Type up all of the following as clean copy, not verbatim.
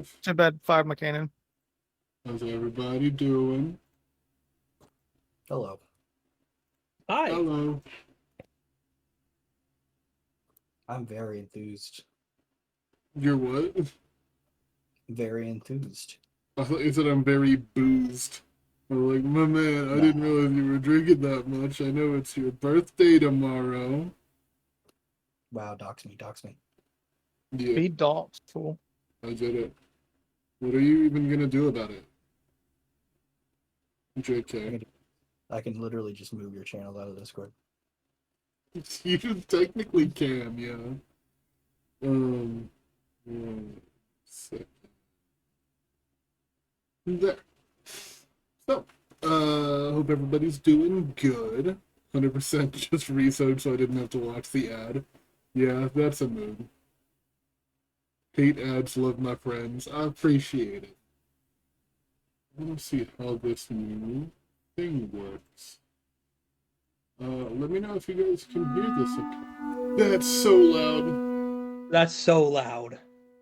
5. To bed 5, McCannon. How's everybody doing? Hello. Hi. Hello. I'm very enthused. You're what? Very enthused. I thought you said I'm very boozed. I'm like, my man, I didn't realize you were drinking that much. I know it's your birthday tomorrow. Wow, dox me. Yeah, Be dogs, fool. I did it. What are you even gonna do about it? JK. I can literally just move your channel out of Discord. You technically can, yeah. 1 second. There. So, hope everybody's doing good. 100% just research so I didn't have to watch the ad. Yeah, that's a mood. Hate ads, love my friends. I appreciate it. I want to see how this new thing works. Let me know if you guys can hear this. That's so loud. That's so loud.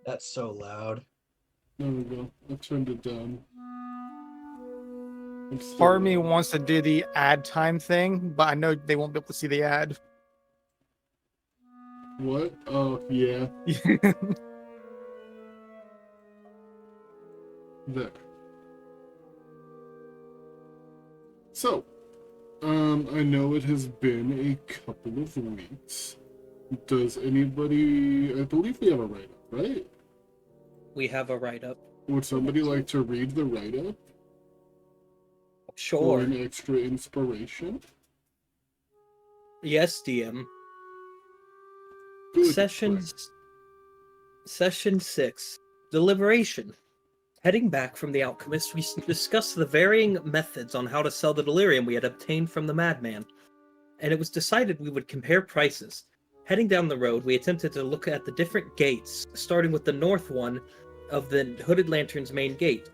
That's so loud. There we go. I turned it down. Part of me wants to do the ad time thing, but I know they won't be able to see the ad. What? Oh, yeah. There. So, I know it has been a couple of weeks. Does anybody... I believe we have a write-up, right? We have a write-up. Would somebody like to read the write-up? For Sure. an extra inspiration? Yes, DM. Good. Session 6. Deliberation. Heading back from the alchemist, we discussed the varying methods on how to sell the delirium we had obtained from the madman, and it was decided we would compare prices. Heading down the road, we attempted to look at the different gates, starting with the north one of the Hooded Lantern's main gate.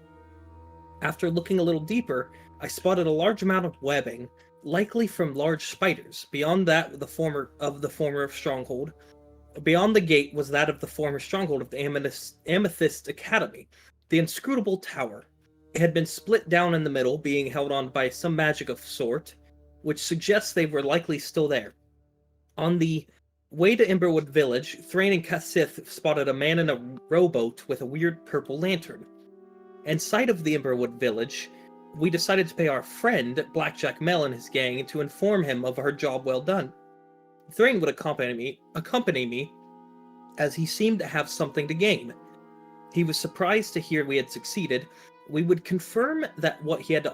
After looking a little deeper, I spotted a large amount of webbing, likely from large spiders. Beyond that, the former stronghold. Beyond the gate was that of the former stronghold of the Amethyst Academy, the inscrutable tower. It had been split down in the middle, being held on by some magic of sort, which suggests they were likely still there. On the way to Emberwood Village, Thrain and Kassith spotted a man in a rowboat with a weird purple lantern. In sight of the Emberwood Village, we decided to pay our friend, Blackjack Mel and his gang, to inform him of our job well done. Thrain would accompany me, as he seemed to have something to gain. He was surprised to hear we had succeeded. We would confirm what he could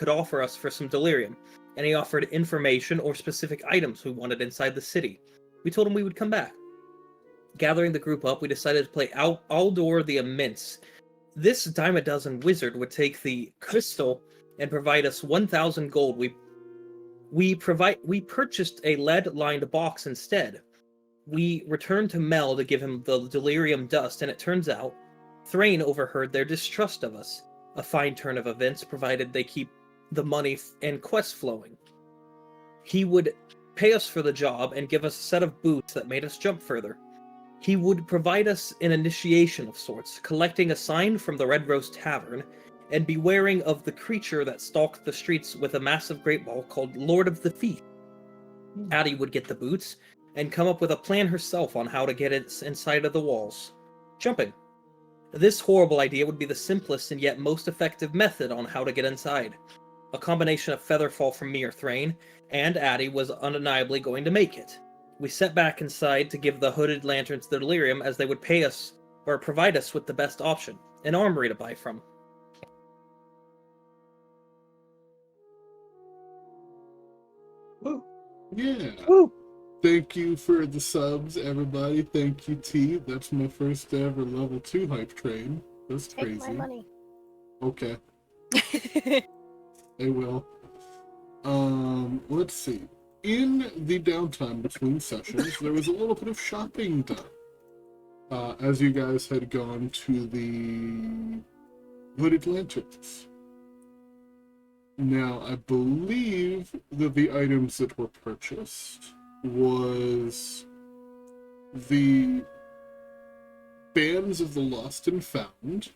offer us for some delirium, and he offered information or specific items we wanted inside the city. We told him we would come back. Gathering the group up, we decided to play Aldor the Immense. This dime-a-dozen wizard would take the crystal and provide us 1,000 gold. We purchased a lead-lined box instead. We returned to Mel to give him the delirium dust, and it turns out Thrain overheard their distrust of us. A fine turn of events, provided they keep the money and quests flowing. He would pay us for the job and give us a set of boots that made us jump further. He would provide us an initiation of sorts, collecting a sign from the Red Rose Tavern, and be wary of the creature that stalked the streets with a massive great ball called Lord of the Feast. Addie would get the boots, and come up with a plan herself on how to get it inside of the walls. Jumping. This horrible idea would be the simplest and yet most effective method on how to get inside. A combination of Featherfall from me or Thrain, and Addie was undeniably going to make it. We set back inside to give the Hooded Lanterns the delirium, as they would pay us, or provide us with the best option, an armory to buy from. Woo. Yeah. Woo! Thank you for the subs, everybody. Thank you, T. That's my first ever level 2 hype train. That's crazy. Take my money. Okay, I will. Let's see. In the downtime between sessions, there was a little bit of shopping done. As you guys had gone to the Hooded Lanterns. Now, I believe that the items that were purchased was the bands of the lost and found,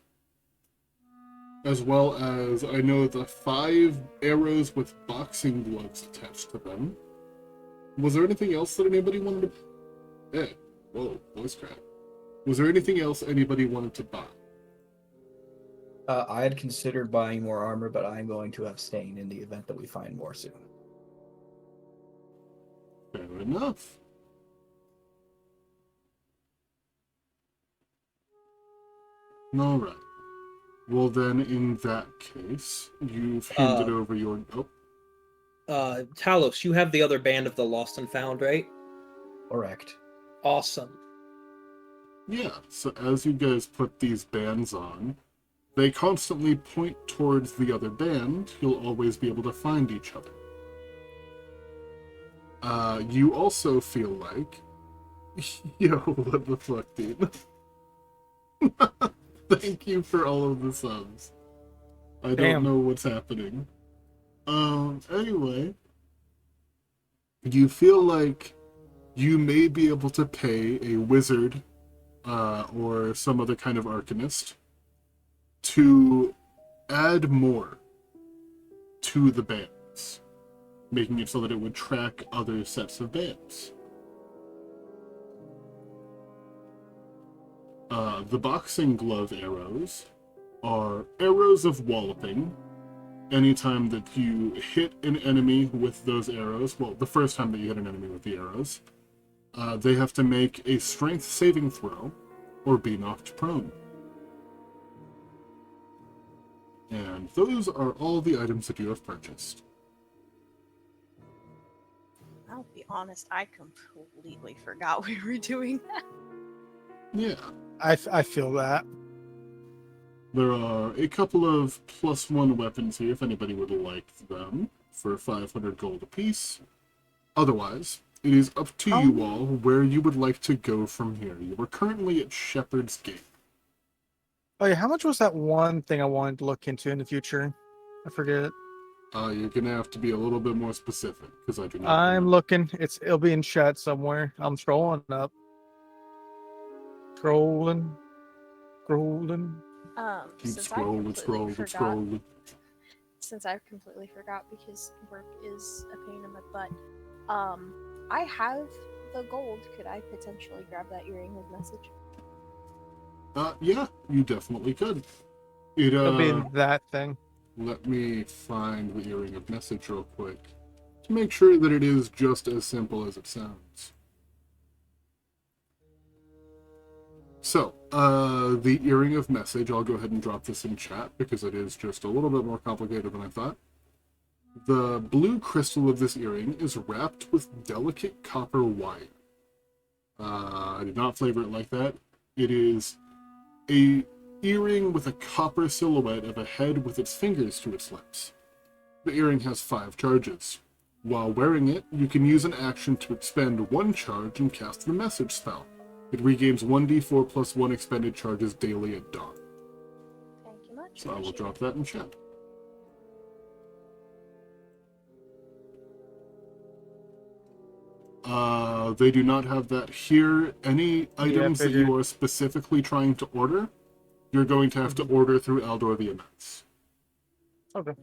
as well as I know the 5 arrows with boxing gloves attached to them. Was there anything else that anybody wanted to... Hey, whoa, voice crack. Was there anything else anybody wanted to buy? I had considered buying more armor, but I'm going to abstain in the event that we find more soon. Fair enough. Alright. Well then, in that case, you've handed over your... Oh, Talos, you have the other band of the Lost and Found, right? Correct. Awesome. yeah, so as you guys put these bands on, they constantly point towards the other band. You'll always be able to find each other. You also feel like... Yo, what the fuck, dude? Thank you for all of the subs. I don't know what's happening. Anyway, you feel like you may be able to pay a wizard, or some other kind of arcanist to add more to the bands, making it so that it would track other sets of bands. The boxing glove arrows are arrows of walloping. Anytime that you hit an enemy with those arrows, well, the first time that you hit an enemy with the arrows, they have to make a strength saving throw or be knocked prone. And those are all the items that you have purchased. I'll be honest, I completely forgot we were doing that. Yeah. I feel that. There are a couple of +1 weapons here if anybody would like them for 500 gold apiece. Otherwise, it is up to you all where you would like to go from here. You are currently at Shepherd's Gate. Oh yeah, how much was that one thing I wanted to look into in the future? I forget. You're gonna have to be a little bit more specific because I do not. I'm looking. It'll be in chat somewhere. I'm scrolling up. Scrolling. Keep Since scrolling. Since I completely forgot because work is a pain in my butt. I have the gold. Could I potentially grab that earring of message? Yeah, you definitely could. It'll be in that thing. Let me find the earring of message real quick to make sure that it is just as simple as it sounds. So, the earring of message, I'll go ahead and drop this in chat because it is just a little bit more complicated than I thought. The blue crystal of this earring is wrapped with delicate copper wire. I did not flavor it like that. It is a earring with a copper silhouette of a head with its fingers to its lips. The earring has 5 charges. While wearing it, you can use an action to expend 1 charge and cast the message spell. It regains 1d4 plus 1 expended charges daily at dawn. Thank you much. So I will drop that in chat. They do not have that here. Any items that you are specifically trying to order, you're going to have to order through Aldor the Immense. Okay.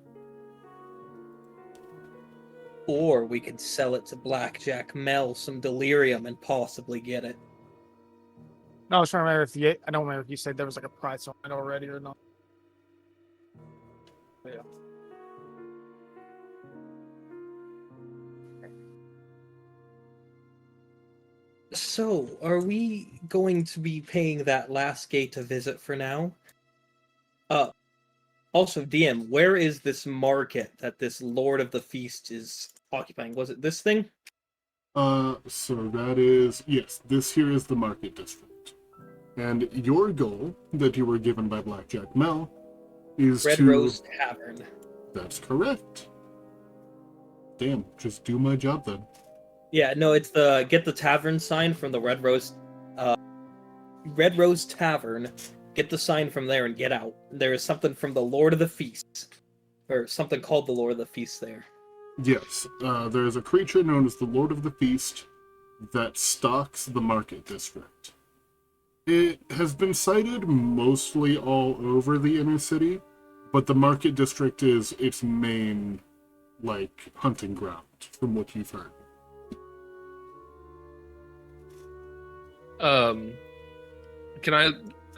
Or we could sell it to Blackjack Mel some delirium and possibly get it. No, I was trying to remember I don't remember if you said there was like a price on it already or not. But yeah. So, are we going to be paying that last gate a visit for now? Also, DM, where is this market that this Lord of the Feast is occupying? Was it this thing? So that is, yes, this here is the market district. And your goal that you were given by Blackjack Mel is Red Rose Tavern. That's correct. Damn, just do my job then. Yeah, no, it's the get the tavern sign from the Red Rose Tavern. Get the sign from there and get out. There is something from the Lord of the Feast. Or something called the Lord of the Feast there. Yes, there is a creature known as the Lord of the Feast that stalks the market district. It has been sighted mostly all over the inner city, but the market district is its main, like, hunting ground, from what you've heard. Can I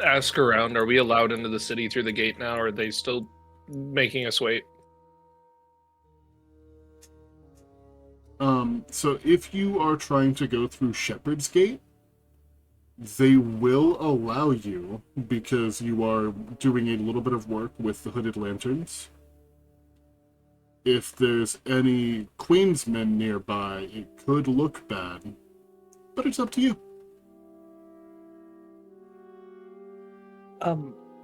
ask around? Are we allowed into the city through the gate now, or are they still making us wait? So if you are trying to go through Shepherd's Gate, they will allow you because you are doing a little bit of work with the Hooded Lanterns. If there's any Queensmen nearby, it could look bad, but it's up to you.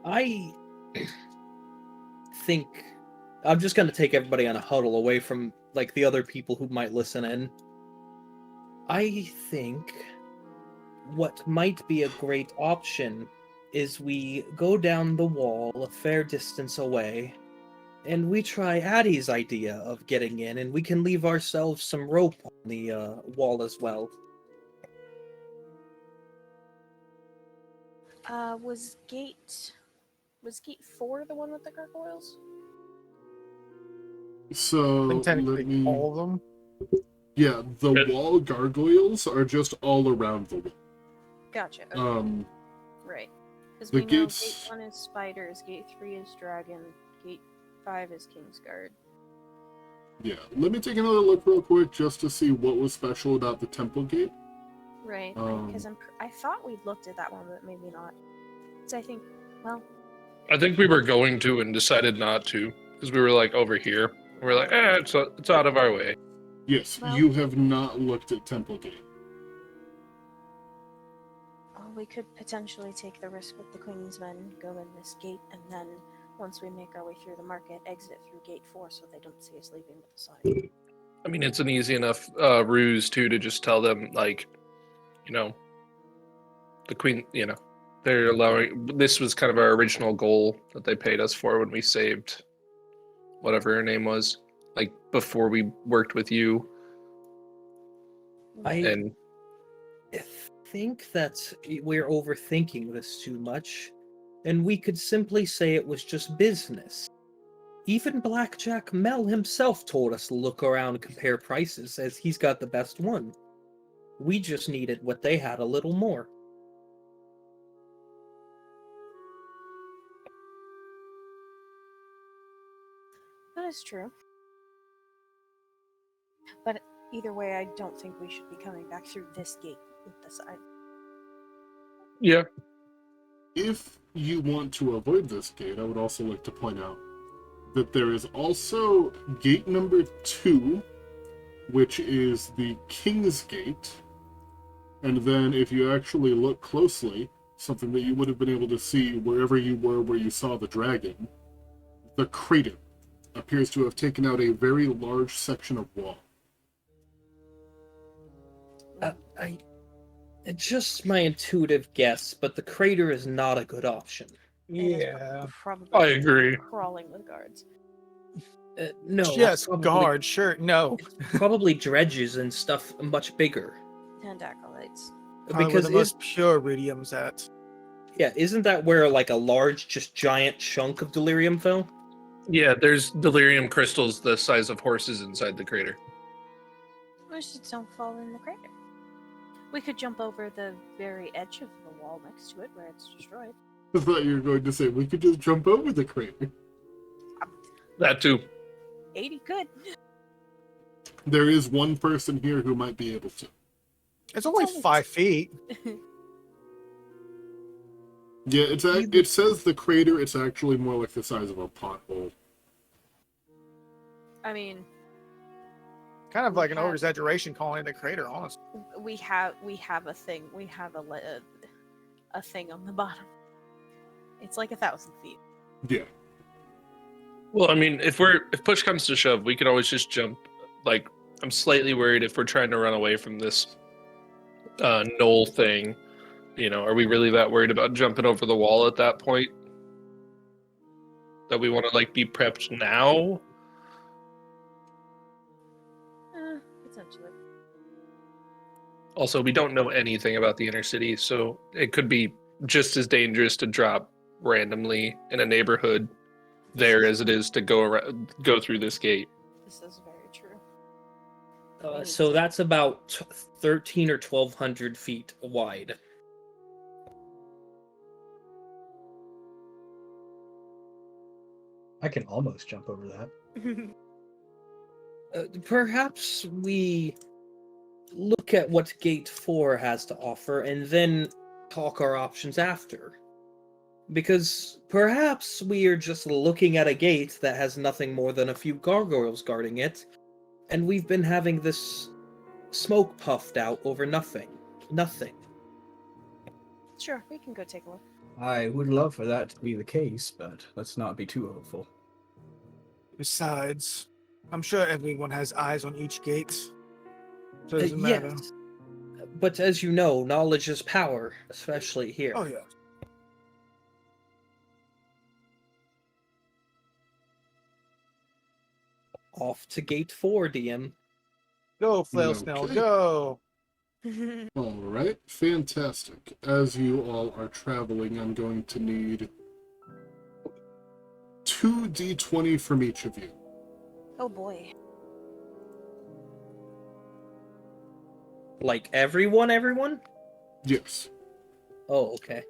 I think I'm just gonna take everybody on a huddle away from like the other people who might listen in. I think what might be a great option is we go down the wall a fair distance away, and we try Addie's idea of getting in, and we can leave ourselves some rope on the wall as well. Was gate 4 the one with the gargoyles? I So think let technically me. all of them. Yeah, the Good. wall gargoyles are just all around the wall. Gotcha. Okay. Right. Because the we know gate gates- 1 is spiders, gate 3 is dragon, gate 5 is Kingsguard. Yeah, let me take another look real quick just to see what was special about the temple gate. Right. Because I thought we'd looked at that one, but maybe not. So I think, well, I think we were going to and decided not to because we were like over here. We're like, it's out of our way. Yes, Well- you have not looked at temple gate. we could potentially take the risk with the Queensmen, go in this gate, and then once we make our way through the market, exit through gate 4 so they don't see us leaving with the sign. I mean, it's an easy enough ruse too to just tell them like, the queen, they're allowing. This was kind of our original goal that they paid us for when we saved whatever her name was, like before we worked with you. And I think that we're overthinking this too much, and we could simply say it was just business. Even Blackjack Mel himself told us to look around and compare prices, as he's got the best one. We just needed what they had a little more. That is true. But either way, I don't think we should be coming back through this gate with the sign. yeah, If you want to avoid this gate, I would also like to point out that there is also gate number 2, which is the King's Gate. And then if you actually look closely, something that you would have been able to see wherever you were where you saw the dragon, the crater appears to have taken out a very large section of wall. It's just my intuitive guess, but the crater is not a good option. Yeah. Probably I agree. crawling with guards. No, Yes, probably, guard, sure. No. Probably dredges and stuff much bigger. And acolytes. Probably where Because the most pure iridium's at. isn't that where like a large, just giant chunk of delirium fell? yeah. There's delirium crystals the size of horses inside the crater. We just don't fall in the crater. We could jump over the very edge of the wall next to it where it's destroyed. I thought you were going to say we could just jump over the crater. That too. 80 could. There is one person here who might be able to. It's only 5 feet. Yeah, it says the crater, it's actually more like the size of a pothole. I mean, Kind of like an Yeah. over-exaggeration calling it a crater, honestly. we have a thing. We have a thing on the bottom. It's like 1,000 feet. Yeah. Well, I mean, if push comes to shove, we could always just jump. Like, I'm slightly worried if we're trying to run away from this knoll thing. Are we really that worried about jumping over the wall at that point? That we want to be prepped now? Potentially. Also, we don't know anything about the inner city, so it could be just as dangerous to drop randomly in a neighborhood there as it is to go through this gate. This is very true. So that's about 13 or 1,200 feet wide. I can almost jump over that. Perhaps we look at what Gate 4 has to offer and then talk our options after. Because perhaps we are just looking at a gate that has nothing more than a few gargoyles guarding it, and we've been having this smoke puffed out over nothing. Nothing. Sure, we can go take a look. I would love for that to be the case, but let's not be too hopeful. Besides, I'm sure everyone has eyes on each gate. So it doesn't matter. Yes. But as you know, knowledge is power, especially here. Oh, yeah. Off to Gate 4, DM. Go, Flail Snail, Okay. go! All right, fantastic. As you all are traveling, I'm going to need 2d20 from each of you. Oh boy. Like everyone? Yes. Oh, okay.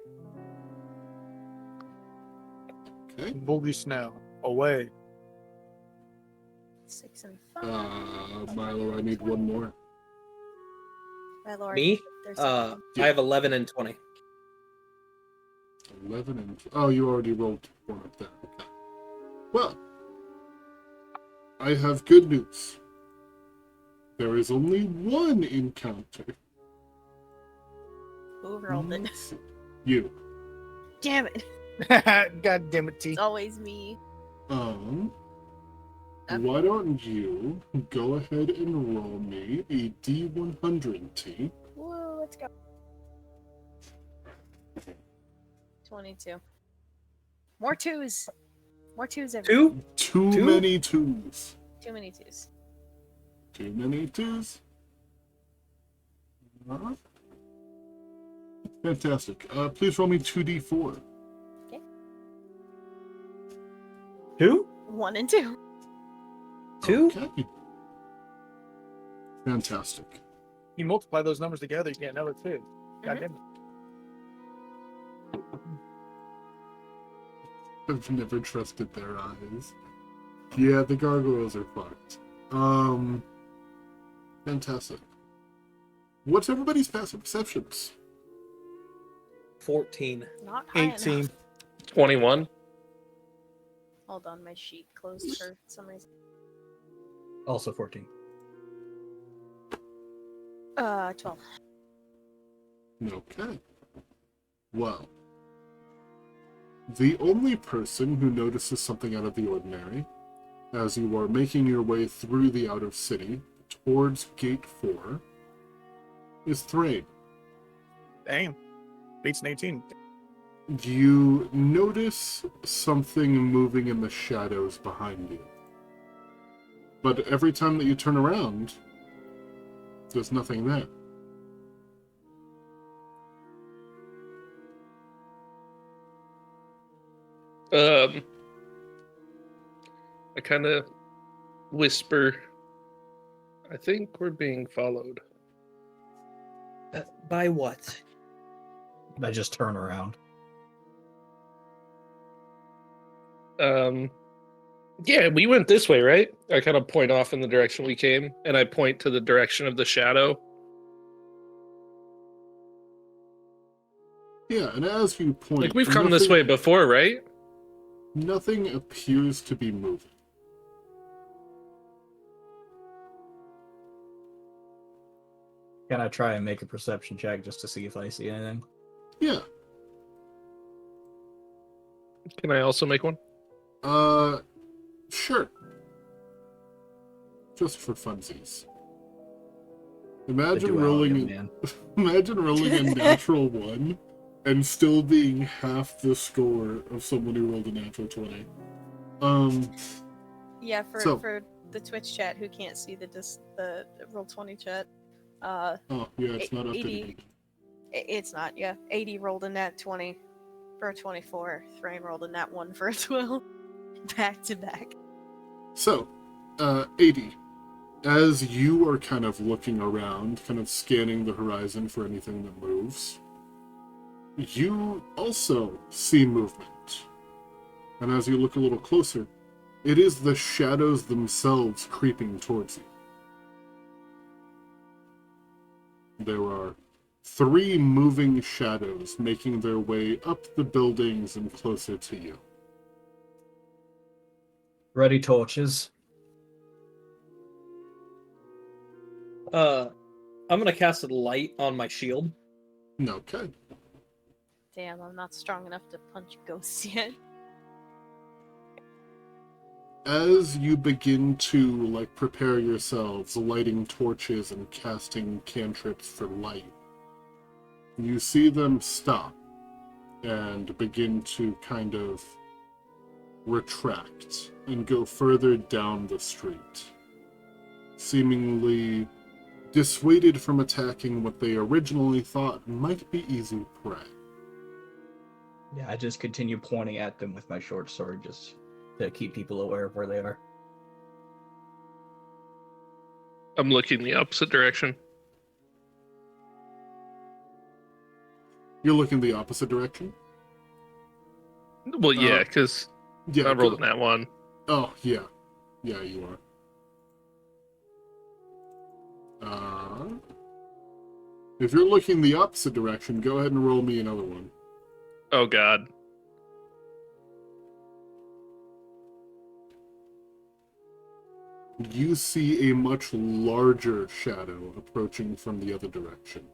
Okay. Boogie Snail, away. 6 and 5. Milo, I need one more. My lord. Me? There's I have 11 and 20. 11 and... Oh, you already rolled one up there. Okay. Well, I have good news. There is only one encounter. Who rolled it? You. Damn it. God damn it, T. It's always me. Why don't you go ahead and roll me a D100, T? Woo, let's go. 22. More twos. More twos every 2? Too Two? many twos. Too many twos. Too many twos. Fantastic. Please roll me 2d4. 2? 1 and 2. 2? Okay. Fantastic. You multiply those numbers together, you get another 2. God Mhm. damn it. I've never trusted their eyes. Yeah, the gargoyles are fucked. Fantastic. What's everybody's passive perceptions? 14. Not high 18. enough. 21. Hold on, my sheet closed for some reason. Also 14. 12. Okay. Well, the only person who notices something out of the ordinary, as you are making your way through the outer city towards Gate 4, is Thrain. Damn. Beats an 18. You notice something moving in the shadows behind you. But every time that you turn around, there's nothing there. I kind of whisper, I think we're being followed. By what? I just turn around. Yeah, we went this way, right? I kind of point off in the direction we came, and I point to the direction of the shadow. Yeah, and as you point... Like, we've come this way before, right? Nothing appears to be moving. Can I try and make a perception check just to see if I see anything? Yeah. Can I also make one? Sure. Just for funsies. Imagine rolling man. Imagine rolling a natural 1 and still being half the score of someone who rolled a natural 20. Yeah, for the Twitch chat who can't see the Roll20 chat. Oh, yeah, it's not 80. updated. It's not, yeah. 80 rolled a nat 20 for a 24. Thrain rolled a nat 1 for a 12. Back to back. So, 80. As you are kind of looking around, kind of scanning the horizon for anything that moves, you also see movement. And as you look a little closer, it is the shadows themselves creeping towards you. There are 3 moving shadows making their way up the buildings and closer to you. Ready torches. I'm gonna cast a light on my shield. Okay. Damn, I'm not strong enough to punch ghosts yet. As you begin to, prepare yourselves, lighting torches and casting cantrips for light, you see them stop and begin to kind of retract and go further down the street, seemingly dissuaded from attacking what they originally thought might be easy prey. Yeah, I just continue pointing at them with my short sword just to keep people aware of where they are. I'm looking the opposite direction. You're looking the opposite direction? Well, yeah, because Yeah. I rolled in that one. Oh, yeah. Yeah, you are. If you're looking the opposite direction, go ahead and roll me another one. Oh, God. You see a much larger shadow approaching from the other direction.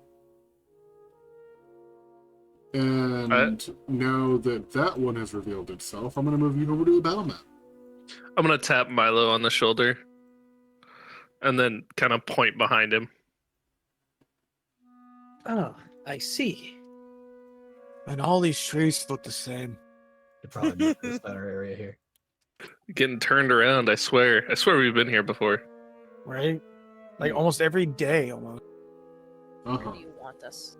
And now that that one has revealed itself, I'm going to move you over to the battle map. I'm going to tap Milo on the shoulder and then kind of point behind him. Ah, I see. And all these trees look the same. To probably make this better area here. Getting turned around, I swear. I swear we've been here before. Right? Like almost every day, almost. Where Uh-huh. do you want us?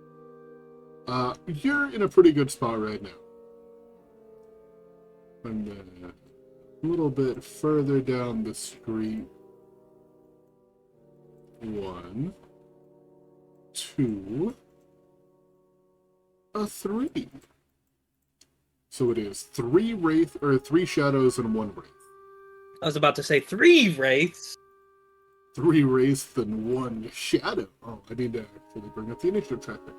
You're in a pretty good spot right now. And then a little bit further down the street. 1, 2, 3. So it is 3 shadows and 1 wraith. I was about to say 3 wraiths. 3 wraiths and 1 shadow. Oh, I need to actually bring up the initiative tracker.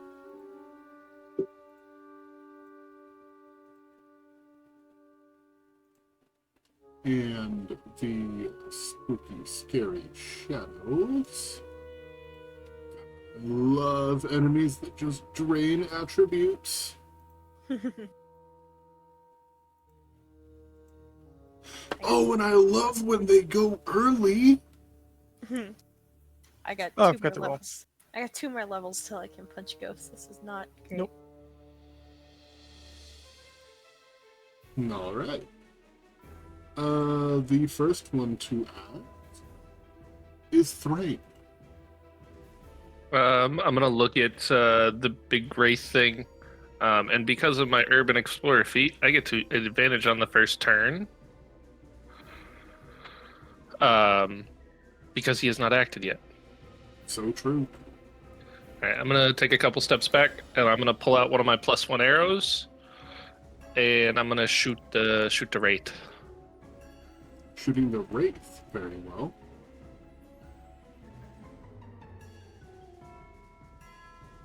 And the spooky, scary shadows. I love enemies that just drain attributes. Oh, and I love when they go early. I got Oh, I 2 forgot more to roll. levels. I got 2 more levels till I can punch ghosts. This is not great. Nope. All right. The first one to add is Thrain. I'm going to look at the big wraith thing. And because of my Urban Explorer feat, I get to advantage on the first turn. Because he has not acted yet. So true. Alright, I'm gonna take a couple steps back, and I'm gonna pull out one of my +1 arrows, and I'm gonna shoot the wraith. Shooting the Wraith very well.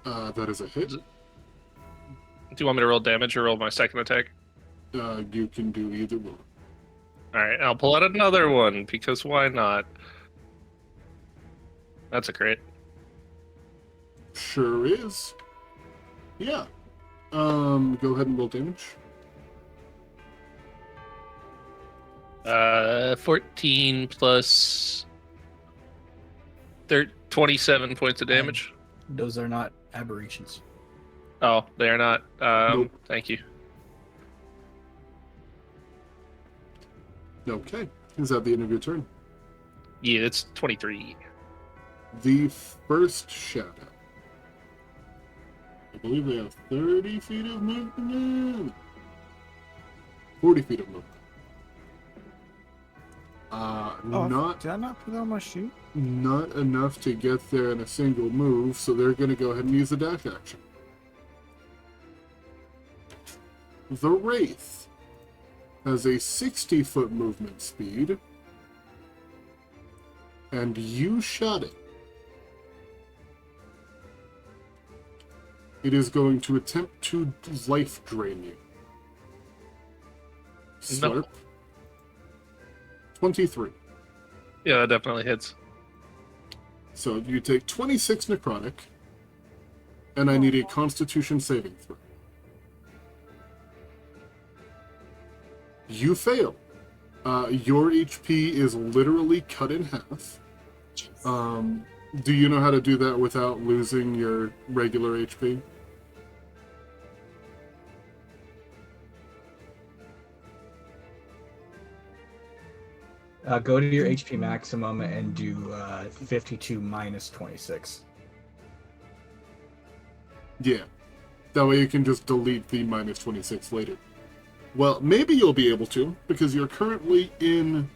That is a hit. Do you want me to roll damage or roll my second attack? You can do either one. Alright, I'll pull out another one, because why not? That's a crit. Sure is. Yeah. Go ahead and roll damage. 14 plus 27 points of damage. Those are not aberrations. Oh, they are not. Nope. Thank you. Okay. Is that the end of your turn? Yeah, it's 23. The first shadow I believe they have 30 feet of movement. 40 feet of movement. Did I not put that on my sheet? Not enough to get there in a single move, so they're going to go ahead and use the dash action. The Wraith has a 60-foot movement speed, and you shot it. It is going to attempt to life drain you. No. Slurp. 23. Yeah, that definitely hits. So you take 26 necrotic, and I need a Constitution saving throw. You fail. Your HP is literally cut in half. Do you know how to do that without losing your regular HP? Go to your HP maximum and do 52 minus 26. Yeah. That way you can just delete the minus 26 later. Well, maybe you'll be able to, because you're currently in,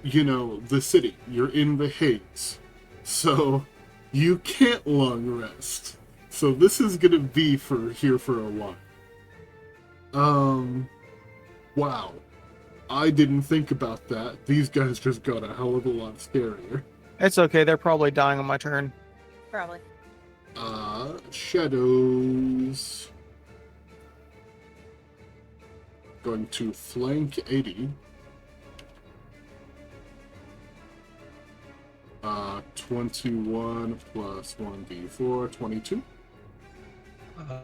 the city. You're in the haze. So, you can't long rest. So this is gonna be here for a while. Wow. I didn't think about that. These guys just got a hell of a lot scarier. It's okay. They're probably dying on my turn. Probably. Shadows. Going to flank 80. 21 plus 1d4, 22.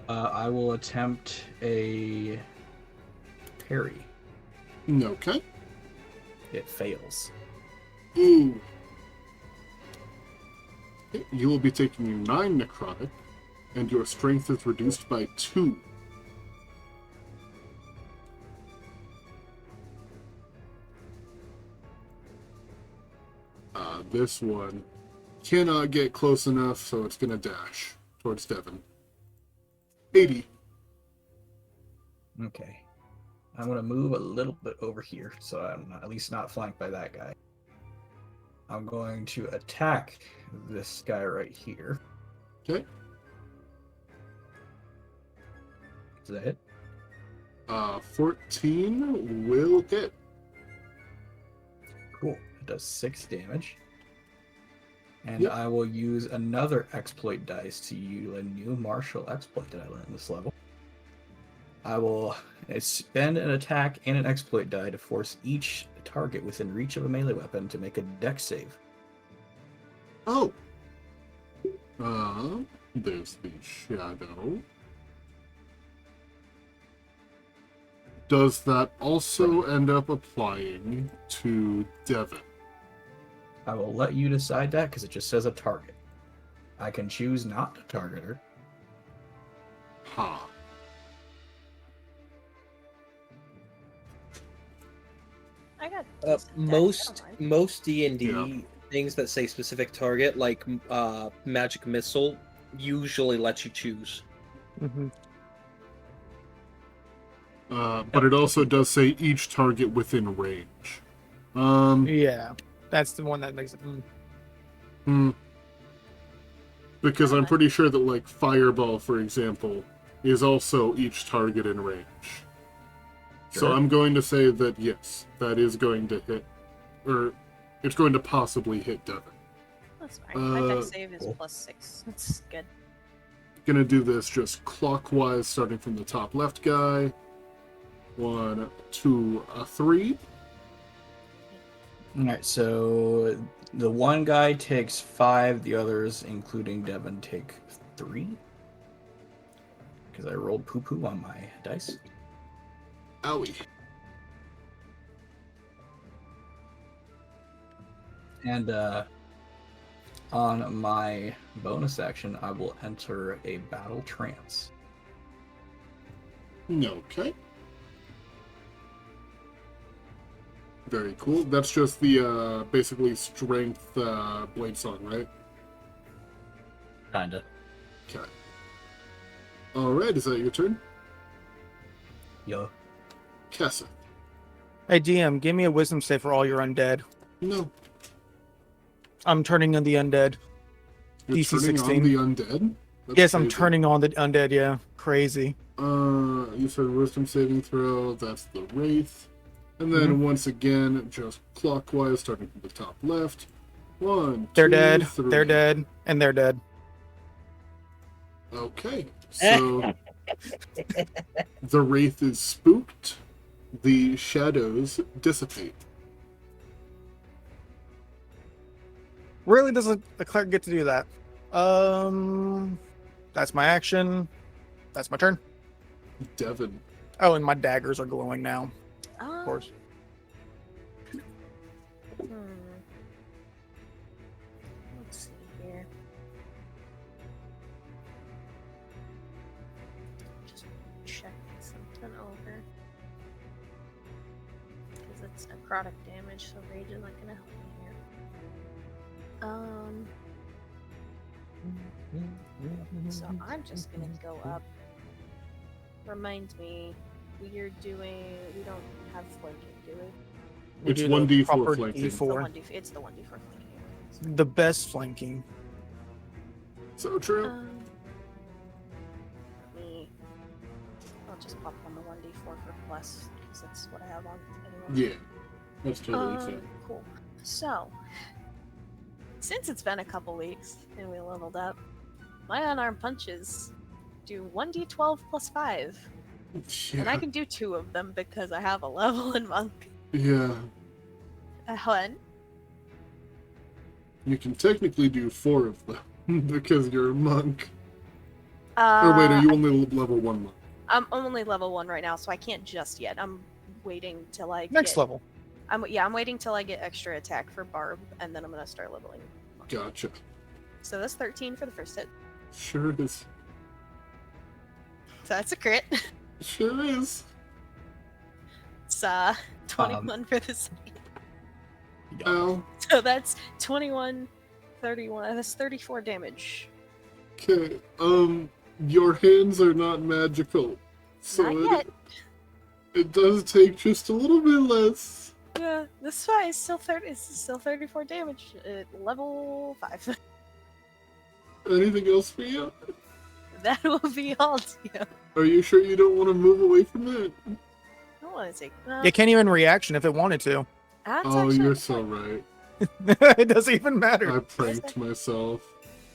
I will attempt a parry. Okay. It fails. Ooh. Okay, you will be taking 9 necrotic, and your strength is reduced by 2. This one cannot get close enough, so it's going to dash towards Devin. 80. Okay. I'm going to move a little bit over here, so I'm at least not flanked by that guy. I'm going to attack this guy right here. Okay. Does that hit? 14 will hit. Cool. It does 6 damage. And Yep. I will use another exploit dice to use a new martial exploit that I learned this level. I will spend an attack and an exploit die to force each target within reach of a melee weapon to make a dex save. Oh. There's the shadow. Does that also end up applying to Devin? I will let you decide that because it just says a target. I can choose not to target her. Ha. I got most D&D Yeah. things that say specific target, like magic missile, usually lets you choose. Mm-hmm. But it also does say each target within range. Yeah, that's the one that makes it. Because I'm pretty sure that, like, Fireball, for example, is also each target in range. So Sure. I'm going to say that, yes, that is going to hit, or it's going to possibly hit Devin. That's fine. My dex save is Cool. +6. That's good. Gonna do this just clockwise, starting from the top left guy. 1, 2, 3. Alright, so the one guy takes 5, the others, including Devin, take 3. Because I rolled poo-poo on my dice. Owie. And on my bonus action, I will enter a battle trance. Okay. Very cool. That's just the basically strength blade song, right? Kinda. Okay. Alright, is that your turn? Yeah. Kessa. Hey, DM, give me a wisdom save for all your undead. No. I'm turning on the undead. You're DC turning 16. on the undead? That's Yes, I'm crazy. turning on the undead, yeah. Crazy. You said wisdom saving throw, that's the wraith. And then once again, just clockwise, starting from the top left. 1, They're 2, dead. 3. They're dead. And they're dead. Okay, so the wraith is spooked. The shadows dissipate. Really doesn't the cleric get to do that? That's my action. That's my turn. Devin. Oh, and my daggers are glowing now, of course. Let's see here. Just checking something over. Because it's necrotic damage, so rage is not gonna help me here. So I'm just gonna go up. Reminds me, we don't have flanking, do we? We It's do the 1d4 proper flanking. It's the D4. 1d4, it's the 1d4 flanking. The best flanking. So true. I'll just pop on the 1d4 for plus, because that's what I have on anyway. Yeah, that's totally fair. Cool. So, since it's been a couple weeks and we leveled up, my unarmed punches do 1d12 plus 5. Yeah. And I can do 2 of them because I have a level in monk. Yeah. One. You can technically do 4 of them because you're a monk. Or wait, are you only level 1 monk? I'm only level 1 right now, so I can't just yet. I'm waiting till I Next get... level. I'm waiting till I get extra attack for Barb, and then I'm gonna start leveling. Gotcha. So that's 13 for the first hit. Sure is. So that's a crit. Sure is. It's 21 for the second. Ow. So that's 21, 31. That's 34 damage. Okay. Your hands are not magical, so Not yet. it does take just a little bit less. Yeah, this fight is still 30. It's still 34 damage at level 5. Anything else for you? That will be all to you. Are you sure you don't want to move away from that? I don't want to take. It can't even reaction if it wanted to. That's Oh, actually a you're good so point. right. It doesn't even matter. I pranked myself.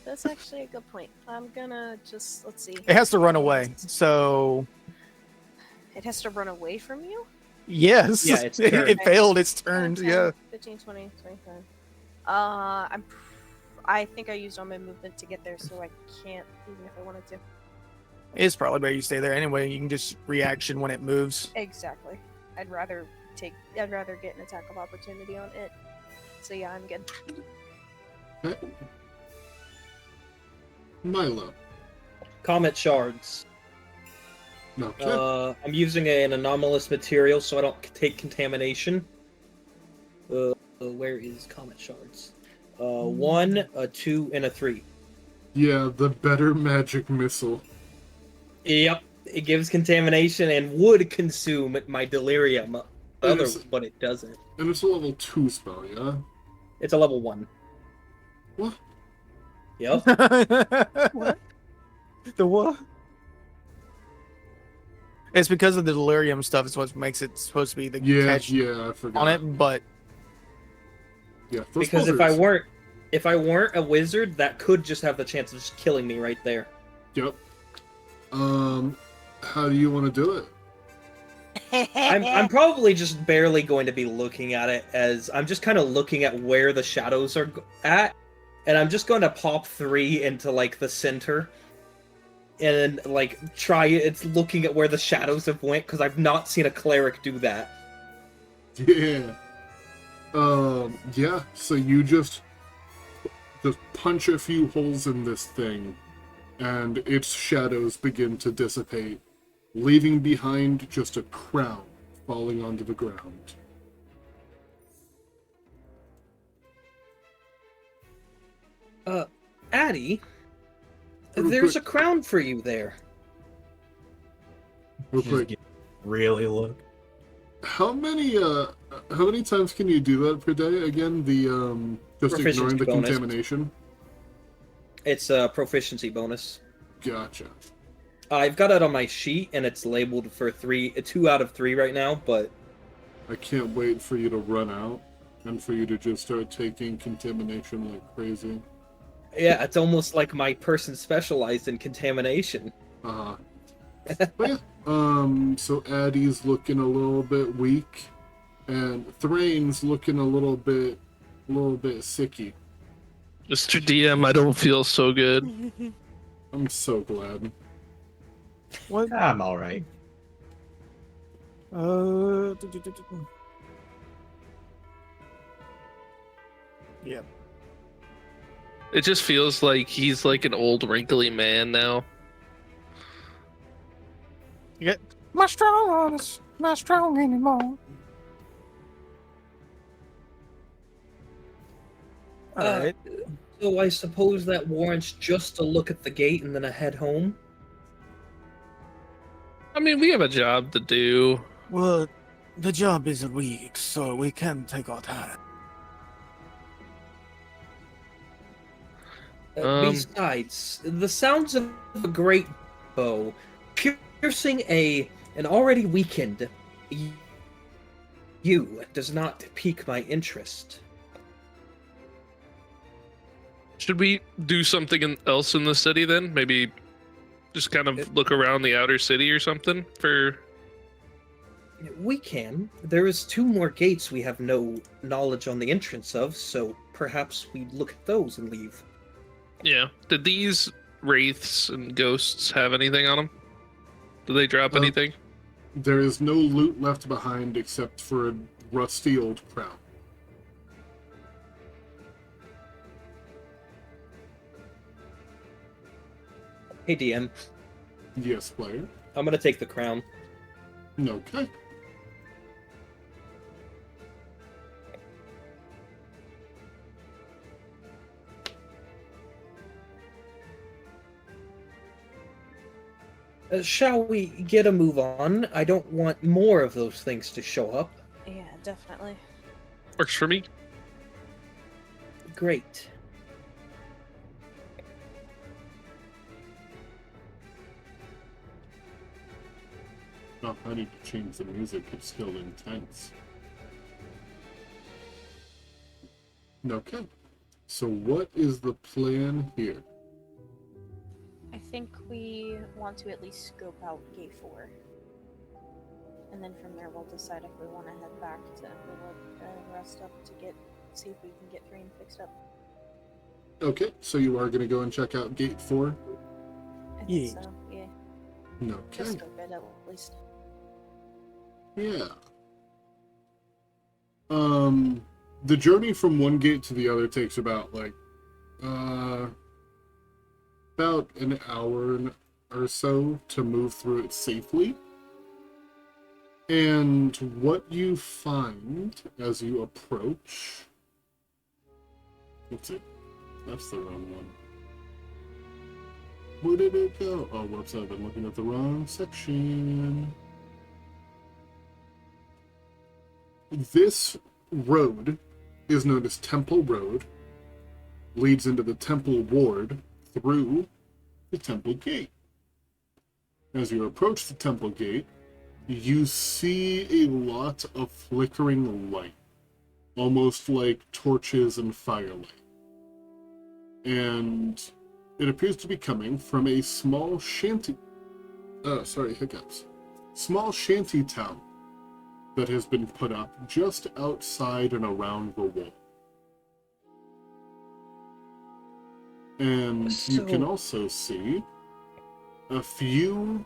That's actually a good point. I'm gonna just let's see. It has to run away. So It has to run away from you. yes, Yeah, it's it turned. failed its turn. 10, Yeah. 15, 20, 25. I think I used all my movement to get there, so I can't even if I wanted to. It's probably better you stay there anyway. You can just reaction when it moves. Exactly. I'd rather get an attack of opportunity on it. So yeah, I'm good. Okay. Milo. Comet shards. Okay. I'm using an anomalous material so I don't take contamination. Where is comet shards? 1, a 2, and a 3. Yeah, the better magic missile. Yep, it gives contamination and would consume my delirium, but it doesn't. And it's a level 2 spell, yeah? It's a level 1. What? Yep. What? The what? It's because of the delirium stuff. It's what makes it supposed to be the catch Yeah, I forgot. on it. But Yeah, those Because if spells I weren't a wizard, that could just have the chance of just killing me right there. Yep. How do you want to do it? I'm probably just barely going to be looking at it as I'm just kind of looking at where the shadows are at, and I'm just going to pop 3 into like the center, and like it's looking at where the shadows have went because I've not seen a cleric do that. Yeah. Yeah, so you just punch a few holes in this thing, and its shadows begin to dissipate, leaving behind just a crown falling onto the ground. Addie, Oh, there's good. a crown for you there. Real Just quick, get really look. how many times can you do that per day again? The just ignoring Proficiency the bonus. contamination. It's a proficiency bonus. Gotcha. I've got it on my sheet, and it's labeled for 2 out of 3 right now, but I can't wait for you to run out and for you to just start taking contamination like crazy. yeah, it's almost like my person specialized in contamination. Uh-huh. But yeah, so Addie's looking a little bit weak, and Thrain's looking a little bit sicky. Mr. DM, I don't feel so good. I'm so glad. What? I'm all right. Uh. Yeah. It just feels like he's like an old wrinkly man now. You get my strong arms, not strong anymore. All Uh, right. So I suppose that warrants just a look at the gate and then a head home. I mean, we have a job to do. Well, the job is a week, so we can take our time. Besides, the sounds of a great bow piercing an already weakened you does not pique my interest. Should we do something else in the city then? Maybe just kind of look around the outer city or something for... We can. There is 2 more gates we have no knowledge on the entrance of, so perhaps we look at those and leave. Yeah. Did these wraiths and ghosts have anything on them? Did they drop anything? There is no loot left behind except for a rusty old crown. Hey DM, Yes, player. I'm gonna take the crown. Okay. Shall we get a move on? I don't want more of those things to show up. Yeah, definitely. Works for me. Great. Oh, I need to change the music. It's still intense. Okay. So what is the plan here? I think we want to at least scope out Gate 4. And then from there we'll decide if we want to head back to Underwood and rest up to see if we can get Thrain fixed up. Okay, so you are going to go and check out Gate 4? I think Yeah. so, yeah. Okay. Just scope it at least. Yeah. The journey from one gate to the other takes about about an hour or so to move through it safely. And what you find as you approach... What's it? That's the wrong one. Where did it go? Oh, whoops, I've been looking at the wrong section. This road is known as Temple Road, leads into the Temple Ward through the Temple Gate. As you approach the Temple Gate, you see a lot of flickering light, almost like torches and firelight. And it appears to be coming from a small shanty... Small shanty town that has been put up just outside and around the wall. And you can also see a few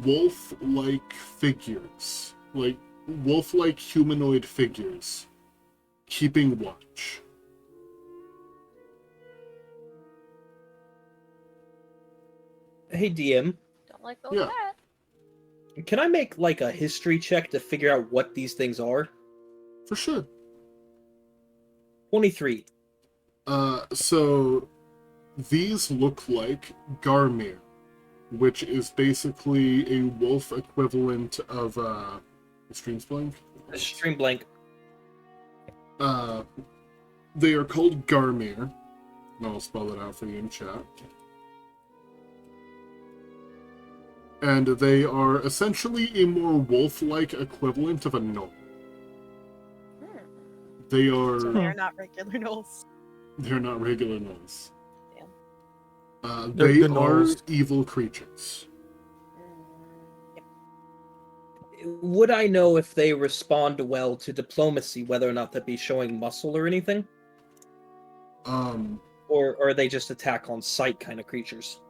wolf-like figures, like wolf-like humanoid figures, keeping watch. Hey DM, Don't let go Yeah. of that. can I make like a history check to figure out what these things are? For sure. 23. So these look like Garmir, which is basically a wolf equivalent of Stream Blank. A stream blank. They are called Garmir. And I'll spell it out for you in chat. And they are essentially a more wolf-like equivalent of a gnome. They are. So they're not regular gnolls. They're not regular gnolls. Damn. They're They the are gnolls. evil creatures. Yep. Would I know if they respond well to diplomacy, whether or not that be showing muscle or anything? Or are they just attack on sight kind of creatures?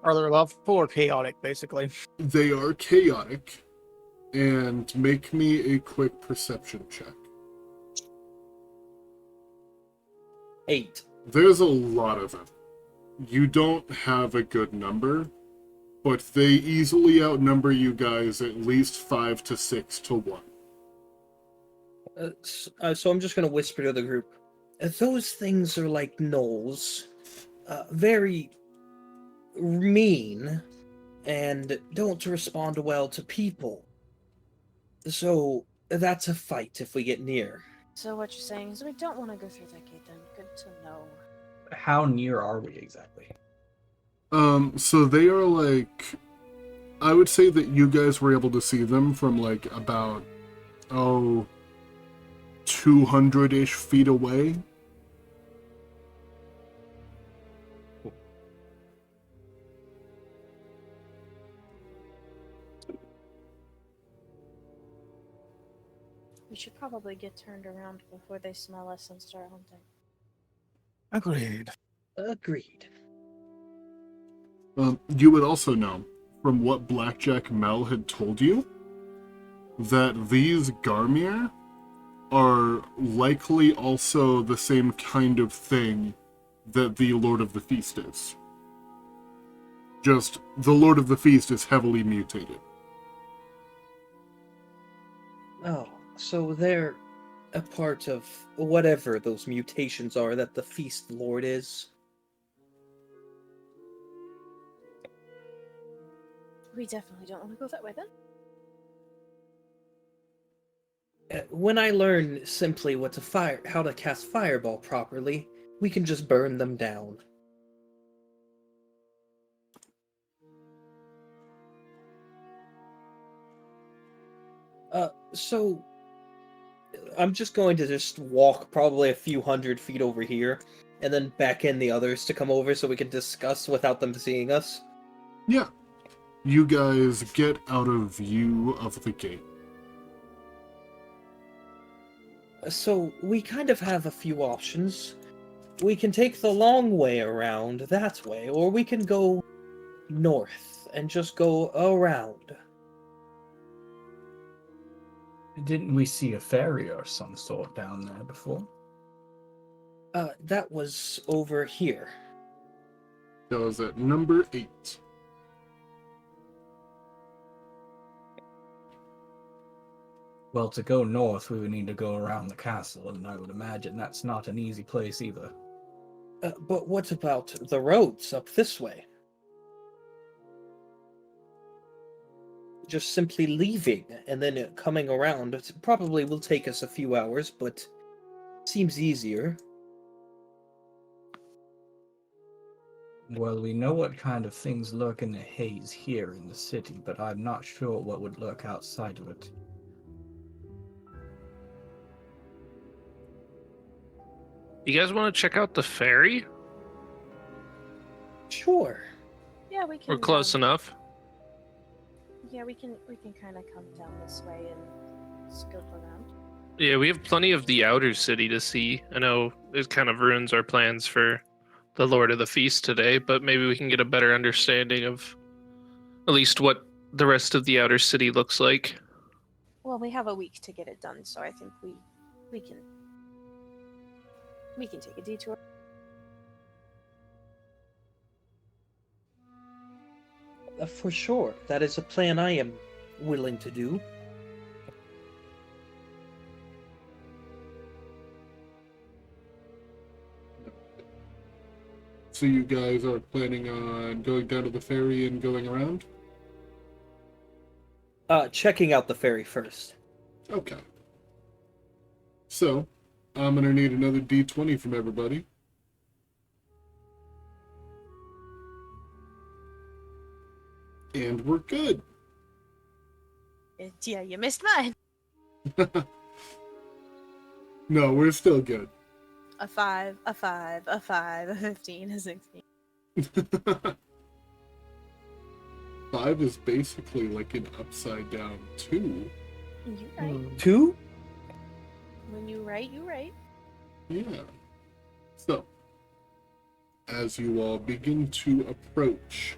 Are they loveful or chaotic, basically? They are chaotic, and make me a quick perception check. 8. There's a lot of them. You don't have a good number, but they easily outnumber you guys at least 5 to 6 to 1. So I'm just going to whisper to the group. Those things are like gnolls. Very mean and don't respond well to people. So that's a fight if we get near. So what you're saying is we don't want to go through that gate then. Good to know. How near are we exactly? So they are like, I would say that you guys were able to see them from like about, 200-ish feet away. We should probably get turned around before they smell us and start hunting. Agreed. Agreed. You would also know, from what Blackjack Mel had told you, that these Garmir are likely also the same kind of thing that the Lord of the Feast is. Just, the Lord of the Feast is heavily mutated. Oh, so they're a part of whatever those mutations are that the Feast Lord is. We definitely don't want to go that way then. When I learn simply how to cast Fireball properly, we can just burn them down. So I'm just going to just walk probably a few hundred feet over here, and then back in the others to come over so we can discuss without them seeing us. Yeah. You guys get out of view of the gate. So we kind of have a few options. We can take the long way around that way, or we can go north and just go around. Didn't we see a ferry or some sort down there before? That was over here. That was at number 8. Well, to go north, we would need to go around the castle, and I would imagine that's not an easy place either. But what about the roads up this way? Just simply leaving and then coming around. It probably will take us a few hours, but seems easier. Well, we know what kind of things lurk in the haze here in the city, but I'm not sure what would lurk outside of it. You guys want to check out the ferry? Sure. Yeah, we can. We're close enough. Yeah, we can kind of come down this way and scope around. Yeah, we have plenty of the outer city to see. I know it kind of ruins our plans for the Lord of the Feast today, but maybe we can get a better understanding of at least what the rest of the outer city looks like. Well, we have a week to get it done, so I think we can take a detour. For sure. That is a plan I am willing to do. So you guys are planning on going down to the ferry and going around? Checking out the ferry first. Okay. So, I'm gonna need another D20 from everybody. And we're good. Yeah, you missed mine. No, we're still good. A 5, a 5, a 5, a 15, a 16. 5 is basically like an upside down 2. You right. 2? When you write, you write. Yeah. So, as you all begin to approach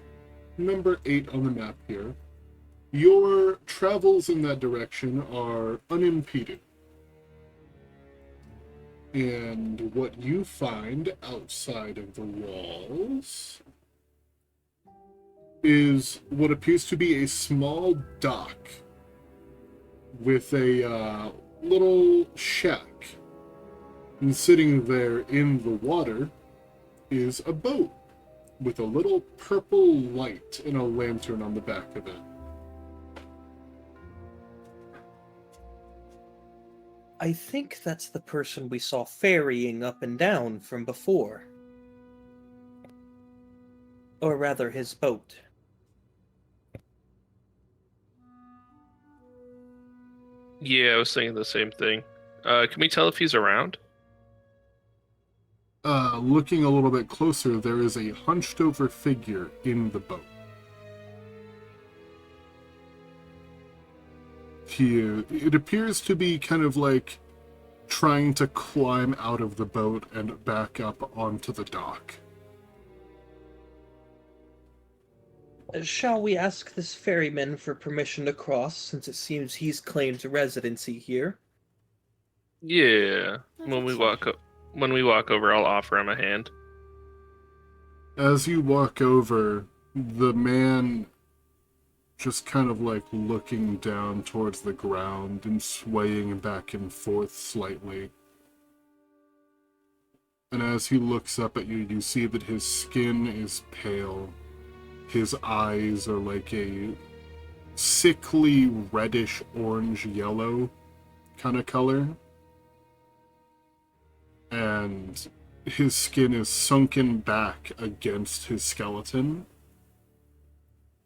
number 8 on the map here, your travels in that direction are unimpeded. And what you find outside of the walls is what appears to be a small dock with a little shack. And sitting there in the water is a boat with a little purple light and a lantern on the back of it. I think that's the person we saw ferrying up and down from before. Or rather, his boat. Yeah, I was thinking the same thing. Can we tell if he's around? Looking a little bit closer, there is a hunched over figure in the boat. It appears to be kind of like trying to climb out of the boat and back up onto the dock. Shall we ask this ferryman for permission to cross, since it seems he's claimed residency here? Yeah. I When think we so. walk over, I'll offer him a hand. As you walk over, the man just kind of like looking down towards the ground and swaying back and forth slightly. And as he looks up at you, you see that his skin is pale. His eyes are like a sickly reddish orange yellow kind of color. And his skin is sunken back against his skeleton.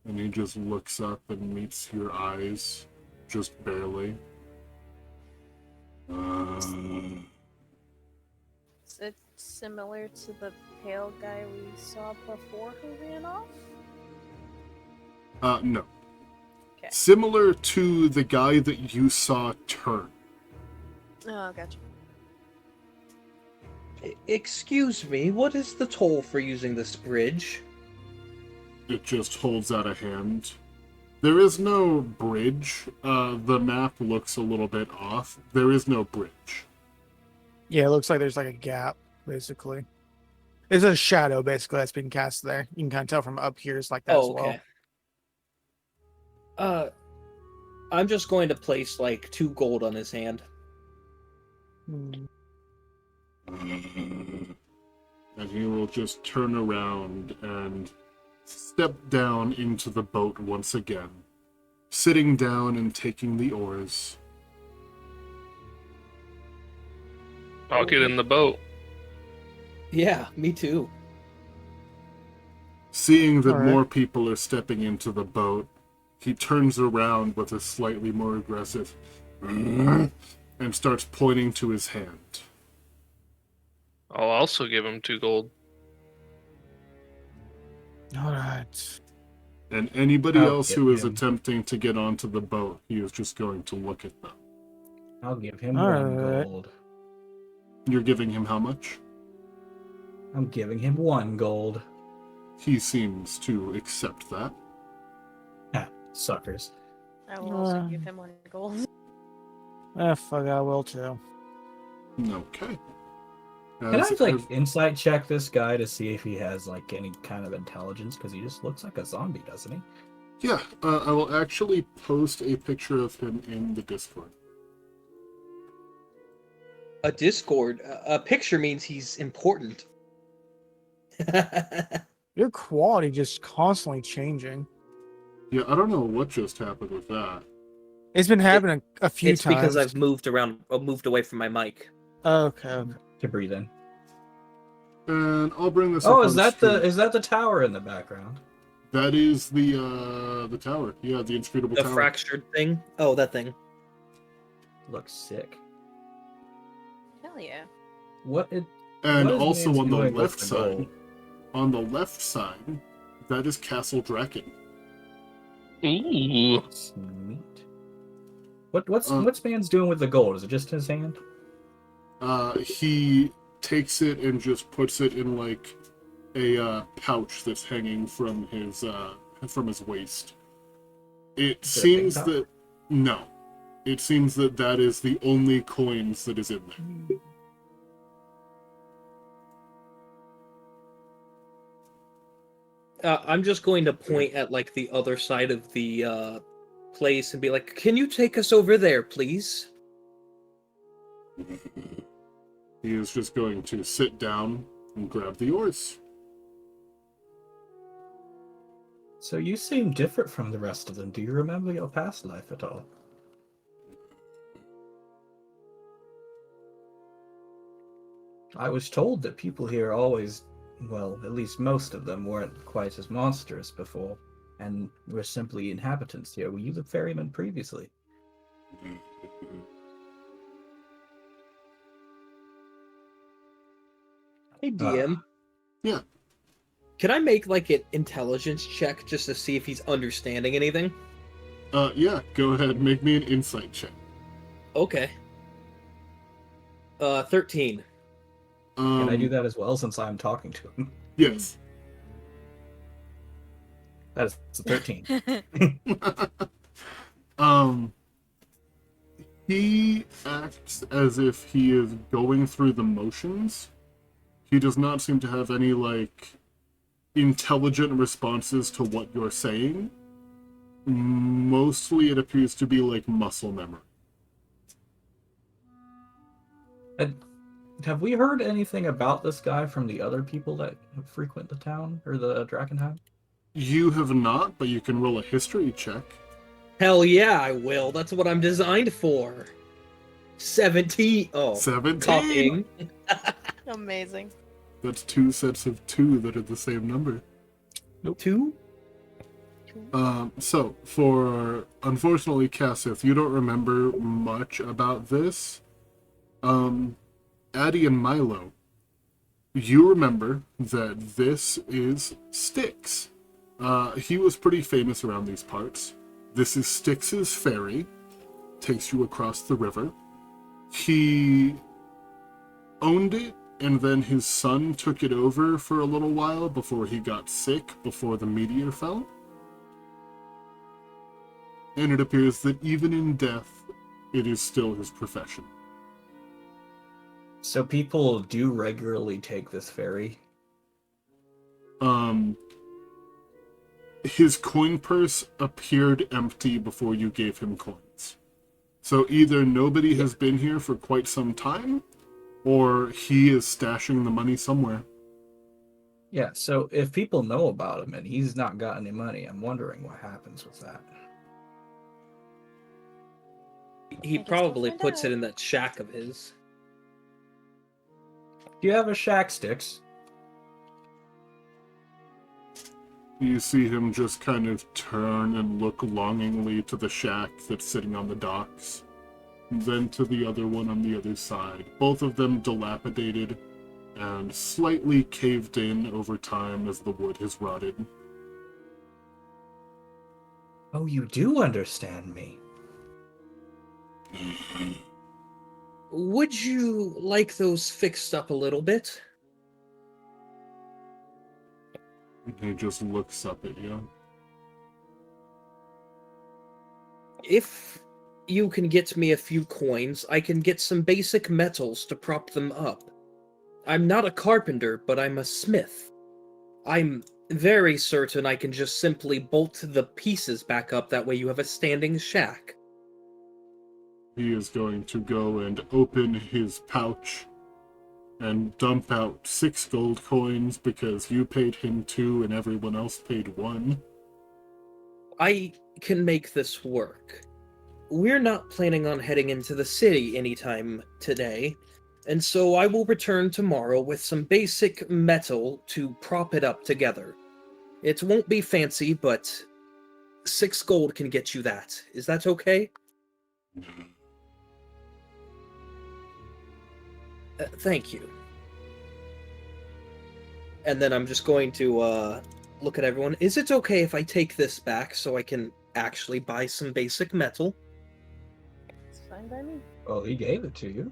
And he just looks up and meets your eyes, just barely. Is it similar to the pale guy we saw before who ran off? No. Okay. Similar to the guy that you saw turn. Oh, gotcha. Excuse me, what is the toll for using this bridge? It just holds out a hand. There is no bridge. The map looks a little bit off. There is no bridge. Yeah, it looks like there's like a gap, basically. There's a shadow, basically, that's being cast there. You can kind of tell from up here, it's like that as well. I'm just going to place like 2 gold on his hand. Hmm. And he will just turn around and step down into the boat once again, sitting down and taking the oars. I'll get in the boat. Yeah, me too. Seeing that All right. more people are stepping into the boat, he turns around with a slightly more aggressive and starts pointing to his hand. I'll also give him 2 gold. All right. And anybody I'll else give who is him- attempting to get onto the boat, he is just going to look at them. I'll give him All 1 right. gold. You're giving him how much? I'm giving him 1 gold. He seems to accept that. Ha, suckers. I will also give him 1 gold. Fuck, I will too. Okay. Can I As like ev- insight check this guy to see if he has like any kind of intelligence? Because he just looks like a zombie, doesn't he? Yeah, I will actually post a picture of him in the Discord. A Discord. A picture means he's important. Your quality just constantly changing. Yeah, I don't know what just happened with that. It's been happening a few It's times. because I've moved away from my mic. Okay. To breathe in. And I'll bring this Oh, up is on that stream. the tower in the background? That is the tower. Yeah, the inscrutable The tower. fractured thing? Oh, that thing. Looks sick. Hell yeah. What it? And what is also Mans on the doing with left the side, gold? on the left side, that is Castle Draken. Ooh. Sweet. What's Uh, Mans doing with the gold? Is it just his hand? He takes it and just puts it in like a pouch that's hanging from his waist. It Is it a big seems pouch? that no, it seems that that is the only coins that is in there. I'm just going to point at like the other side of the place and be like, "Can you take us over there, please?" He is just going to sit down and grab the oars. So you seem different from the rest of them. Do you remember your past life at all? I was told that people here always, well, at least most of them weren't quite as monstrous before, and were simply inhabitants here. Were you the ferryman previously? Hey, DM. Yeah. Can I make like an intelligence check just to see if he's understanding anything? Yeah, go ahead, make me an insight check. Okay. 13. Can I do that as well since I'm talking to him? Yes. That is a 13. He acts as if he is going through the motions. He does not seem to have any, like, intelligent responses to what you're saying. Mostly it appears to be, like, muscle memory. And have we heard anything about this guy from the other people that frequent the town, or the Drakkenheim? You have not, but you can roll a history check. Hell yeah, I will. That's what I'm designed for. 17. Oh, 17! copying. Amazing. That's two sets of two that are the same number. 2? So, for, unfortunately, Cassith, you don't remember much about this. Addie and Milo, you remember that this is Styx. He was pretty famous around these parts. This is Styx's ferry. Takes you across the river. He owned it, and then his son took it over for a little while before he got sick, before the meteor fell. And it appears that even in death, it is still his profession. So people do regularly take this ferry? His coin purse appeared empty before you gave him coins. So either nobody has been here for quite some time, or he is stashing the money somewhere. Yeah, so if people know about him and he's not got any money, I'm wondering what happens with that. He I guess probably we'll find puts out. it in that shack of his. Do you have a shack, Styx? You see him just kind of turn and look longingly to the shack that's sitting on the docks, then to the other one on the other side. Both of them dilapidated and slightly caved in over time as the wood has rotted. Oh, you do understand me. Would you like those fixed up a little bit? He just looks up at you. If you can get me a few coins, I can get some basic metals to prop them up. I'm not a carpenter, but I'm a smith. I'm very certain I can just simply bolt the pieces back up, that way you have a standing shack. He is going to go and open his pouch and dump out 6 gold coins because you paid him 2 and everyone else paid 1. I can make this work. We're not planning on heading into the city anytime today, and so I will return tomorrow with some basic metal to prop it up together. It won't be fancy, but 6 gold can get you that. Is that okay? Thank you. And then I'm just going to look at everyone. Is it okay if I take this back so I can actually buy some basic metal? It's fine by me. Well, he gave it to you.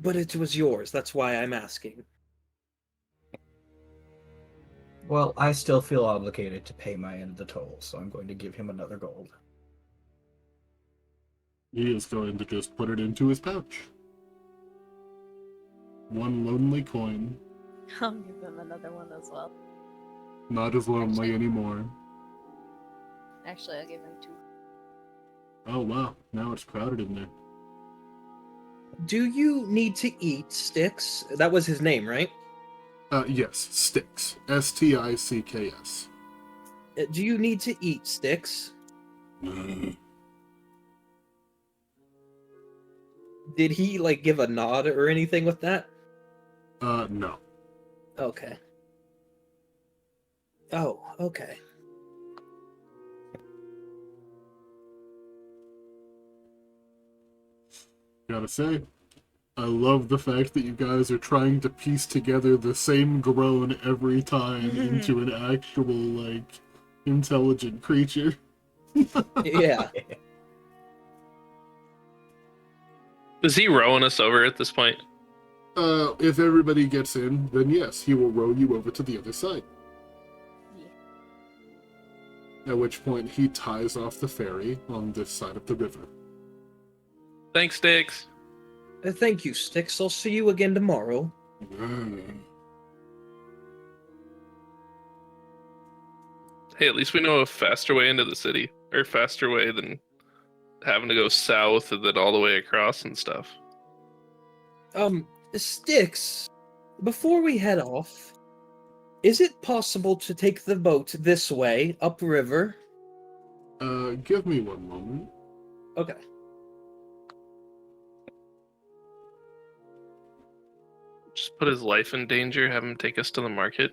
But it was yours. That's why I'm asking. Well, I still feel obligated to pay my end of the toll, so I'm going to give him another gold. He is going to just put it into his pouch. 1 lonely coin. I'll give him another one as well. Not as lonely Actually- anymore. Actually, I'll give him 2. Oh wow, now it's crowded in there. Do you need to eat, Styx? That was his name, right? Yes, Styx. Sticks. Do you need to eat, Styx? Did he, like, give a nod or anything with that? No. Okay. Oh, okay. Gotta say, I love the fact that you guys are trying to piece together the same groan every time into an actual, like, intelligent creature. Yeah. Is he rowing us over at this point? If everybody gets in, then yes, he will row you over to the other side. Yeah. At which point he ties off the ferry on this side of the river. Thanks, Dix. Thank you, Styx. I'll see you again tomorrow. Hey, at least we know a faster way into the city, or faster way than having to go south and then all the way across and stuff. Styx, before we head off, is it possible to take the boat this way, upriver? Give me 1 moment. Okay. Just put his life in danger, have him take us to the market.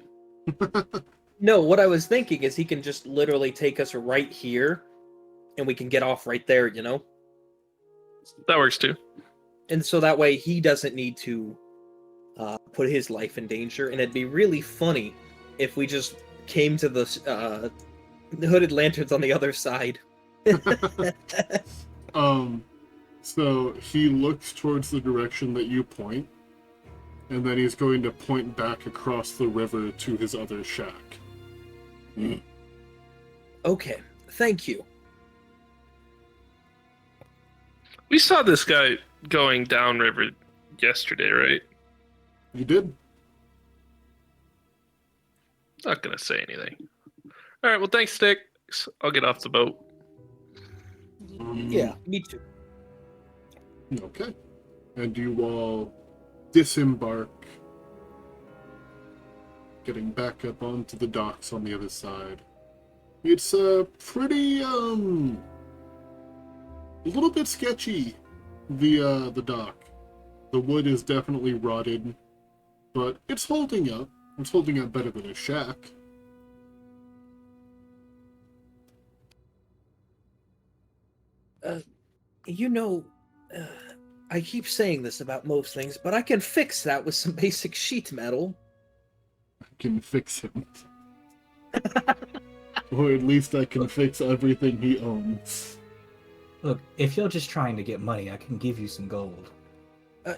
No, what I was thinking is he can just literally take us right here, and we can get off right there, you know? That works too. And so that way he doesn't need to put his life in danger, and it'd be really funny if we just came to the hooded lanterns on the other side. So he looks towards the direction that you point, and then he's going to point back across the river to his other shack. Okay, thank you. We saw this guy going downriver yesterday, right? You did? Not gonna say anything. All right, well, thanks, Sticks. I'll get off the boat. Yeah, me too. Okay. And you all disembark, getting back up onto the docks on the other side. It's pretty a little bit sketchy, the dock. The wood is definitely rotted, but it's holding up. It's holding up better than a shack. You know, I keep saying this about most things, but I can fix that with some basic sheet metal. I can fix him. Or at least I can fix everything he owns. Look, if you're just trying to get money, I can give you some gold.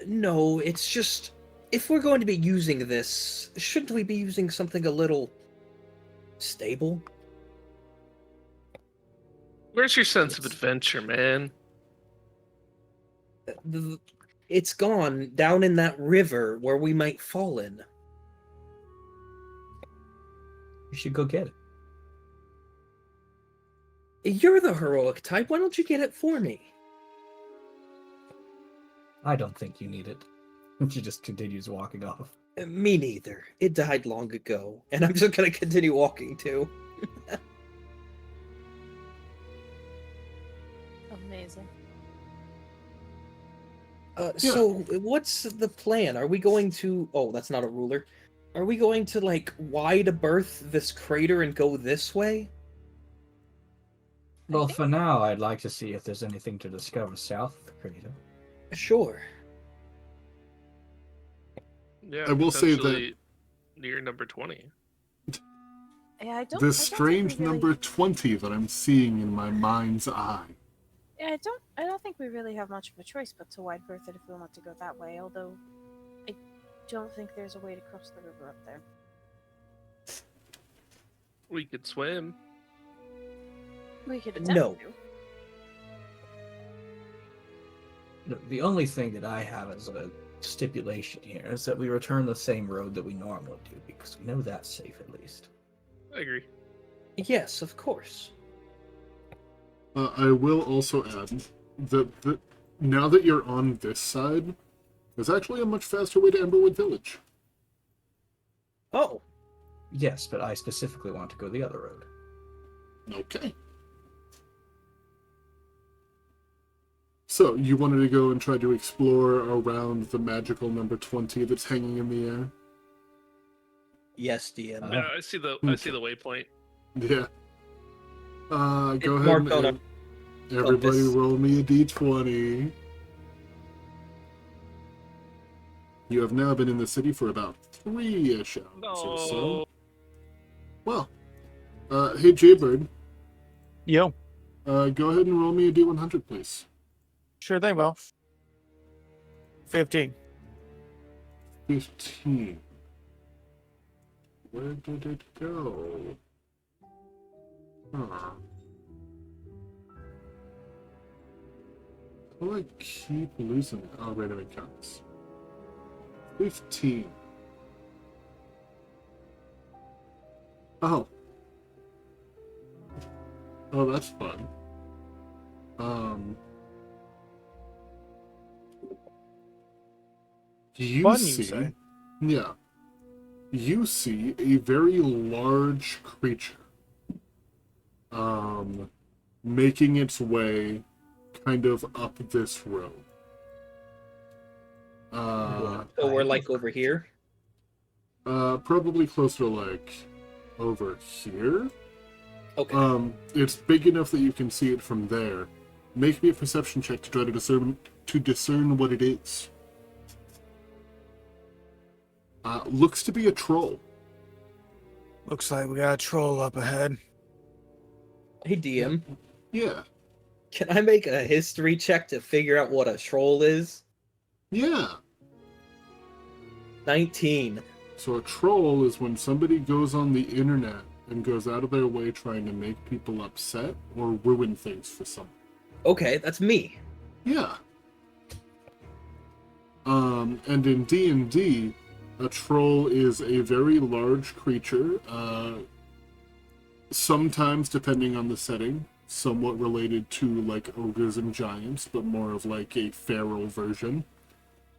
No, it's just, if we're going to be using this, shouldn't we be using something a little stable? Where's your sense of adventure, man? It's gone down in that river where we might fall in. You should go get it. You're the heroic type. Why don't you get it for me? I don't think you need it. She just continues walking off. Me neither. It died long ago, and I'm just gonna continue walking too. Amazing. So what's the plan? Are we going to... Oh, that's not a ruler. Are we going to, like, wide berth this crater and go this way? Well, for now, I'd like to see if there's anything to discover south of the crater. Sure. Yeah, I will say that- potentially near number 20. Yeah, I don't. This I don't think strange we really- number 20 that I'm seeing in my mind's eye. Yeah, I don't. I don't think we really have much of a choice but to wide berth it if we want to go that way. Although, I don't think there's a way to cross the river up there. We could swim. We could attempt No. to. The only thing that I have as a stipulation here is that we return the same road that we normally do, because we know that's safe at least. I agree. Yes, of course. I will also add that now that you're on this side, there's actually a much faster way to Emberwood Village. Oh, Yes, but I specifically want to go the other road. Okay. So, you wanted to go and try to explore around the magical number 20 that's hanging in the air? yes, DM. Yeah, I see the waypoint. Yeah. Go It's ahead marked on and everybody compass. roll me a d20. You have now been in the city for about 3-ish hours or so. No. Well, hey Jaybird, Yo, go ahead and roll me a d100, please. sure thing, Bo. 15. 15. Where did it go? Huh. How do I keep losing it? Oh, random encounters. 15. Oh. Oh, that's fun. You Fun, you see, say? yeah, you see a very large creature, making its way kind of up this road. So we're like over here. Probably closer to like over here. Okay. It's big enough that you can see it from there. Make me a perception check to try to discern what it is. Looks to be a troll. Looks like we got a troll up ahead. Hey, DM. Yeah. Can I make a history check to figure out what a troll is? Yeah. 19. So a troll is when somebody goes on the internet and goes out of their way trying to make people upset or ruin things for someone. Okay, that's me. Yeah. And in D&D, a troll is a very large creature, sometimes, depending on the setting, somewhat related to, like, ogres and giants, but more of, like, a feral version.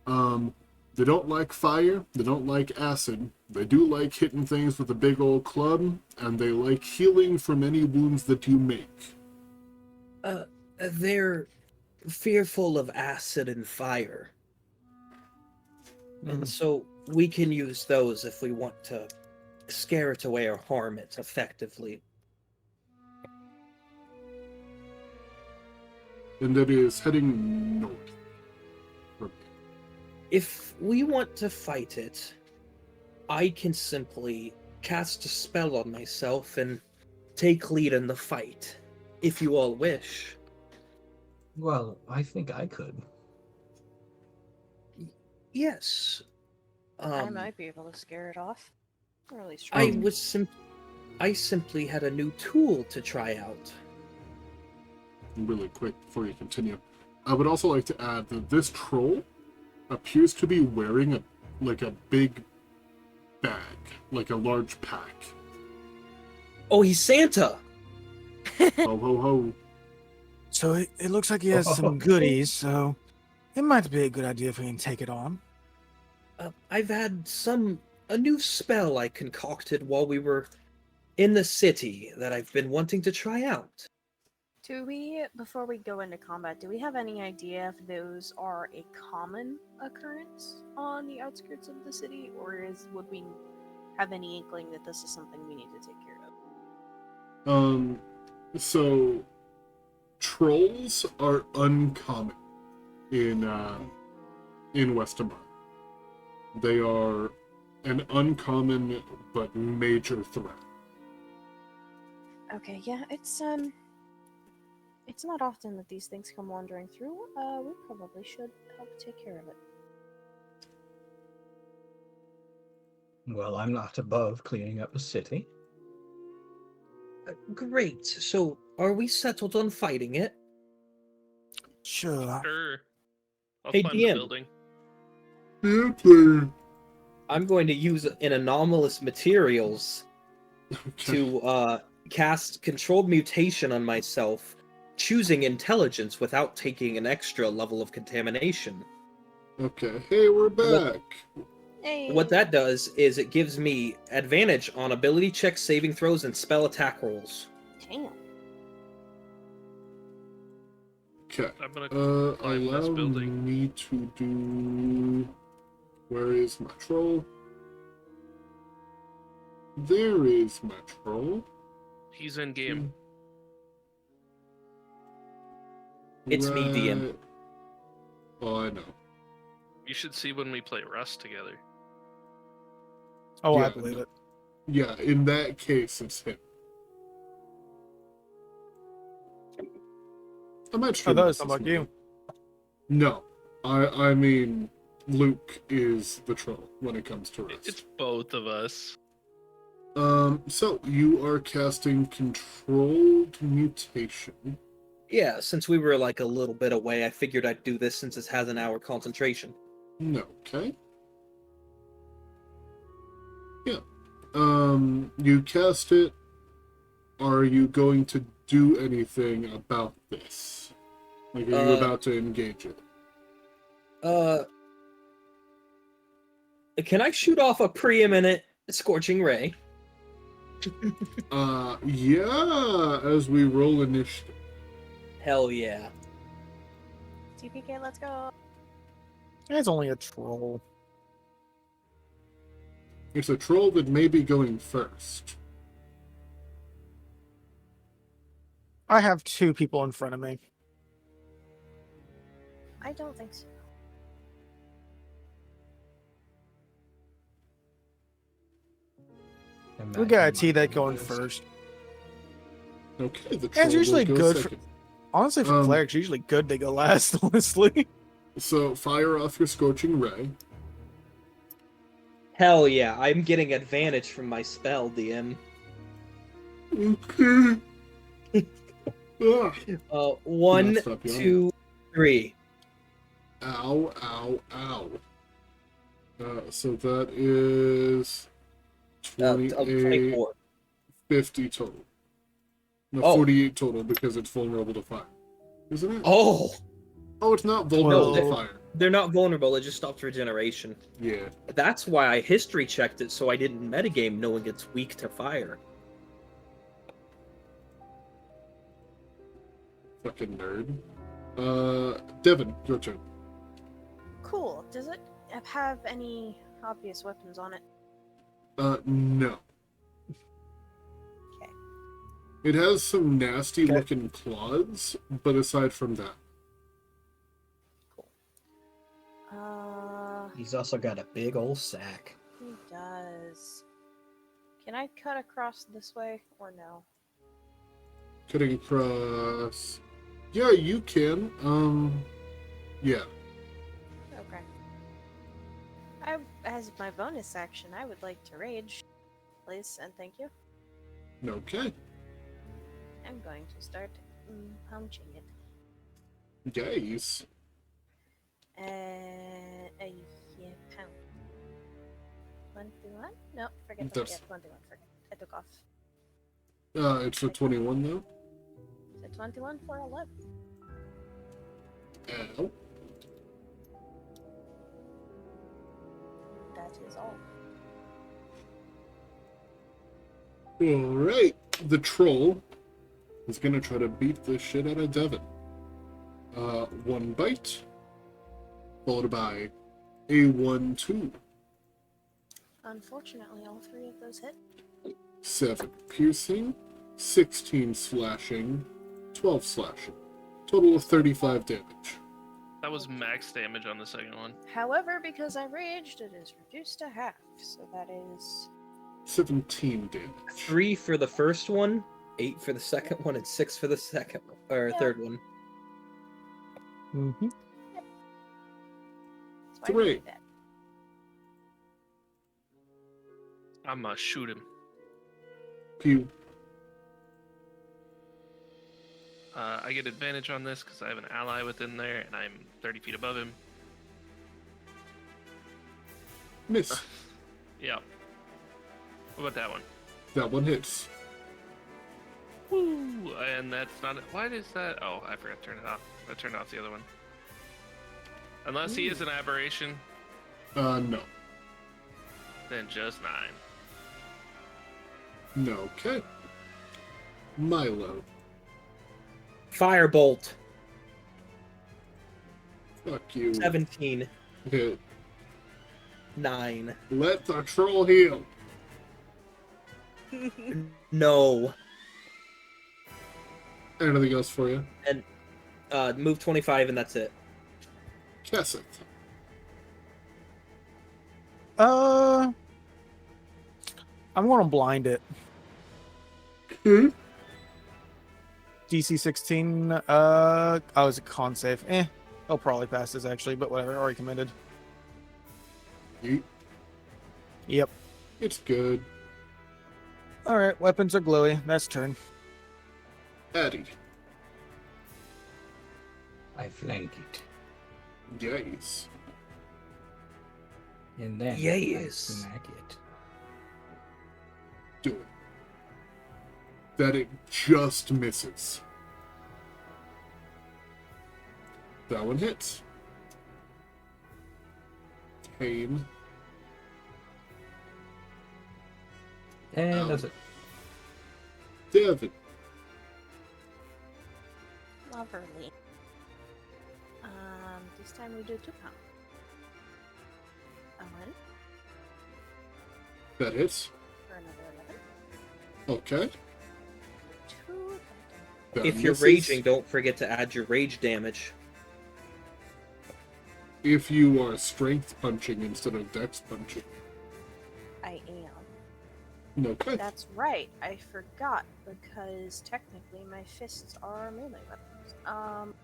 They don't like fire, they don't like acid, they do like hitting things with a big old club, and they like healing from any wounds that you make. They're fearful of acid and fire. And so we can use those if we want to scare it away or harm it effectively. And it is heading north. If we want to fight it, I can simply cast a spell on myself and take lead in the fight, if you all wish. Well, I think I could. Yes. I might be able to scare it off. Or at least I try. was I simply had a new tool to try out. Really quick before you continue, I would also like to add that this troll appears to be wearing a big bag, like a large pack. Oh, he's Santa! Ho ho ho. So it looks like he has some goodies, so it might be a good idea if we can take it on. I've had a new spell I concocted while we were in the city that I've been wanting to try out. Before we go into combat, do we have any idea if those are a common occurrence on the outskirts of the city, or would we have any inkling that this is something we need to take care of? So trolls are uncommon in Westermark. They are an uncommon but major threat. Okay, yeah, it's not often that these things come wandering through. We probably should help take care of it. Well, I'm not above cleaning up the city. Great. So, are we settled on fighting it? Sure. Sure. I'll Hey, climb the DM. building. Yeah, player. I'm going to use an anomalous materials Okay. to cast controlled mutation on myself, choosing intelligence without taking an extra level of contamination. Okay. Hey, we're back. Hey. What that does is it gives me advantage on ability checks, saving throws, and spell attack rolls. Damn. Okay. I'm gonna climb this Allow building. me to do. Where is my troll? There is my troll. He's in game. It's me, DM. Right. Oh, I know. You should see when we play Rust together. Oh, I Yeah, believe no. it. Yeah, in that case, it's him. I might Oh, stream that this was talking about you. No, I mean Luke is the troll when it comes to Rust. It's both of us. So you are casting controlled mutation. Yeah, since we were like a little bit away, I figured I'd do this since it has an hour concentration. No, okay. Yeah. You cast it. Are you going to do anything about this? Like, are you about to engage it? Can I shoot off a preeminent scorching ray? Yeah, as we roll initiative. Hell yeah. TPK, let's go. It's only a troll. It's a troll that may be going first. I have 2 people in front of me. I don't think so. We got a T that going first. Okay, the troll It's usually will go good second. Honestly, for clerics, usually good they go last, honestly. So fire off your scorching ray. Hell yeah, I'm getting advantage from my spell, DM. Okay. Ah. 1, Stop yawning. 2, 3. Ow, ow, ow. So that is 28, 24. 50 total. No, Oh. 48 total because it's vulnerable to fire. Isn't it? Oh! Oh, it's not vulnerable No, to fire. They're not vulnerable, it just stops regeneration. Yeah. That's why I history checked it so I didn't metagame knowing it's weak to fire. Fucking nerd. Devin, your turn. Cool. Does it have any obvious weapons on it? No. Okay. It has some nasty looking claws, but aside from that. He's also got a big old sack. He does. Can I cut across this way or no? Cutting across. Yeah, you can. Yeah. Okay. As my bonus action, I would like to rage, please, and thank you. Okay. I'm going to start punching it. Guys. Yeah, pound. 21? No, forget that. That's- Yeah, 21. Forget. I took off. It's a 21 though. Is it 21 for 11? Ow. is all. Alright, the troll is gonna try to beat the shit out of Devin. One bite, followed by a 1-2. Unfortunately, all three of those hit. 7 piercing, 16 slashing, 12 slashing. Total of 35 damage. That was max damage on the second one. However, because I raged, it is reduced to half. So that is 17 damage. 3 for the first one, 8 for the second one, and 6 for the second or Yeah. third one. Mm-hmm. that's why I Three. did that. I'm gonna shoot him. Pew. I get advantage on this because I have an ally within there, and I'm 30 feet above him. Miss. Yeah. What about that one? That one hits. Woo! And that's not. Why is that? Oh, I forgot to turn it off. I turned off the other one. Unless he is an aberration, No. then just 9. No. Okay. Milo. Firebolt, Fuck you. 17, Hit. 9. Let the troll heal. No. Anything else for you? Move 25 and that's it. Kesseth. I'm gonna blind it. Hmm? DC 16. Oh, it's a con save. I'll probably pass this actually, but whatever. Already committed. Yeet. Yep. It's good. All right. Weapons are glowy. That's turn. Addie. I flank it. Yes. And then I Yes. smack it. Do it. That it just misses. That one hits. Pain. And that's it. Devin. Lovely. This time we do 2 pounds. 1 That hits. for another 11. Okay. 2. That If you're misses. raging, don't forget to add your rage damage. If you are strength punching instead of dex punching. I am. Okay. That's right. I forgot because technically my fists are melee weapons.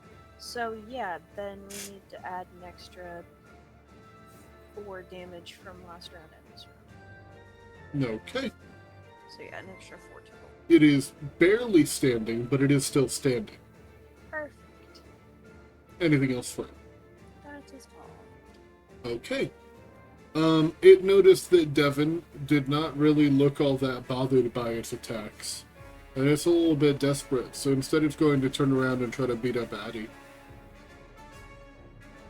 So yeah, then we need to add an extra 4 damage from last round and this round. Okay. So yeah, an extra 4 total. It is barely standing, but it is still standing. Perfect. Anything else for it? That is all. Okay. It noticed that Devin did not really look all that bothered by its attacks. And it's a little bit desperate, so instead it's going to turn around and try to beat up Addie.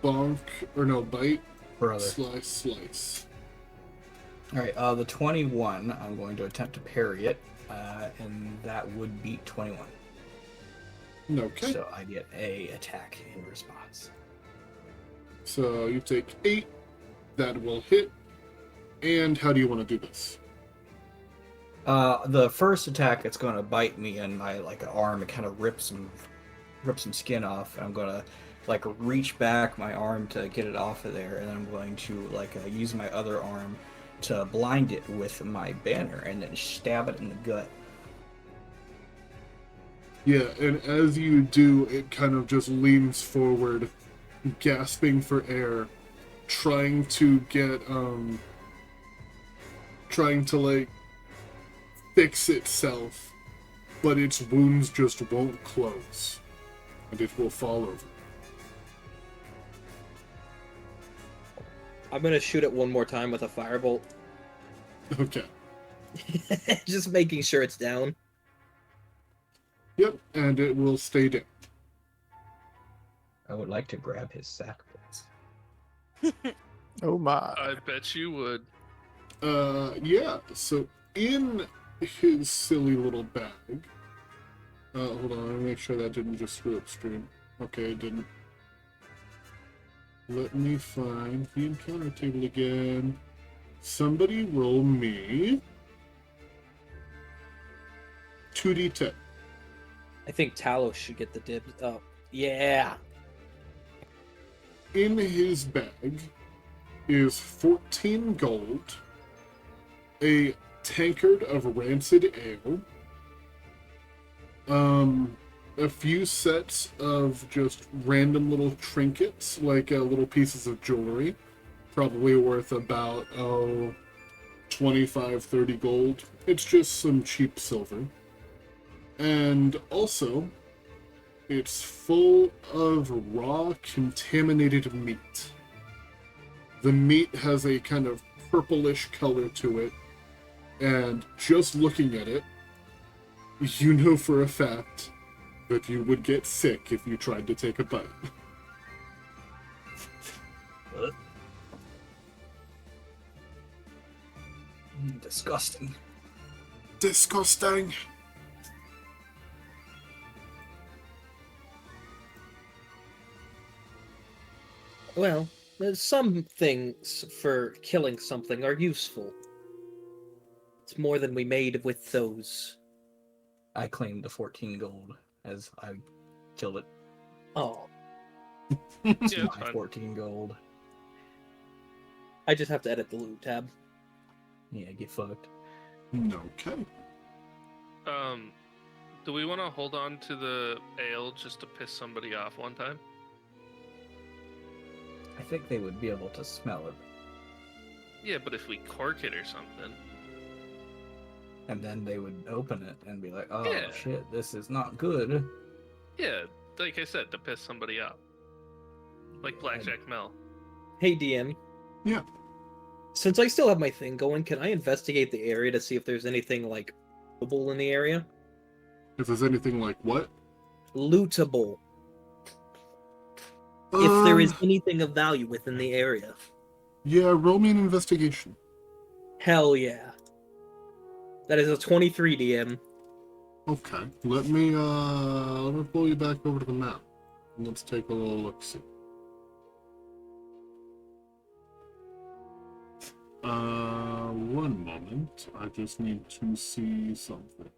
Bonk, or no, bite, Brother. slice, slice. Alright, the 21, I'm going to attempt to parry it, and that would beat 21. Okay. So I get a attack in response. So you take 8, that will hit. And how do you want to do this? The first attack, it's going to bite me in my arm and kind of rip some skin off. And I'm going to reach back my arm to get it off of there, and then I'm going to use my other arm to blind it with my banner and then stab it in the gut. Yeah, and as you do, it kind of just leans forward, gasping for air, trying to get, fix itself, but its wounds just won't close, and it will fall over. I'm gonna shoot it one more time with a firebolt. Okay. Just making sure it's down. Yep, and it will stay down. I would like to grab his sack bolts. Oh my. I bet you would. Yeah, so in his silly little bag, hold on, let me make sure that didn't just screw up stream. Okay, it didn't. Let me find the encounter table again. Somebody roll me 2d10. I think Talos should get the dibs. Oh, yeah. In his bag is 14 gold, a tankard of rancid ale, a few sets of just random little trinkets, like little pieces of jewelry, probably worth about 25, 30 gold. It's just some cheap silver. And also, it's full of raw, contaminated meat. The meat has a kind of purplish color to it, and just looking at it, you know for a fact that you would get sick if you tried to take a bite. Disgusting. Disgusting. Well, some things for killing something are useful. It's more than we made with those. I claimed the 14 gold as I killed it. Oh, It's Yeah, it's my fine. 14 gold. I just have to edit the loot tab. Yeah, get fucked. Okay. Do we want to hold on to the ale just to piss somebody off one time? I think they would be able to smell it. Yeah, but if we cork it or something. And then they would open it and be like, oh Yeah. shit, this is not good. Yeah, like I said, to piss somebody off. Like Blackjack Mel. Hey, DM. Yeah. Since I still have my thing going, can I investigate the area to see if there's anything, like, lootable in the area? If there's anything like what? Lootable. If there is anything of value within the area. Yeah, roll me an investigation. Hell yeah. That is a 23, DM. Okay. Let me pull you back over to the map. And let's take a little look-see. One moment. I just need to see something.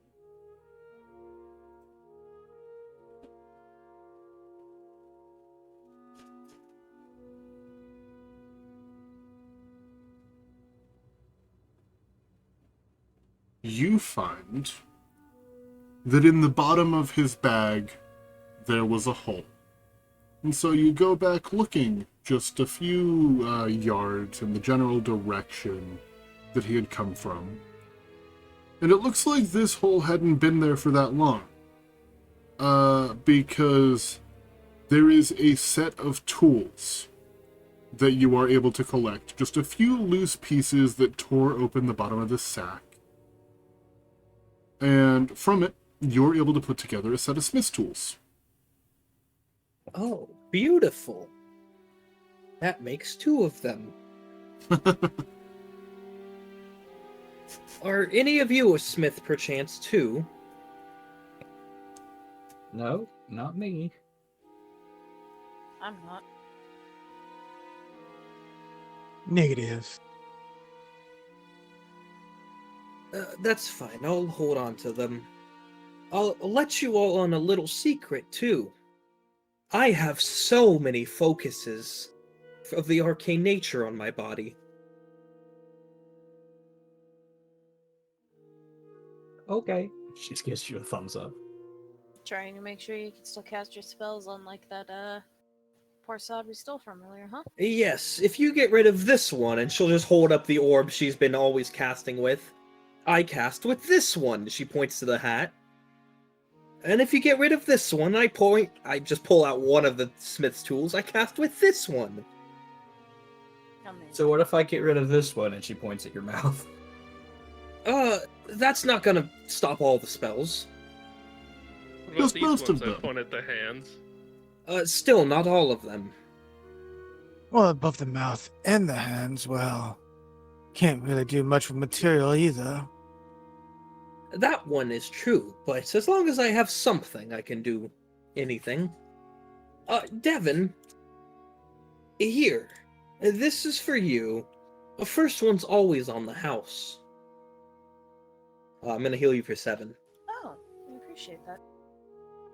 You find that in the bottom of his bag there was a hole. And so you go back looking just a few yards in the general direction that he had come from. And it looks like this hole hadn't been there for that long. Because there is a set of tools that you are able to collect. Just a few loose pieces that tore open the bottom of the sack. And from it, you're able to put together a set of smith's tools. Oh, beautiful. That makes 2 of them. Are any of you a smith, perchance, too? No, not me. I'm not. Negative. That's fine. I'll hold on to them. I'll let you all on a little secret, too. I have so many focuses of the arcane nature on my body. Okay. She just gives you a thumbs up. Trying to make sure you can still cast your spells on like that poor sod we stole from earlier, huh? Yes, if you get rid of this one, and she'll just hold up the orb she's been always casting with. I cast with this one, she points to the hat. And if you get rid of this one, I just pull out one of the smith's tools, I cast with this one. Amazing. So what if I get rid of this one and she points at your mouth? That's not gonna stop all the spells. What Just these most of ones I them. point at the hands? Still, not all of them. Well, above the mouth and the hands, well, Can't really do much with material either. That one is true, but as long as I have something, I can do anything. Devin, here. This is for you. The first one's always on the house. I'm gonna heal you for 7. Oh, I appreciate that.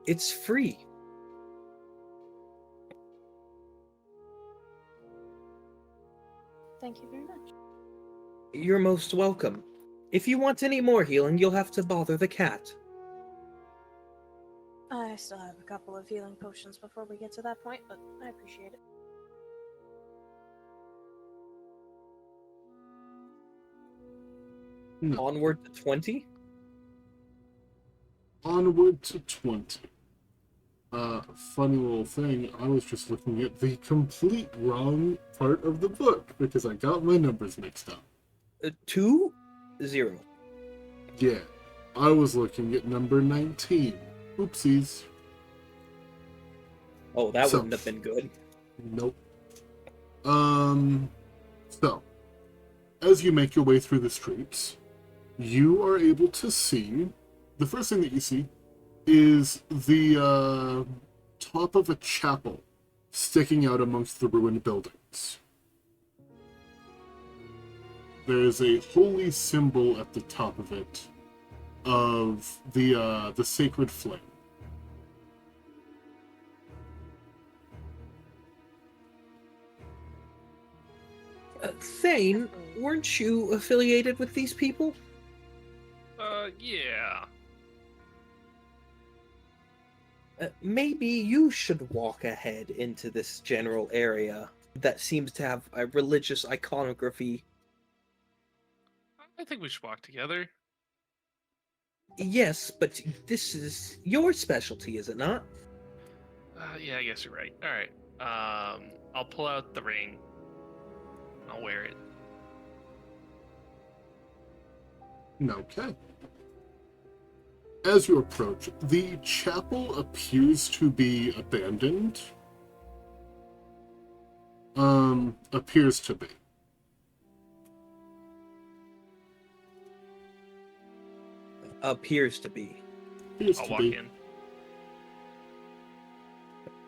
It's free. Thank you very much. You're most welcome. If you want any more healing, you'll have to bother the cat. I still have a couple of healing potions before we get to that point, but I appreciate it. No. Onward to 20? Onward to 20. Funny little thing, I was just looking at the complete wrong part of the book because I got my numbers mixed up. 2? 0. Yeah, I was looking at number 19. Oopsies. Oh, that So- wouldn't have been good. Nope. So, as you make your way through the streets, you are able to see, the first thing that you see is the top of a chapel sticking out amongst the ruined buildings. There is a holy symbol at the top of it of the sacred flame. Thane, weren't you affiliated with these people? Yeah. Maybe you should walk ahead into this general area that seems to have a religious iconography. I think we should walk together. Yes, but this is your specialty, is it not? Yeah, I guess you're right. All right. I'll pull out the ring. I'll wear it. Okay. As you approach, the chapel appears to be abandoned. Appears to be. Appears to be. Appears I'll to walk be. in.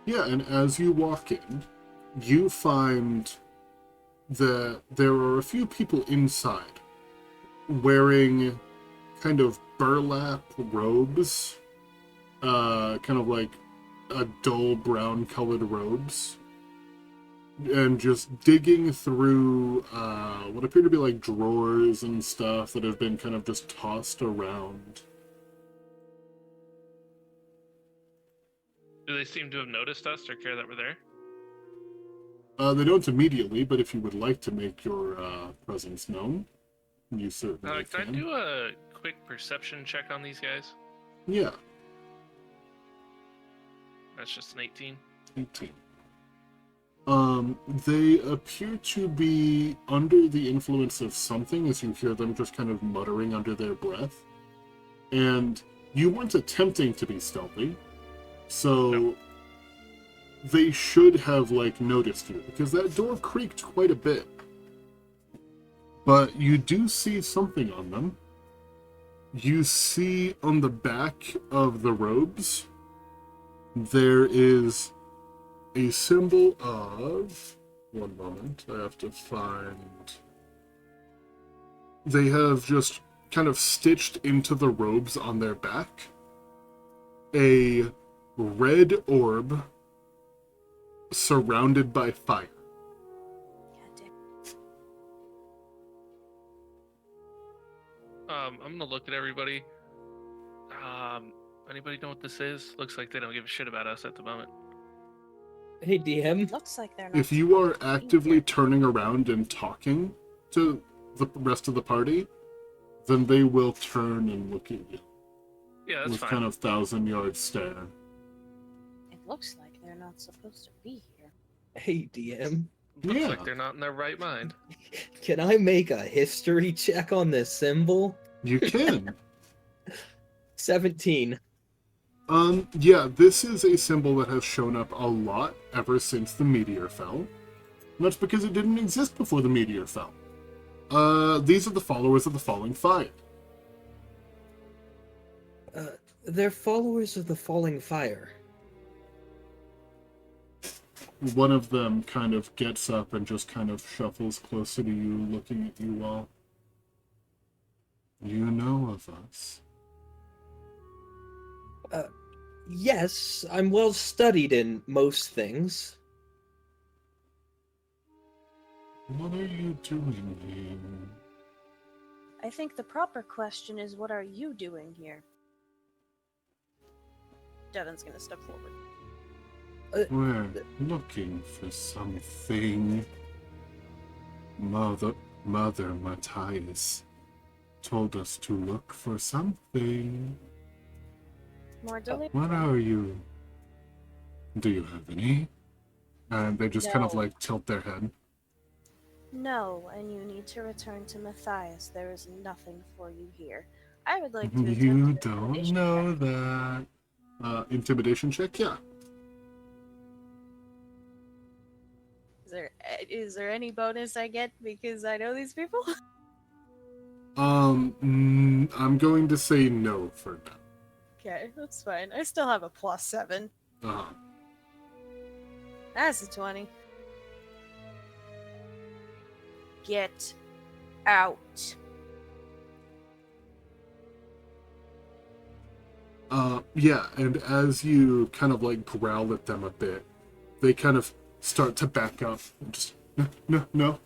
Yeah, and as you walk in, you find that there are a few people inside wearing kind of burlap robes, kind of like a dull brown colored robes, and just digging through what appear to be like drawers and stuff that have been kind of just tossed around. Do they seem to have noticed us or care that we're there? They don't immediately, but if you would like to make your presence known, you certainly Can I do a quick perception check on these guys? Yeah, That's just an 18. 18. They appear to be under the influence of something as you hear them just kind of muttering under their breath. And you weren't attempting to be stealthy, so Nope. they should have, like, noticed you, because that door creaked quite a bit. But you do see something on them. You see on the back of the robes, there is a symbol of... One moment, I have to find... They have just kind of stitched into the robes on their back a red orb surrounded by fire. God damn. I'm gonna look at everybody. Anybody know what this is? Looks like they don't give a shit about us at the moment. Hey, DM. Looks like they're not. If you are supposed to be actively here. turning around and talking to the rest of the party, then they will turn and look at you Yeah, that's with fine. kind of 1,000-yard stare. It looks like they're not supposed to be here. Hey, DM. Looks Yeah. like they're not in their right mind. Can I make a history check on this symbol? You can. 17. Yeah, this is a symbol that has shown up a lot ever since the meteor fell. And that's because it didn't exist before the meteor fell. These are the followers of the Falling Fire. They're followers of the Falling Fire. One of them kind of gets up and just kind of shuffles closer to you, looking at you all. You know of us. Yes, I'm well studied in most things. What are you doing here? I think the proper question is, what are you doing here? Devin's gonna step forward. We're looking for something. Mother Matthias told us to look for something. More delivery? What are you? Do you have any? And they just kind of No. like tilt their head. No, and you need to return to Matthias. There is nothing for you here. I would like to You attempt an don't intimidation know check. that. Intimidation check, yeah. Is there any bonus I get because I know these people? I'm going to say no for now. Okay, that's fine. I still have a +7. Uh-huh. That's a 20. Get out. Yeah, and as you kind of like growl at them a bit, they kind of start to back up and just no.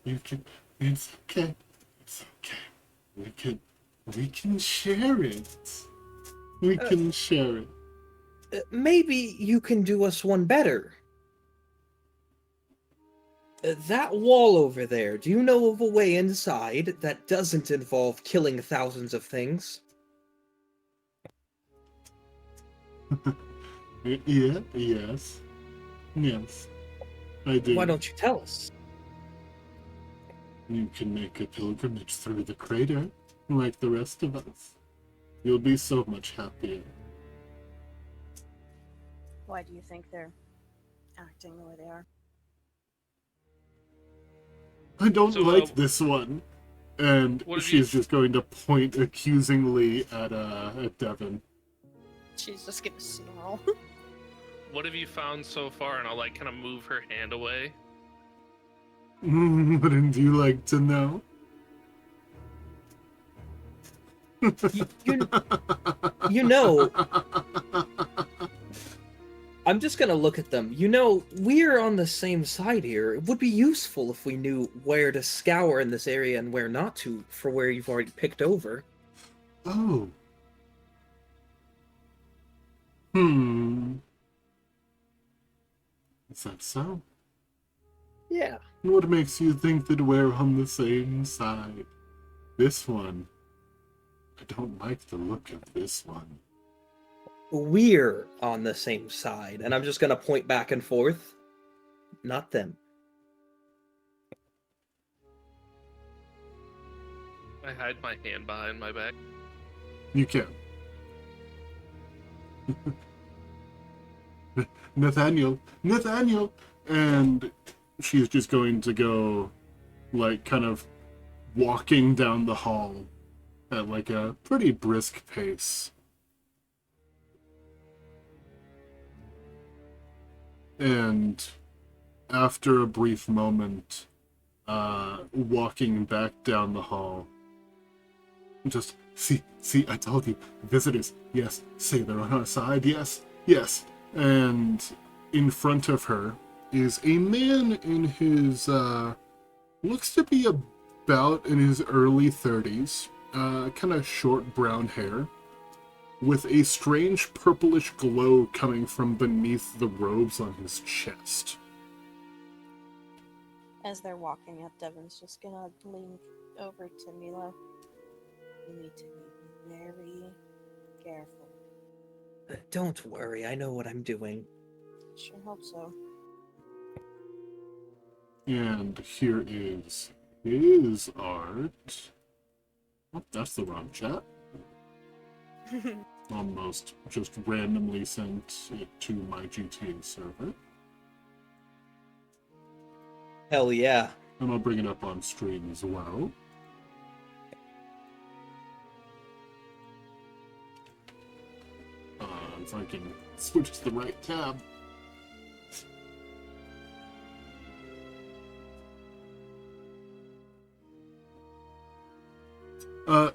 You can, it's okay. It's okay. We can share it. We can share it. Maybe you can do us one better. That wall over there, do you know of a way inside that doesn't involve killing thousands of things? Yeah, yes. Yes. I do. Why don't you tell us? You can make a pilgrimage through the crater, like the rest of us. You'll be so much happier. Why do you think they're acting the way they are? I don't So, like this one. And what have she's you- just going to point accusingly at Devin. She's just gonna snarl. What have you found so far? And I'll like kind of move her hand away. Wouldn't you like to know? You know, I'm just gonna look at them. You know, we're on the same side here. It would be useful if we knew where to scour in this area and where not to for where you've already picked over. Oh. Is that so? Yeah. What makes you think that we're on the same side? This one. I don't like the look of this one. We're on the same side, and I'm just gonna point back and forth. Not them. I hide my hand behind my back. You can. Nathaniel! And she's just going to go, like, kind of walking down the hall at, like, a pretty brisk pace. And after a brief moment, walking back down the hall, just, see, I told you, visitors, yes, say they're on our side, yes. And in front of her is a man in his, looks to be about in his early 30s, kind of short brown hair, with a strange purplish glow coming from beneath the robes on his chest. As they're walking up, Devin's just gonna lean over to Milo. You need to be very careful. Don't worry, I know what I'm doing. Sure hope so. And here is his art. Oh, that's the wrong chat. Almost just randomly sent it to my GTA server. Hell yeah. And I'll bring it up on stream as well. If I can switch to the right tab.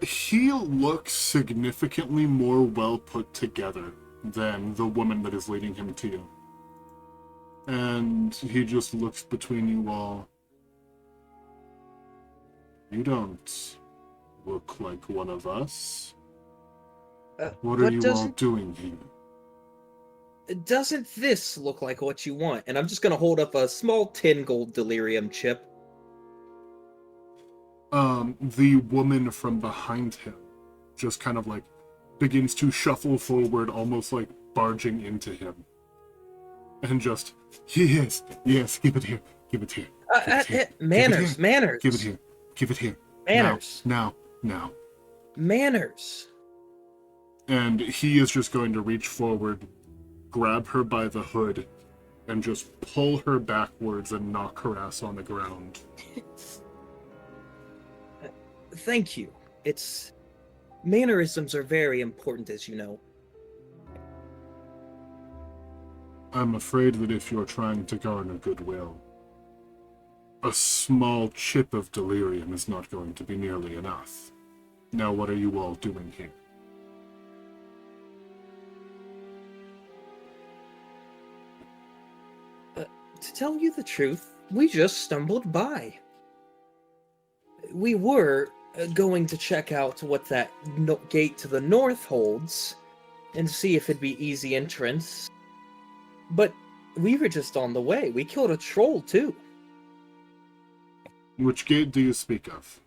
He looks significantly more well put together than the woman that is leading him to you. And he just looks between you all. You don't look like one of us. What are you all doing here? Doesn't this look like what you want? And I'm just gonna hold up a small 10 gold delirium chip. The woman from behind him just kind of like begins to shuffle forward, almost like barging into him. And just, yes, give it here, give it here. Manners. Give it here, give it here. Manners. Now. Manners. And he is just going to reach forward, grab her by the hood, and just pull her backwards and knock her ass on the ground. Thank you. Mannerisms are very important, as you know. I'm afraid that if you're trying to garner goodwill, a small chip of delirium is not going to be nearly enough. Now, what are you all doing here? To tell you the truth, we just stumbled by. We were going to check out what that gate to the north holds and see if it'd be easy entrance. But we were just on the way. We killed a troll, too. Which gate do you speak of?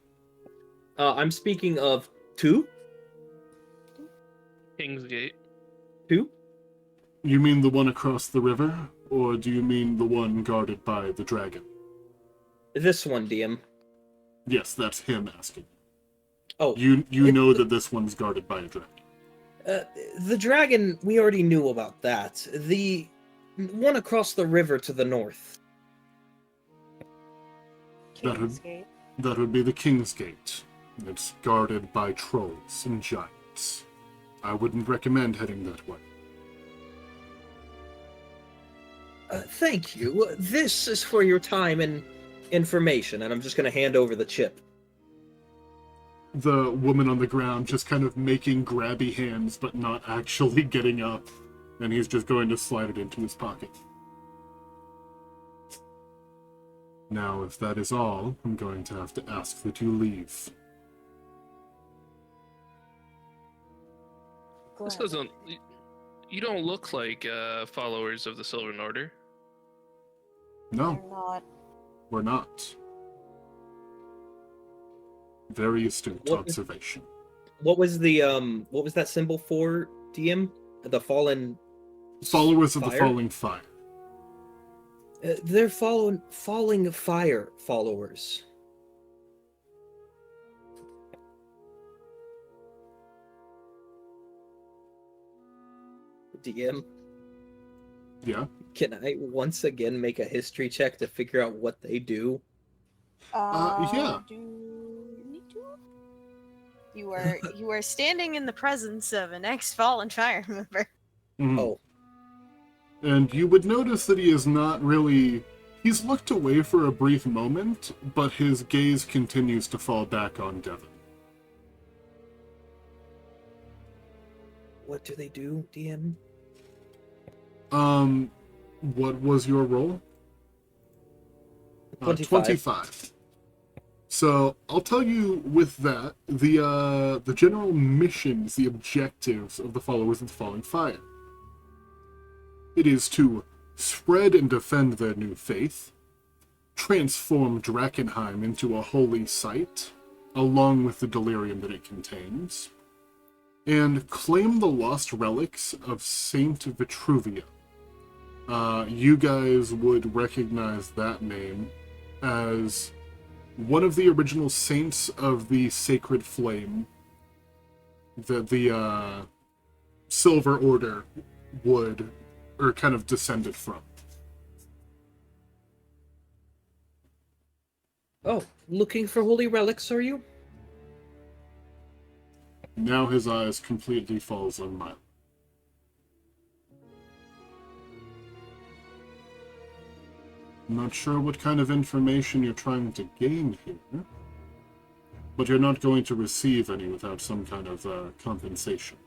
I'm speaking of 2? King's Gate. 2? You mean the one across the river, or do you mean the one guarded by the dragon? This one, DM. Yes, that's him asking. Oh. You know that this one's guarded by a dragon. The dragon, we already knew about that. The one across the river to the north. That would be the King's Gate. It's guarded by trolls and giants. I wouldn't recommend heading that way. Thank you. This is for your time and information, and I'm just going to hand over the chip. The woman on the ground just kind of making grabby hands, but not actually getting up, and he's just going to slide it into his pocket. Now, if that is all, I'm going to have to ask that you leave. This doesn't... You don't look like followers of the Sylvan Order. No, They're not. we're not. Very astute observation. What was that symbol for, DM? The fallen... Followers of the fire? falling fire. They're falling fire followers. DM, Yeah? can I once again make a history check to figure out what they do? Yeah. Do you need to? You are standing in the presence of an ex-fallen fire member. Mhm. Oh, And you would notice that he is not really... He's looked away for a brief moment, but his gaze continues to fall back on Devon. what do they do, DM? What was your roll? 25. 25. So, I'll tell you with that, the general missions, the objectives of the Followers of the Falling Fire. It is to spread and defend their new faith, transform Drakkenheim into a holy site, along with the delirium that it contains, and claim the lost relics of Saint Vitruvia. You guys would recognize that name as one of the original saints of the Sacred Flame that the Silver Order would, or kind of descended from. Oh, looking for holy relics, are you? Now his eyes completely falls on mine. I'm not sure what kind of information you're trying to gain here, but you're not going to receive any without some kind of compensation.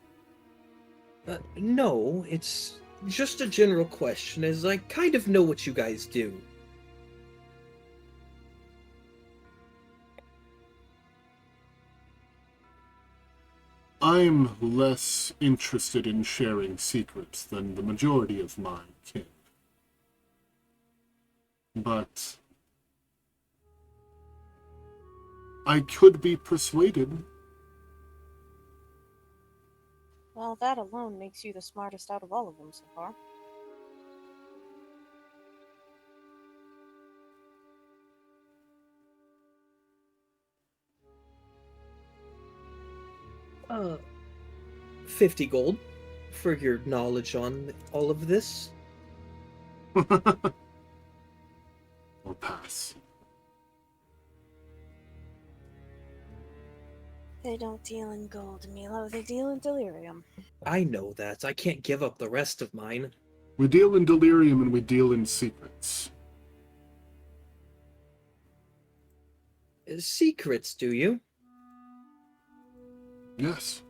No, it's just a general question, as I kind of know what you guys do. I'm less interested in sharing secrets than the majority of my kin. But I could be persuaded. Well, that alone makes you the smartest out of all of them so far. Uh, 50 gold for your knowledge on all of this. I'll pass. They don't deal in gold, Milo. They deal in delirium. I know that. I can't give up the rest of mine. We deal in delirium and we deal in secrets. Secrets, do you? Yes.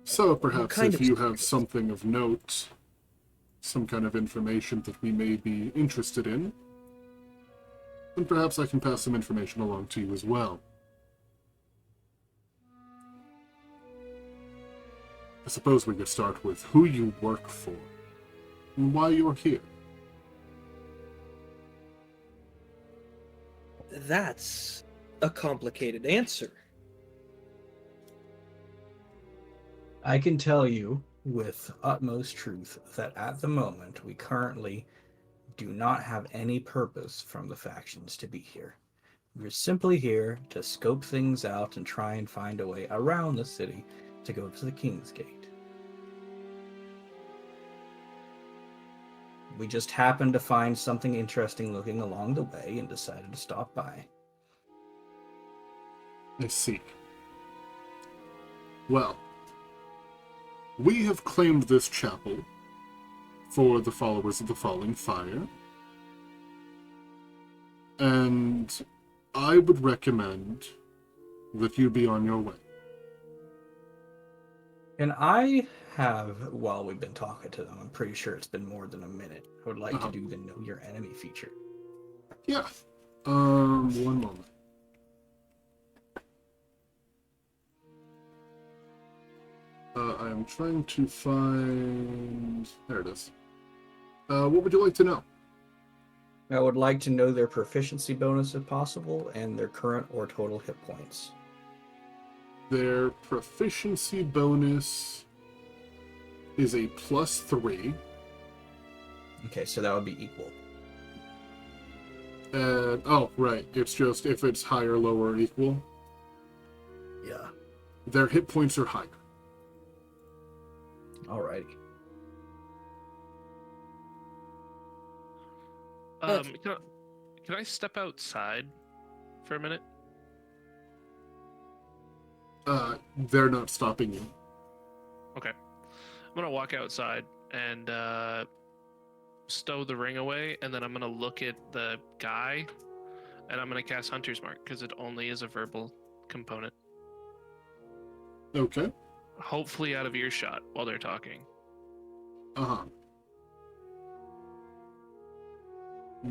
So perhaps kind if of you have secrets? something of note, some kind of information that we may be interested in, then perhaps I can pass some information along to you as well. I suppose we could start with who you work for and why you're here. That's a complicated answer. I can tell you with utmost truth that at the moment we currently do not have any purpose from the factions to be here. We're simply here to scope things out and try and find a way around the city to go to the King's Gate. We just happened to find something interesting looking along the way and decided to stop by. I see. Well, we have claimed this chapel for the followers of the Falling Fire, and I would recommend that you be on your way. And I have, while we've been talking to them, I'm pretty sure it's been more than a minute, I would like to do the Know Your Enemy feature. Yeah. One moment. I am trying to find... There it is. What would you like to know? I would like to know their proficiency bonus if possible, and their current or total hit points. Their proficiency bonus is a +3. Okay, so that would be equal. Oh, right. It's just if it's higher, lower, or equal. Yeah. Their hit points are higher. Alrighty. Can I step outside for a minute? They're not stopping you. Okay. I'm gonna walk outside and stow the ring away, and then I'm gonna look at the guy, and I'm gonna cast Hunter's Mark because it only is a verbal component. Okay. Hopefully out of earshot while they're talking. Uh-huh.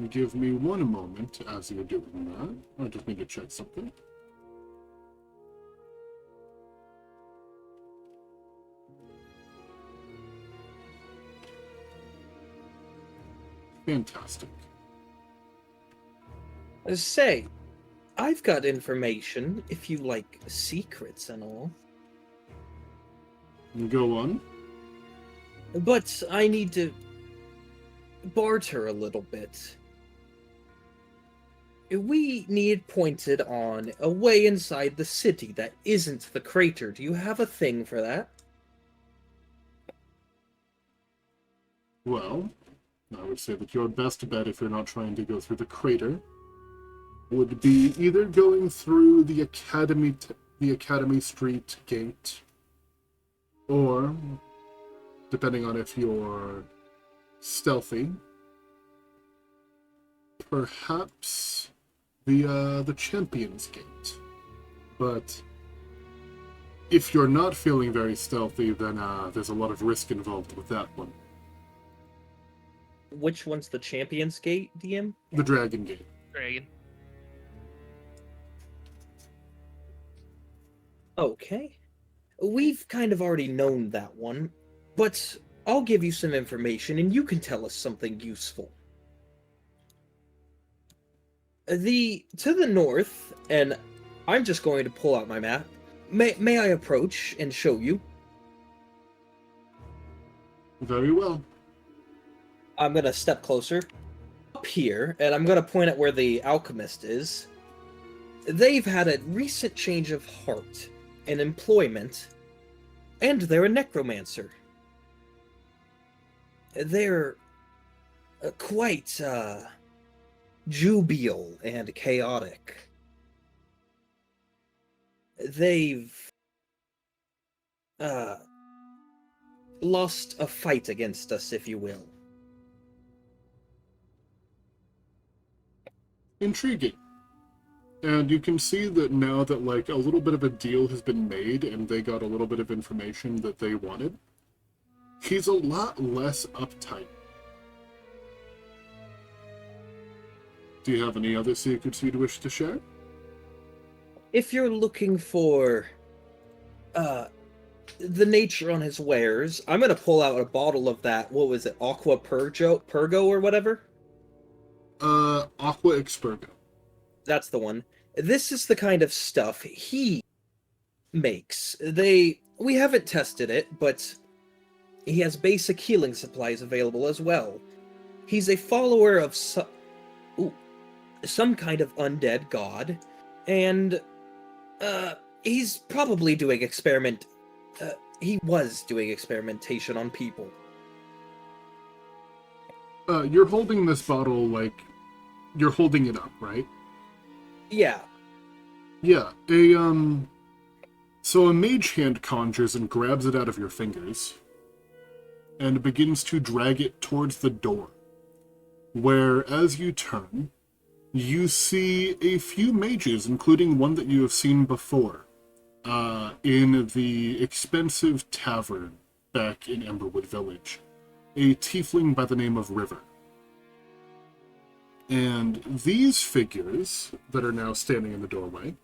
Give me one moment as you're doing that. I just need to check something. Fantastic. Say, I've got information if you like secrets and all. Go on. But I need to barter a little bit. We need pointed on a way inside the city that isn't the crater. Do you have a thing for that? Well, I would say that your best bet, if you're not trying to go through the crater, would be either going through the Academy Street gate, or, depending on if you're stealthy, perhaps the Champion's Gate. But if you're not feeling very stealthy, then there's a lot of risk involved with that one. Which one's the Champion's Gate, DM? The Dragon Gate. Dragon. Okay. We've kind of already known that one, but I'll give you some information and you can tell us something useful. To the north, and I'm just going to pull out my map. May I approach and show you? Very well. I'm gonna step closer. Up here, and I'm gonna point at where the alchemist is. They've had a recent change of heart and employment, and they're a necromancer. They're quite jubial and chaotic. They've lost a fight against us, if you will. Intriguing. And you can see that now that, like, a little bit of a deal has been made and they got a little bit of information that they wanted, he's a lot less uptight. Do you have any other secrets you'd wish to share? If you're looking for the nature on his wares, I'm gonna pull out a bottle of that, what was it, Aqua Purgo or whatever? Aqua Expurgo. That's the one. This is the kind of stuff he makes. We haven't tested it, but he has basic healing supplies available as well. He's a follower of some kind of undead god, and he's probably doing he was doing experimentation on people. You're holding this bottle, like, you're holding it up, right? Yeah. Yeah, so a mage hand conjures and grabs it out of your fingers, and begins to drag it towards the door, where, as you turn, you see a few mages, including one that you have seen before, in the expensive tavern back in Emberwood Village, a tiefling by the name of River. And these figures, that are now standing in the doorway,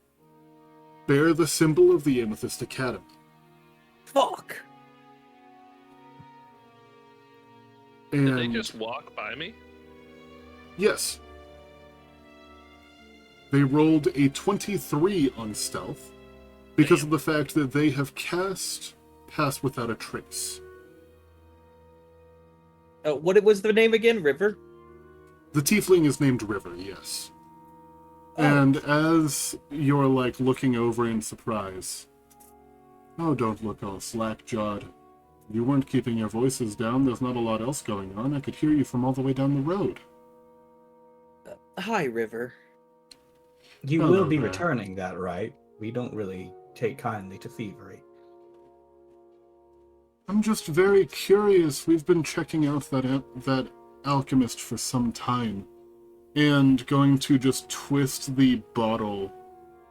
bear the symbol of the Amethyst Academy. Fuck! And Did they just walk by me? yes. They rolled a 23 on stealth because of the fact that they have cast Pass Without a Trace. What was the name again? River? The tiefling is named River, yes. Oh. And as you're, like, looking over in surprise, oh, don't look all slack-jawed. You weren't keeping your voices down. There's not a lot else going on. I could hear you from all the way down the road. Hi, River. You Hello will be there. returning that, right? We don't really take kindly to thievery. I'm just very curious. We've been checking out that alchemist for some time, and going to just twist the bottle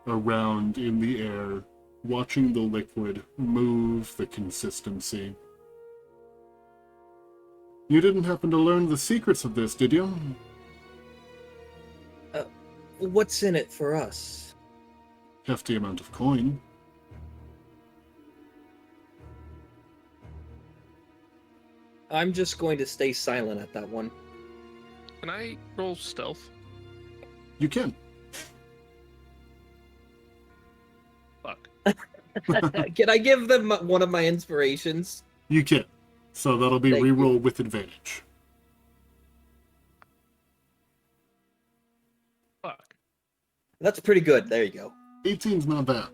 around in the air, watching the liquid move, the consistency. You didn't happen to learn the secrets of this, did you? What's in it for us? Hefty amount of coin. I'm just going to stay silent at that one. Can I roll stealth? You can. Fuck. Can I give them one of my inspirations? You can. So that'll be Thank you. reroll with advantage. Fuck. That's pretty good. There you go. 18's not bad.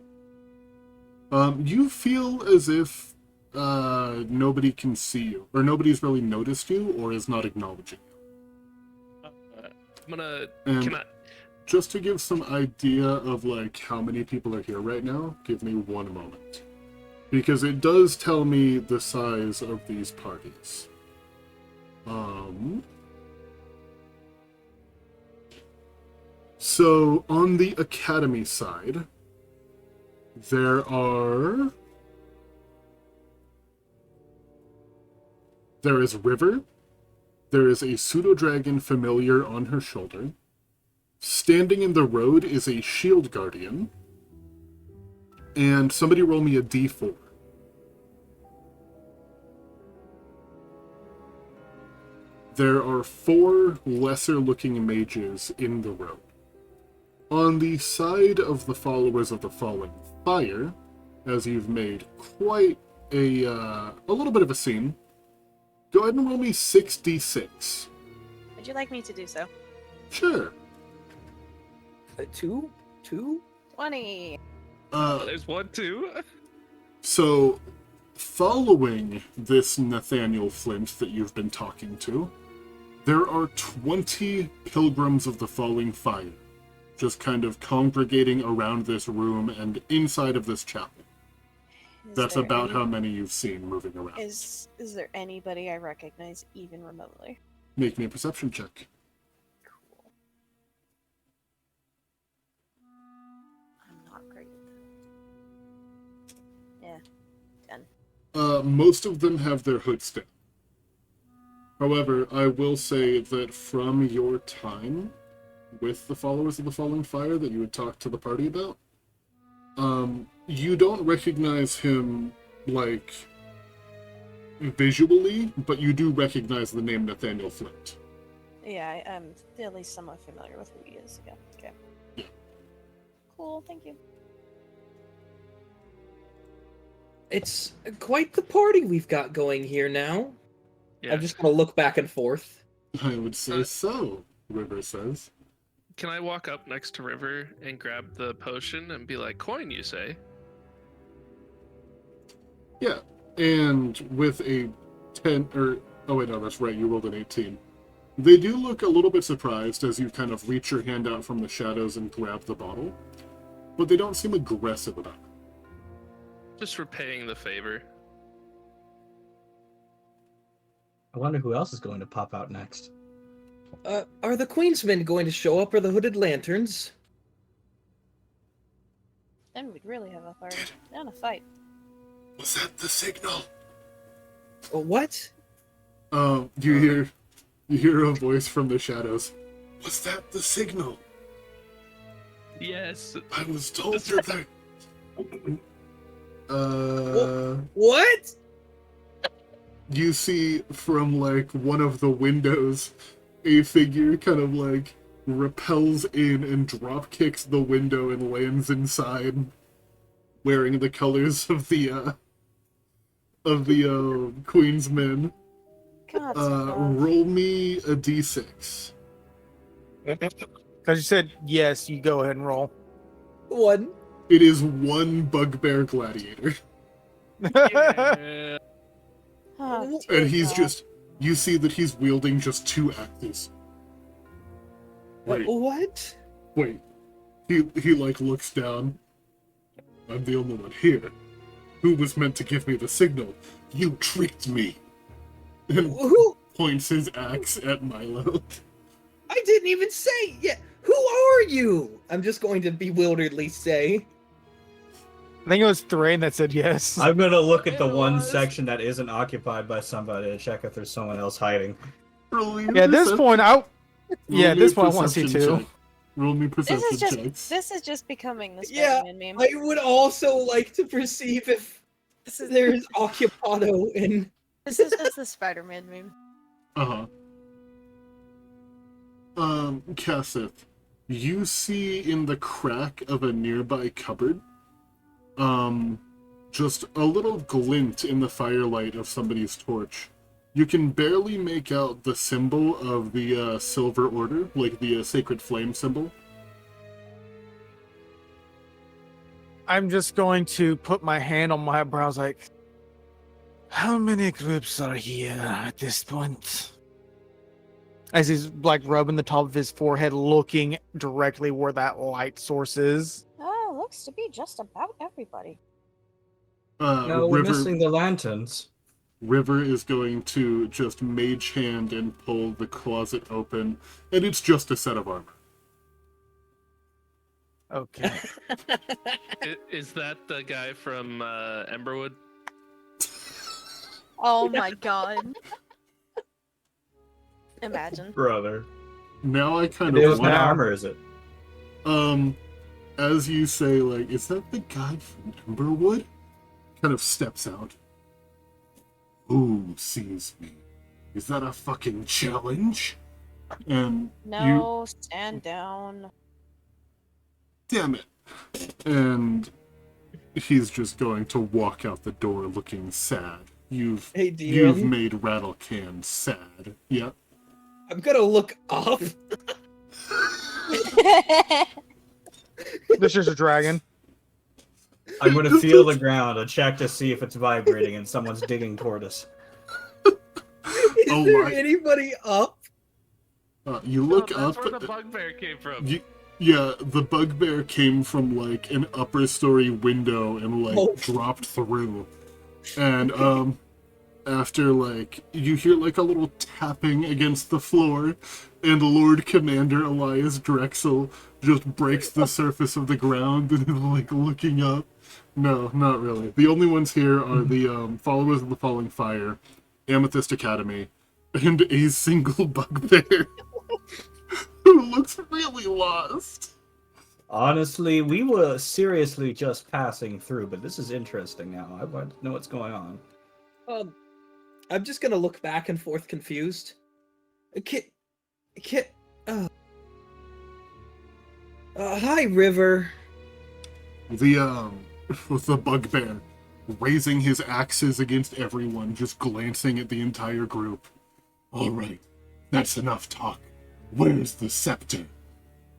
You feel as if nobody can see you, or nobody's really noticed you, or is not acknowledging you. I'm gonna. And Can I? just to give some idea of like how many people are here right now, give me one moment. Because it does tell me the size of these parties. So on the Academy side, there is River. There is a pseudo-dragon familiar on her shoulder. Standing in the road is a shield guardian. And somebody roll me a d4. There are 4 lesser-looking mages in the road. On the side of the followers of the Falling Fire, as you've made quite a little bit of a scene, go ahead and roll me 6d6. Would you like me to do so? Sure. 2? 20. There's 1 too. So, following this Nathaniel Flint that you've been talking to, there are 20 pilgrims of the Falling Fire, just kind of congregating around this room and inside of this chapel. That's about how many you've seen moving around. Is there anybody I recognize even remotely? Make me a perception check. Cool. I'm not great at that. Yeah, 10. Most of them have their hoods down. However, I will say that from your time with the followers of the Falling Fire that you had talked to the party about, you don't recognize him, like, visually, but you do recognize the name Nathaniel Flint. Yeah, I'm at least somewhat familiar with who he is. Yeah, okay. Yeah. Cool, thank you. It's quite the party we've got going here now. Yeah. I'm just gonna look back and forth. I would say so, River says. Can I walk up next to River and grab the potion and be like, coin, you say? Yeah, and with a 10, oh wait, no, that's right, you rolled an 18. They do look a little bit surprised as you kind of reach your hand out from the shadows and grab the bottle, but they don't seem aggressive about it. Just repaying the favor. I wonder who else is going to pop out next. Are the Queensmen going to show up, or the Hooded Lanterns? Then we'd really have a party. And a fight. Was that the signal? What? You hear a voice from the shadows. Was that the signal? Yes. I was told that What? You see from, like, one of the windows, a figure kind of, like, repels in and drop kicks the window and lands inside, wearing the colors of the Queensmen. God, Roll me a d6. Because you said yes, you go ahead and roll. 1. It is one bugbear gladiator. Yeah. Oh, dear And he's God. just, you see that he's wielding just 2 axes. Wait, What? wait. He like looks down. I'm the only one here. Who was meant to give me the signal? You tricked me. And Who? points his axe at Milo. I didn't even say yet. Who are you? I'm just going to bewilderedly say. I think it was Thrain that said yes. I'm gonna look at the It one was. section that isn't occupied by somebody to check if there's someone else hiding. Yeah, at this point, I want to see too. Roll me This perception is just checks. this is just becoming the Yeah, Spider-Man meme. I would also like to perceive if there's occupado in. This is just the Spider-Man meme. Uh-huh. Cassith, you see in the crack of a nearby cupboard, just a little glint in the firelight of somebody's torch. You can barely make out the symbol of the Silver Order, like the Sacred Flame symbol. I'm just going to put my hand on my brows like, how many groups are here at this point? As he's like rubbing the top of his forehead, looking directly where that light source is. Looks to be just about everybody. No, we're River missing the lanterns. River is going to just mage hand and pull the closet open, and it's just a set of armor. Okay. Is that the guy from Emberwood? Oh my god. Imagine. Brother. Now I kind What of kind want. of armor is it? As you say, like, is that the guy from Emberwood? Kind of steps out. Who sees me? Is that a fucking challenge? And No, stand down. damn it. And he's just going to walk out the door looking sad. You've Hey, DM. you've made Rattlecan sad. Yep. I'm gonna look up. This is a dragon. I'm gonna feel the ground and check to see if it's vibrating and someone's digging toward us. Is Oh there my- anybody up? You look that's up. where the bugbear came from. Yeah, the bugbear came from like an upper story window and like Oh. dropped through. And after like you hear like a little tapping against the floor, and Lord Commander Elias Drexel just breaks the surface of the ground and is like looking up. No, not really. The only ones here are the followers of the Falling Fire, Amethyst Academy, and a single bugbear who looks really lost. Honestly, we were seriously just passing through, but this is interesting now. I want to know what's going on. I'm just gonna look back and forth confused. Hi, River. With the bugbear raising his axes against everyone, just glancing at the entire group. All right, that's enough talk. Where's the scepter?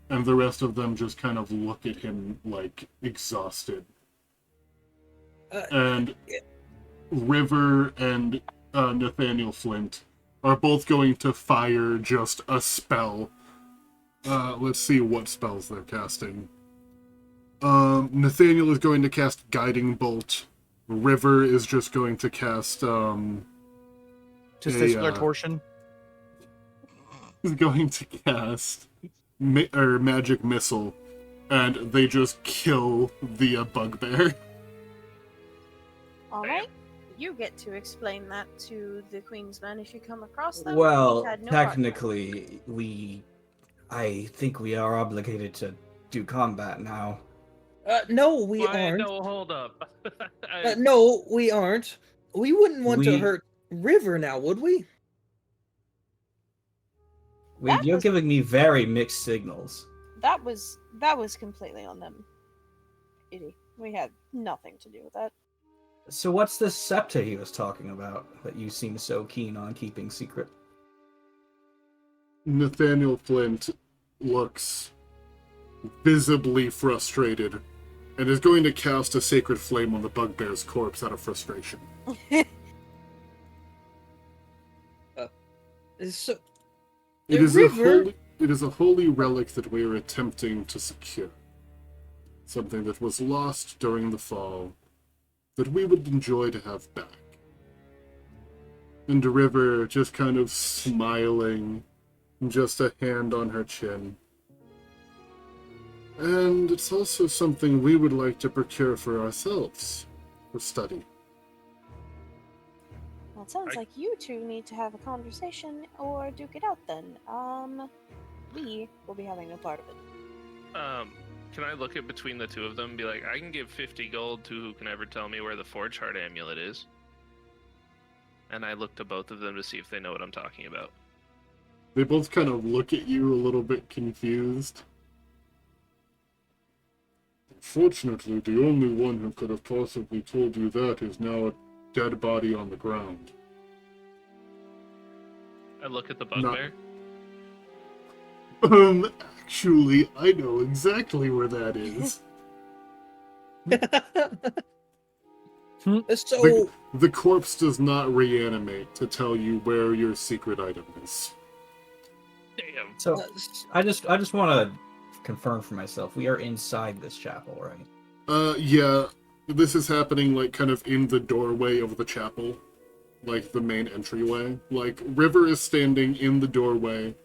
And the rest of them just kind of look at him like exhausted. And River and Nathaniel Flint are both going to fire just a spell. Let's see what spells they're casting. Nathaniel is going to cast Guiding Bolt. River is just going to cast, Testicular torsion. is going to cast Magic Missile, and they just kill the bugbear. Alright. You get to explain that to the Queen's men if you come across them. Well, We had no heart. technically, I think we are obligated to do combat now. No, we Why, aren't. no, hold up. No, we aren't. We wouldn't want to We- hurt River now, would we? That You're was- giving me very mixed signals. That was completely on them. Kitty. We had nothing to do with that. So what's this scepter he was talking about that you seem so keen on keeping secret? Nathaniel Flint looks visibly frustrated and is going to cast a Sacred Flame on the bugbear's corpse out of frustration. So, It is River. it is a holy relic that we are attempting to secure. Something that was lost during the fall that we would enjoy to have back. And River just kind of smiling, just a hand on her chin. And it's also something we would like to procure for ourselves, for study. Well, it sounds like you two need to have a conversation or duke it out then. We will be having a part of it. Can I look at between the two of them and be like, I can give 50 gold to who can ever tell me where the Forge Heart amulet is? And I look to both of them to see if they know what I'm talking about. They both kind of look at you a little bit confused. Unfortunately, the only one who could have possibly told you that is now a dead body on the ground. I look at the bugbear. Actually, I know exactly where that is. so The corpse does not reanimate to tell you where your secret item is. So Uh, I just want to confirm for myself. We are inside this chapel, right? Yeah. This is happening, like, kind of in the doorway of the chapel. Like, the main entryway. Like, River is standing in the doorway.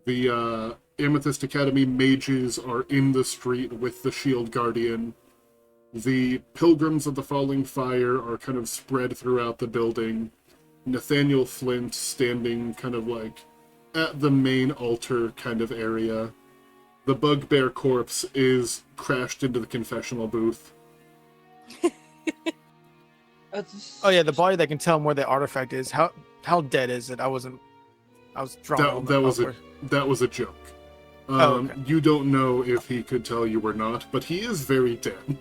The, Amethyst Academy mages are in the street with the Shield Guardian. The Pilgrims of the Falling Fire are kind of spread throughout the building. Nathaniel Flint standing kind of like at the main altar kind of area. The Bugbear corpse is crashed into the confessional booth. Oh yeah, the body that can tell him where the artifact is. How dead is it? I was drawing on That was elsewhere. that was a joke. Oh, okay. You don't know if he could tell you or not, but he is very dead.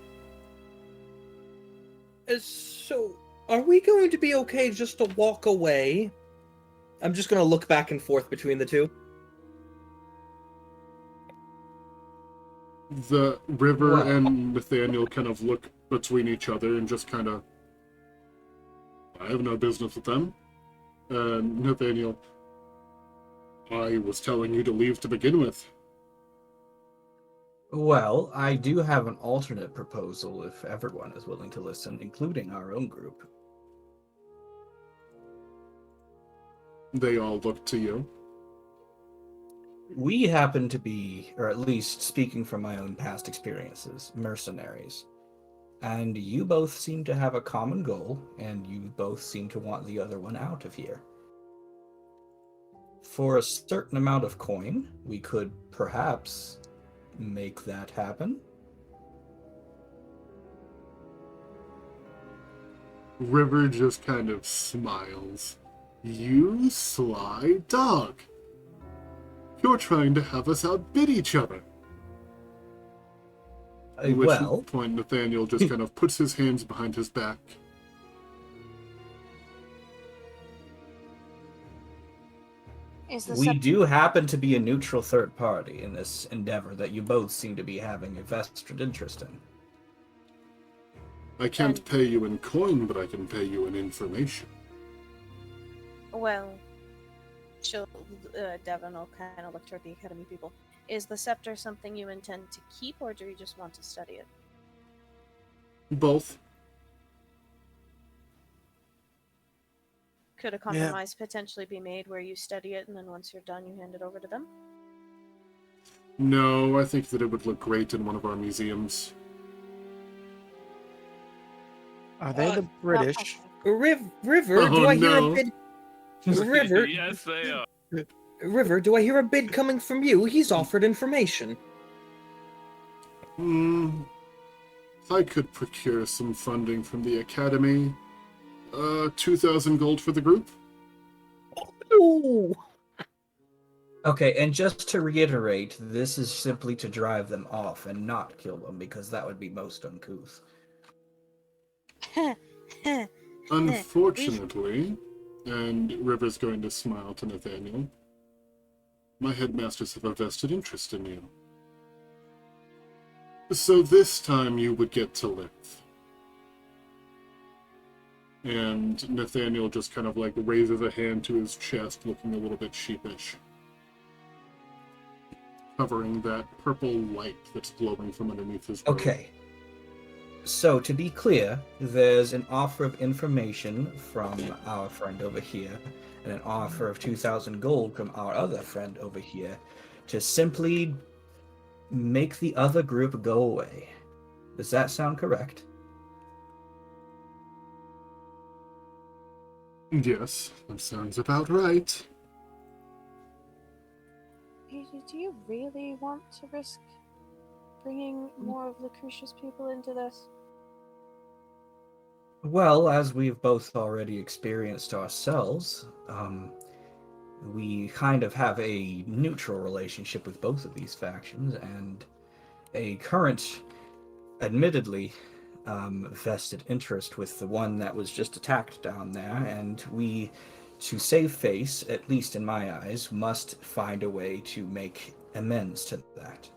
So, are we going to be okay just to walk away? I'm just going to look back and forth between the two. The River Well. and Nathaniel kind of look between each other and just kind of, I have no business with them. And Nathaniel, I was telling you to leave to begin with. Well, I do have an alternate proposal if everyone is willing to listen, including our own group. They all look to you. We happen to be, or at least speaking from my own past experiences, mercenaries. And you both seem to have a common goal, and you both seem to want the other one out of here. For a certain amount of coin, we could perhaps make that happen. River just kind of smiles. You sly dog. You're trying to have us outbid each other. At which Well, point Nathaniel just kind of puts his hands behind his back. Is the we scepter do happen to be a neutral third party in this endeavor that you both seem to be having a vested interest in. I can't And- pay you in coin, but I can pay you in information. Well, Devon will kind of look toward the Academy people. Is the scepter something you intend to keep, or do you just want to study it? Both. Could a compromise potentially be made where you study it, and then once you're done, you hand it over to them? No, I think that it would look great in one of our museums. Are they the British? River, Oh, do I hear no. a bid? River, Yes, they are. River, do I hear a bid coming from you? He's offered information. I could procure some funding from the Academy. 2,000 gold for the group? Ooh. Okay, and just to reiterate, this is simply to drive them off and not kill them, because that would be most uncouth. Unfortunately, and River's going to smile to Nathaniel, my headmasters have a vested interest in you. So this time you would get to live. And Nathaniel just kind of like raises a hand to his chest, looking a little bit sheepish, covering that purple light that's glowing from underneath his robe. Okay. So, to be clear, there's an offer of information from our friend over here, and an offer of 2,000 gold from our other friend over here, to simply make the other group go away. Does that sound correct? Yes, that sounds about right. Do you really want to risk bringing more of the Crucius people into this? Well, as we've both already experienced ourselves, we kind of have a neutral relationship with both of these factions, and a current, admittedly, vested interest with the one that was just attacked down there, and we, to save face, at least in my eyes, must find a way to make amends to that.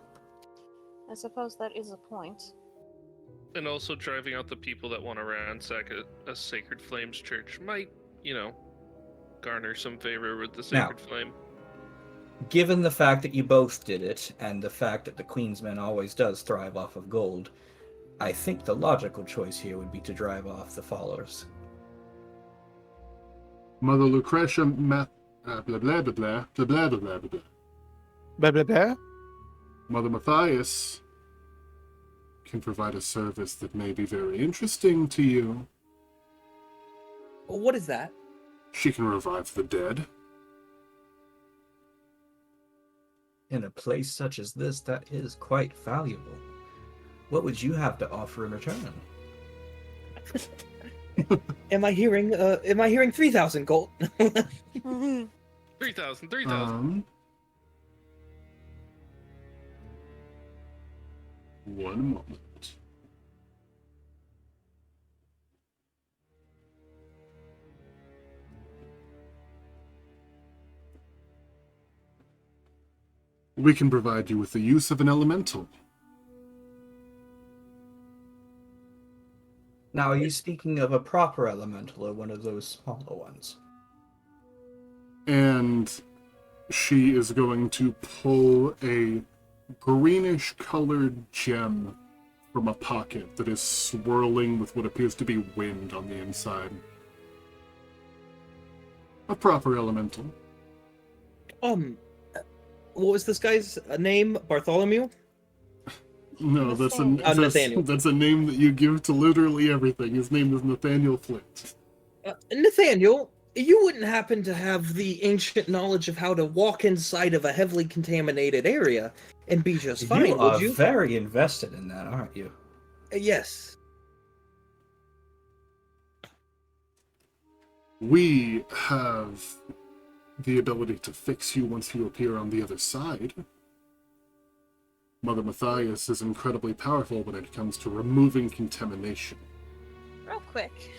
I suppose that is a point. And also driving out the people that want to ransack a Sacred Flames church might, garner some favor with the Now- Sacred Flame. given the fact that you both did it, and the fact that the Queensman always does thrive off of gold, I think the logical choice here would be to drive off the followers. Mother Lucretia, blah blah blah blah blah blah blah blah blah blah. Blah, blah, blah. Mother Matthias can provide a service that may be very interesting to you. What is that? She can revive the dead. In a place such as this, that is quite valuable. What would you have to offer in return? Am I hearing 3,000 gold? 3,000. One moment. We can provide you with the use of an elemental. Now, are you speaking of a proper elemental or one of those smaller ones? And she is going to pull a greenish colored gem from a pocket that is swirling with what appears to be wind on the inside. A proper elemental. What was this guy's name? Bartholomew? No, Nathaniel. that's a name that you give to literally everything. His name is Nathaniel Flint. Nathaniel, you wouldn't happen to have the ancient knowledge of how to walk inside of a heavily contaminated area and be just fine, You are would you? very invested in that, aren't you? Yes. We have the ability to fix you once you appear on the other side. Mother Matthias is incredibly powerful when it comes to removing contamination. Real quick.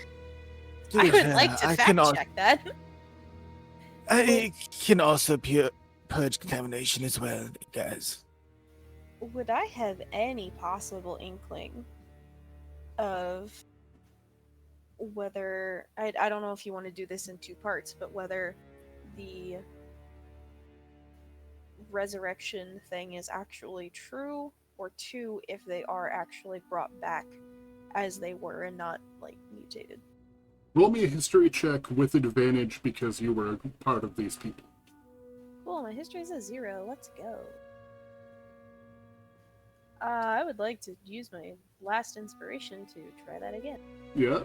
I would like to fact check that. I can also purge contamination as well, guys. Would I have any possible inkling of whether I don't know if you want to do this in two parts, but whether the resurrection thing is actually true, or two, if they are actually brought back as they were and not like mutated. Roll me a history check with advantage because you were a part of these people. Cool, my history's a 0. Let's go. I would like to use my last inspiration to try that again. Yeah.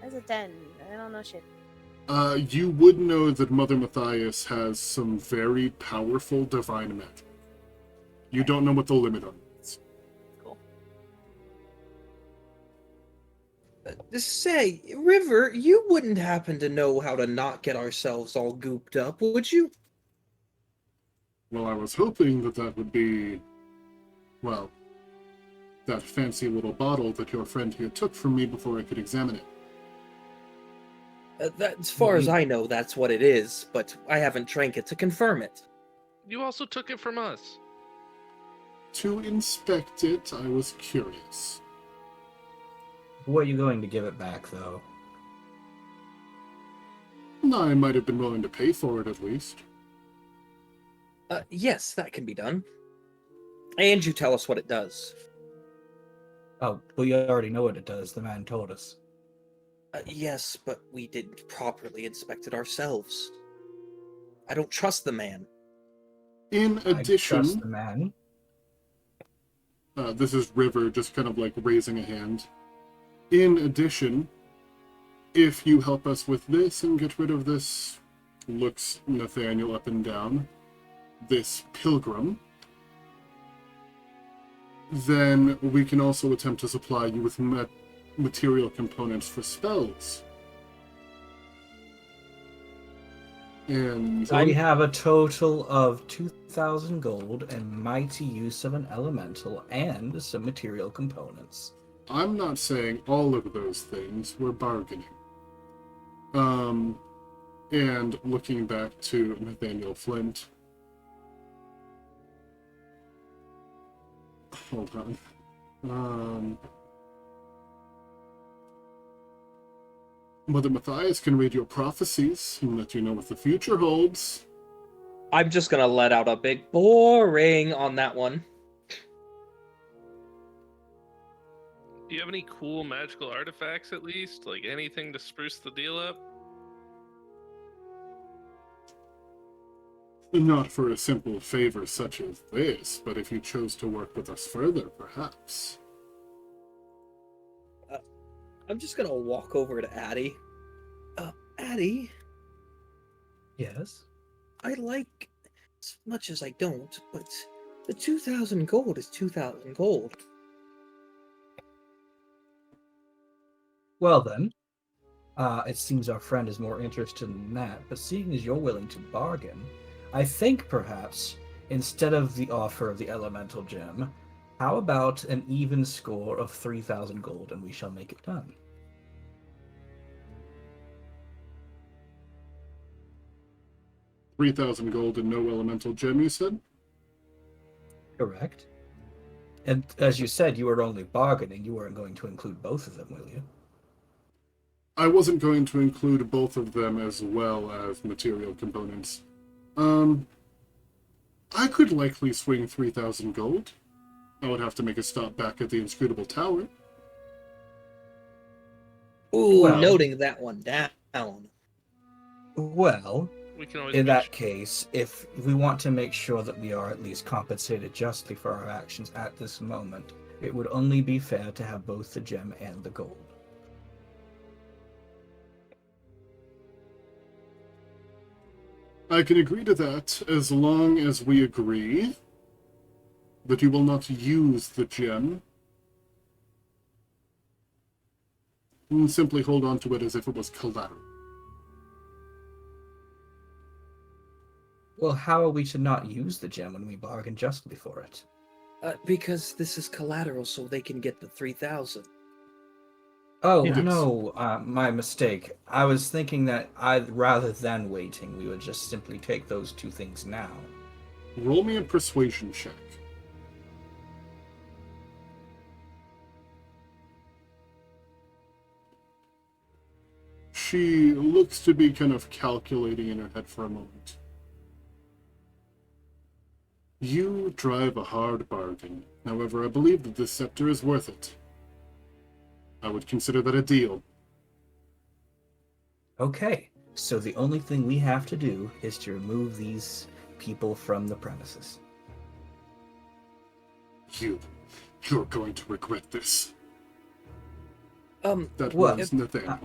That's a 10. I don't know shit. You would know that Mother Matthias has some very powerful divine magic. You don't know what the limit on it is. Cool. Say, River, you wouldn't happen to know how to not get ourselves all gooped up, would you? Well, I was hoping that that would be, well, that fancy little bottle that your friend here took from me before I could examine it. As far as I know, that's what it is, but I haven't drank it to confirm it. You also took it from us. To inspect it, I was curious. Were you going to give it back, though? I might have been willing to pay for it at least. Yes, that can be done. And you tell us what it does. Oh, we already know what it does. The man told us. Yes, but we didn't properly inspect it ourselves. I don't trust the man. In I addition, trust the man. this is River just kind of like raising a hand. In addition, if you help us with this and get rid of this, looks Nathaniel up and down, this pilgrim, then we can also attempt to supply you with material components for spells. And So we have a total of 2,000 gold and mighty use of an elemental and some material components. I'm not saying all of those things. We're bargaining. And looking back to Nathaniel Flint. Hold on. Mother Matthias can read your prophecies and let you know what the future holds. I'm just gonna let out a big boring on that one. Do you have any cool magical artifacts at least? Like anything to spruce the deal up? Not for a simple favor such as this, but if you chose to work with us further, perhaps. I'm just gonna walk over to Addie. Addie, Yes. I like as much as I don't, but the 2,000 gold is 2,000 gold. Well then, it seems our friend is more interested in that, but seeing as you're willing to bargain, I think perhaps, instead of the offer of the elemental gem, how about an even score of 3,000 gold and we shall make it done? 3,000 gold and no elemental gem, you said? Correct. And as you said, you were only bargaining. You weren't going to include both of them, will you? I wasn't going to include both of them as well as material components. I could likely swing 3,000 gold. I would have to make a stop back at the Inscrutable Tower. Ooh, Well- noting that one down. Well, We can always in make that case, if we want to make sure that we are at least compensated justly for our actions at this moment, it would only be fair to have both the gem and the gold. I can agree to that as long as we agree that you will not use the gem and simply hold on to it as if it was collateral. Well, how are we to not use the gem when we bargain justly for it? Because this is collateral, so they can get the 3,000. Oh, Yes. no, my mistake. I was thinking that rather than waiting, we would just simply take those two things now. Roll me a persuasion check. She looks to be kind of calculating in her head for a moment. You drive a hard bargain. However, I believe that this scepter is worth it. I would consider that a deal. Okay, so the only thing we have to do is to remove these people from the premises. You're going to regret this. That Well, was Nathaniel.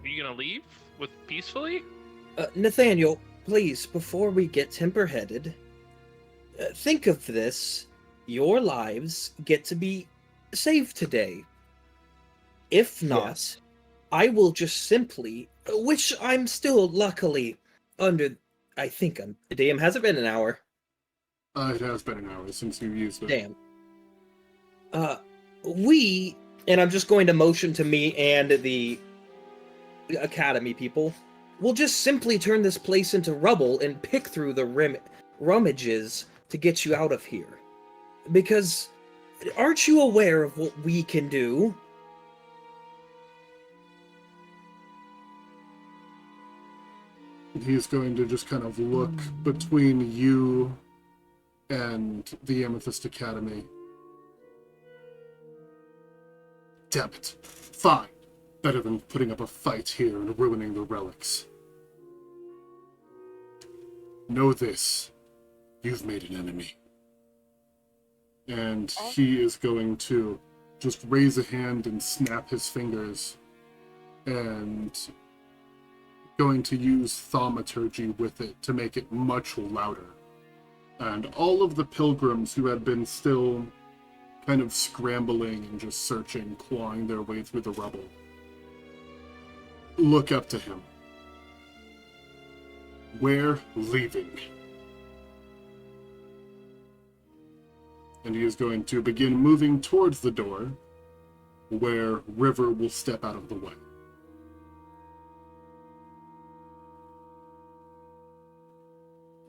Are you gonna leave with peacefully? Nathaniel, please, before we get temper-headed, think of this. Your lives get to be saved today. If not, Yes. I will just simply, which I'm still luckily under, I think damn, has it been an hour? It has been an hour since you used it. Damn. And I'm just going to motion to me and the academy people, we'll just simply turn this place into rubble and pick through the rummages to get you out of here. Because, aren't you aware of what we can do? He's going to just kind of look between you and the Amethyst Academy. Damn it. Fine. Better than putting up a fight here and ruining the relics. Know this. You've made an enemy. And he is going to just raise a hand and snap his fingers and going to use thaumaturgy with it to make it much louder. And all of the pilgrims who had been still kind of scrambling and just searching, clawing their way through the rubble, look up to him. We're leaving. And he is going to begin moving towards the door, where River will step out of the way.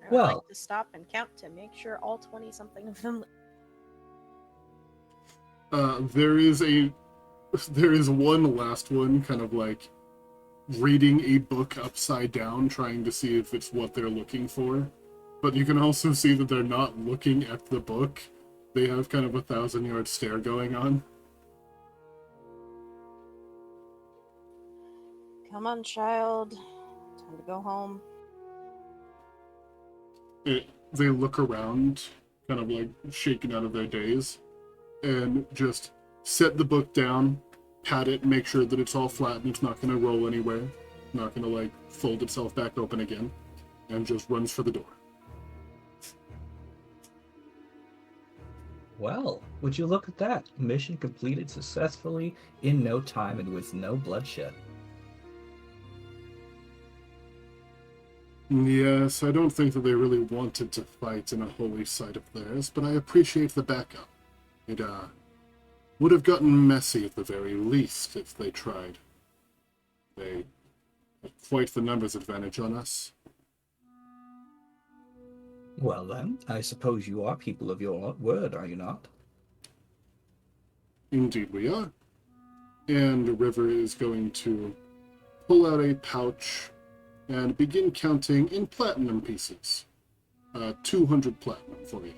I would Well- like to stop and count to make sure all 20-something of them. There is one last one, kind of like reading a book upside down, trying to see if it's what they're looking for. But you can also see that they're not looking at the book. They have kind of a 1,000-yard stare going on. Come on, child. Time to go home. They look around, kind of like shaken out of their daze, and just set the book down, pat it, make sure that it's all flat and it's not going to roll anywhere, not going to like fold itself back open again, and just runs for the door. Well, would you look at that? Mission completed successfully in no time and with no bloodshed. Yes, I don't think that they really wanted to fight in a holy site of theirs, but I appreciate the backup. It, would have gotten messy at the very least if they tried. They had quite the numbers advantage on us. Well then, I suppose you are people of your word, are you not? Indeed we are. And River is going to pull out a pouch and begin counting in platinum pieces. 200 platinum for you.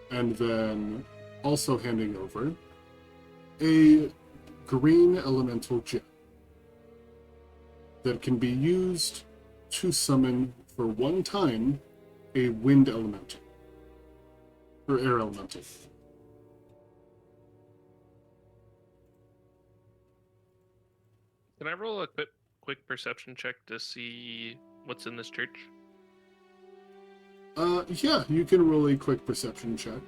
And then also handing over a green elemental gem that can be used to summon for one time a wind elemental. Or air elemental. Can I roll a quick perception check to see what's in this church? Yeah, you can roll a quick perception check.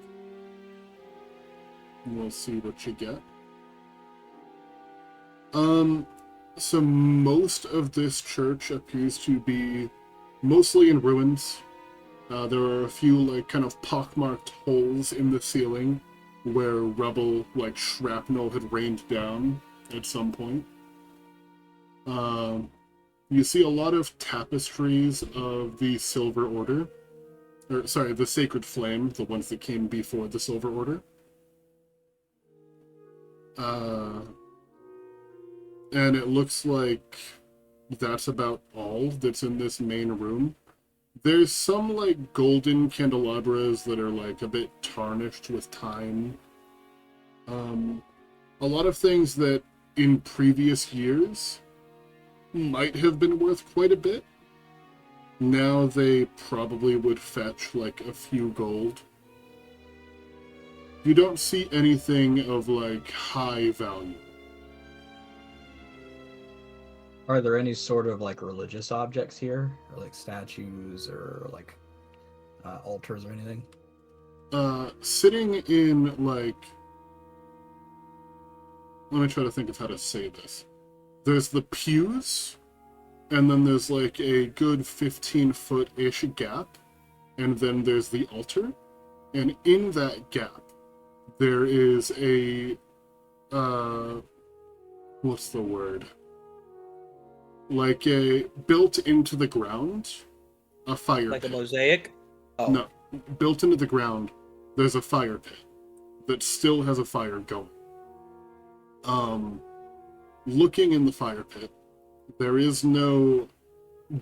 We'll see what you get. So most of this church appears to be mostly in ruins. There are a few, like, kind of pockmarked holes in the ceiling where rubble, like shrapnel, had rained down at some point. You see a lot of tapestries of the Silver Order. Or, sorry, the Sacred Flame, the ones that came before the Silver Order. And it looks like that's about all that's in this main room. There's some, like, golden candelabras that are, like, a bit tarnished with time. A lot of things that in previous years might have been worth quite a bit. Now they probably would fetch, like, a few gold. You don't see anything of, like, high value. Are there any sort of like religious objects here? Or like statues or like altars or anything? Sitting in, like... Let me try to think of how to say this. There's the pews, and then there's like a good 15-foot-ish gap, and then there's the altar, and in that gap, there is a, what's the word? Like a, built into the ground, a fire Like pit. a mosaic? Oh. No, built into the ground, there's a fire pit that still has a fire going. Looking in the fire pit, there is no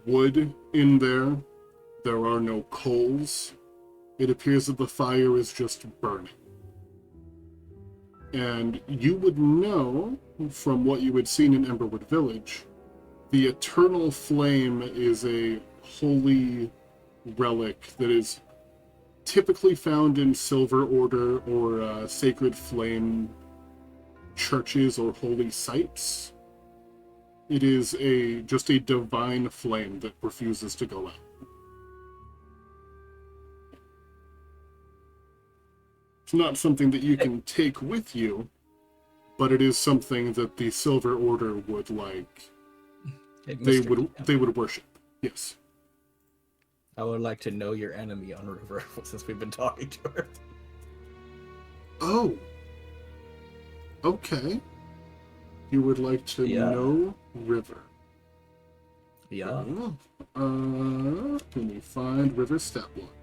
wood in there. There are no coals. It appears that the fire is just burning. And you would know, from what you had seen in Emberwood Village, the eternal flame is a holy relic that is typically found in Silver Order or Sacred Flame churches or holy sites. It is just a divine flame that refuses to go out. It's not something that you can take with you, but it is something that the Silver Order would like. Hey, They Mr. would worship. Yes. I would like to know your enemy on River since we've been talking to her. Oh. Okay. You would like to know River. Yeah. Let me find River stat block.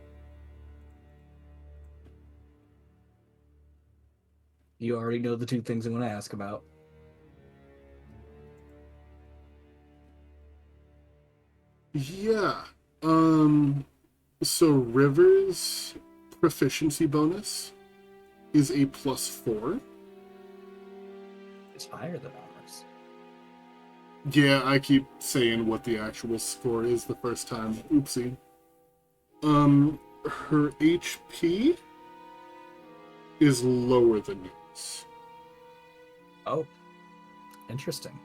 You already know the two things I'm going to ask about. Yeah. So River's proficiency bonus is a +4. It's higher than ours. Yeah, I keep saying what the actual score is the first time. Oopsie. Her HP is lower than yours. Oh, interesting.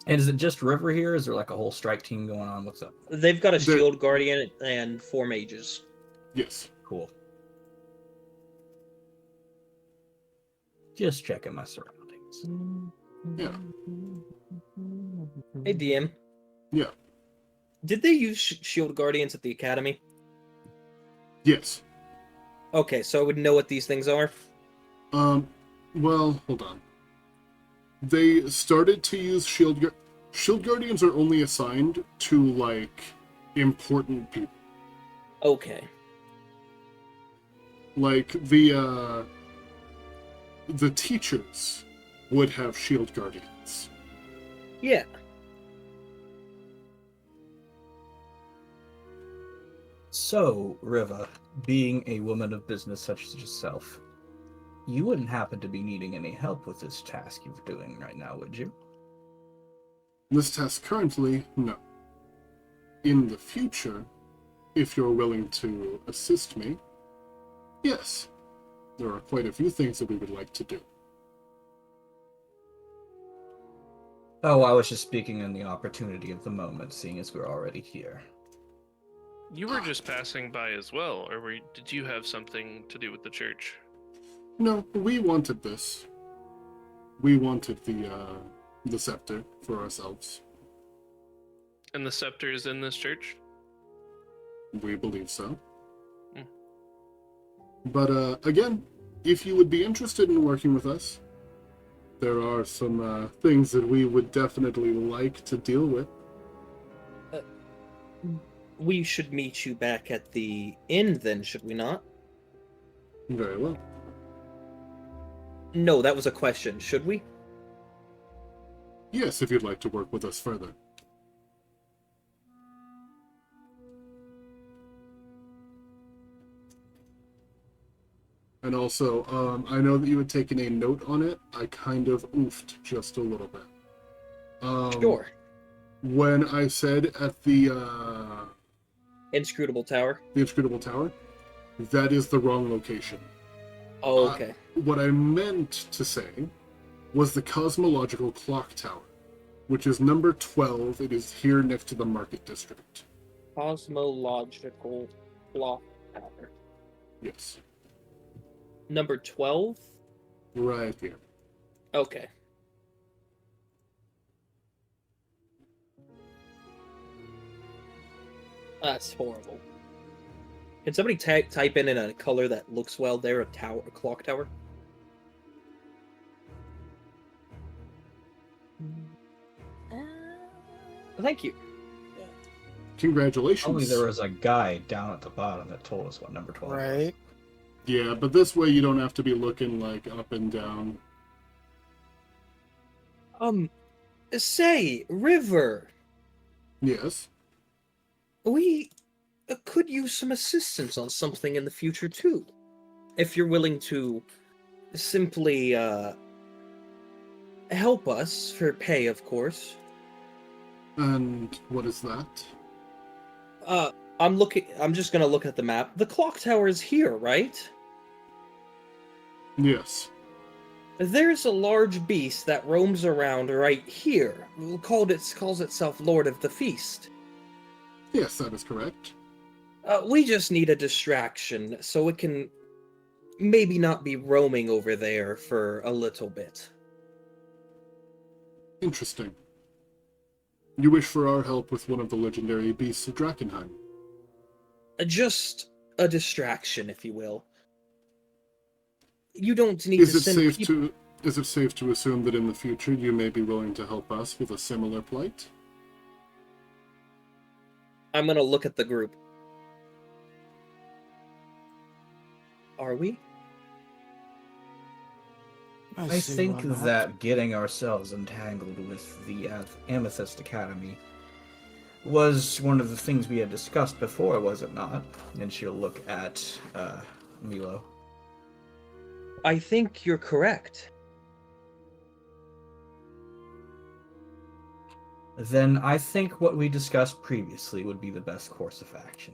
And is it just River here? Is there like a whole strike team going on? What's up? They've got a They're- shield guardian and 4 mages. Yes. Cool. Just checking my surroundings. Yeah. Hey, DM. Yeah. Did they use shield guardians at the academy? Yes. Okay, so I would know what these things are. Well, hold on. They started to use Shield Guardians are only assigned to, like, important people. Okay. Like, the teachers would have Shield Guardians. Yeah. So, Riva, being a woman of business such as yourself, you wouldn't happen to be needing any help with this task you're doing right now, would you? This task currently, no. In the future, if you're willing to assist me, yes. There are quite a few things that we would like to do. Oh, I was just speaking in the opportunity of the moment, seeing as we're already here. You were just passing by as well, or did you have something to do with the church? No, we wanted this. We wanted the scepter for ourselves. And the scepter is in this church? We believe so. Hmm. But again, if you would be interested in working with us, there are some things that we would definitely like to deal with. We should meet you back at the inn then, should we not? Very well. No, that was a question. Should we? Yes, if you'd like to work with us further. And also, I know that you had taken a note on it. I kind of oofed just a little bit. Sure. When I said at the Inscrutable Tower. Inscrutable Tower, that is the wrong location. Oh, okay. What I meant to say was the Cosmological Clock Tower, which is number 12. It is here next to the Market District. Cosmological Clock Tower. Yes. Number 12? Right here. Okay. That's horrible. Can somebody type in a color that looks well there, a clock tower? Thank you. Congratulations. Only there was a guy down at the bottom that told us what number 12 was. Right. Yeah, but this way you don't have to be looking like up and down. Say, River, Yes. we could use some assistance on something in the future too. If you're willing to simply help us for pay, of course. And what is that? I'm just gonna look at the map. The clock tower is here, right? Yes. There's a large beast that roams around right here. Calls itself Lord of the Feast. Yes, that is correct. We just need a distraction so it can maybe not be roaming over there for a little bit. Interesting. You wish for our help with one of the legendary beasts of Drakkenheim. Just a distraction, if you will. You don't need Is to it send safe to assume that in the future you may be willing to help us with a similar plight? I'm gonna look at the group. Are we? I see think why not. that getting ourselves entangled with the Amethyst Academy was one of the things we had discussed before, was it not? And she'll look at Milo. I think you're correct. Then I think what we discussed previously would be the best course of action.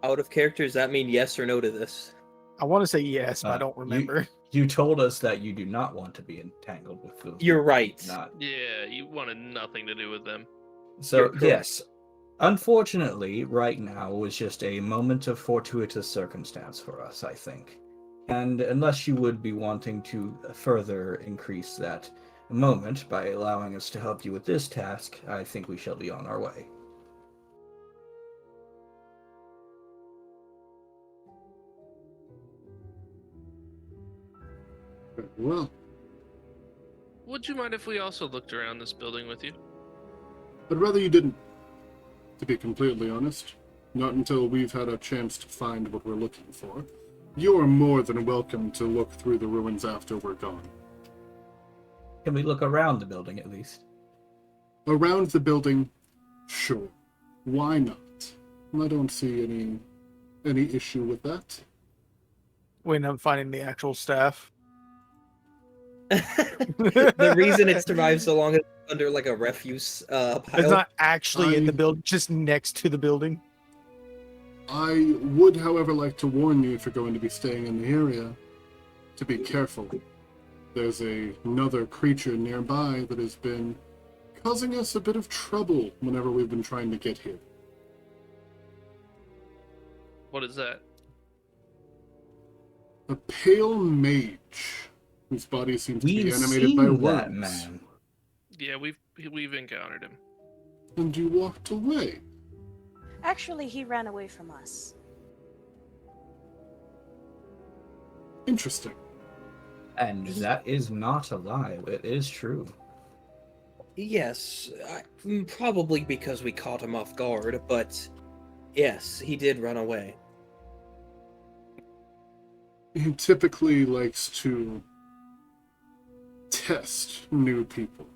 Out of character, does that mean yes or no to this? I want to say yes, but I don't remember. You told us that you do not want to be entangled with those. You're people. right. Not. Yeah, you wanted nothing to do with them. So, You're correct. yes. Unfortunately, right now was just a moment of fortuitous circumstance for us, I think. And unless you would be wanting to further increase that moment by allowing us to help you with this task, I think we shall be on our way. Very well. Would you mind if we also looked around this building with you? I'd rather you didn't, to be completely honest. Not until we've had a chance to find what we're looking for. You are more than welcome to look through the ruins after we're gone. Can we look around the building at least? Around the building, sure. Why not? I don't see any issue with that. We end up finding the actual staff. The reason it survived so long is under like a refuse pile. It's not actually in the I- building, just next to the building. I would, however, like to warn you if you're going to be staying in the area, to be careful. There's another creature nearby that has been causing us a bit of trouble whenever we've been trying to get here. What is that? A pale mage, whose body seems to be We've animated by seen worms. that man. Yeah, we've encountered him. And you walked away. Actually, he ran away from us. Interesting. And that is not a lie. It is true. Yes, probably because we caught him off guard, but yes, he did run away. He typically likes to test new people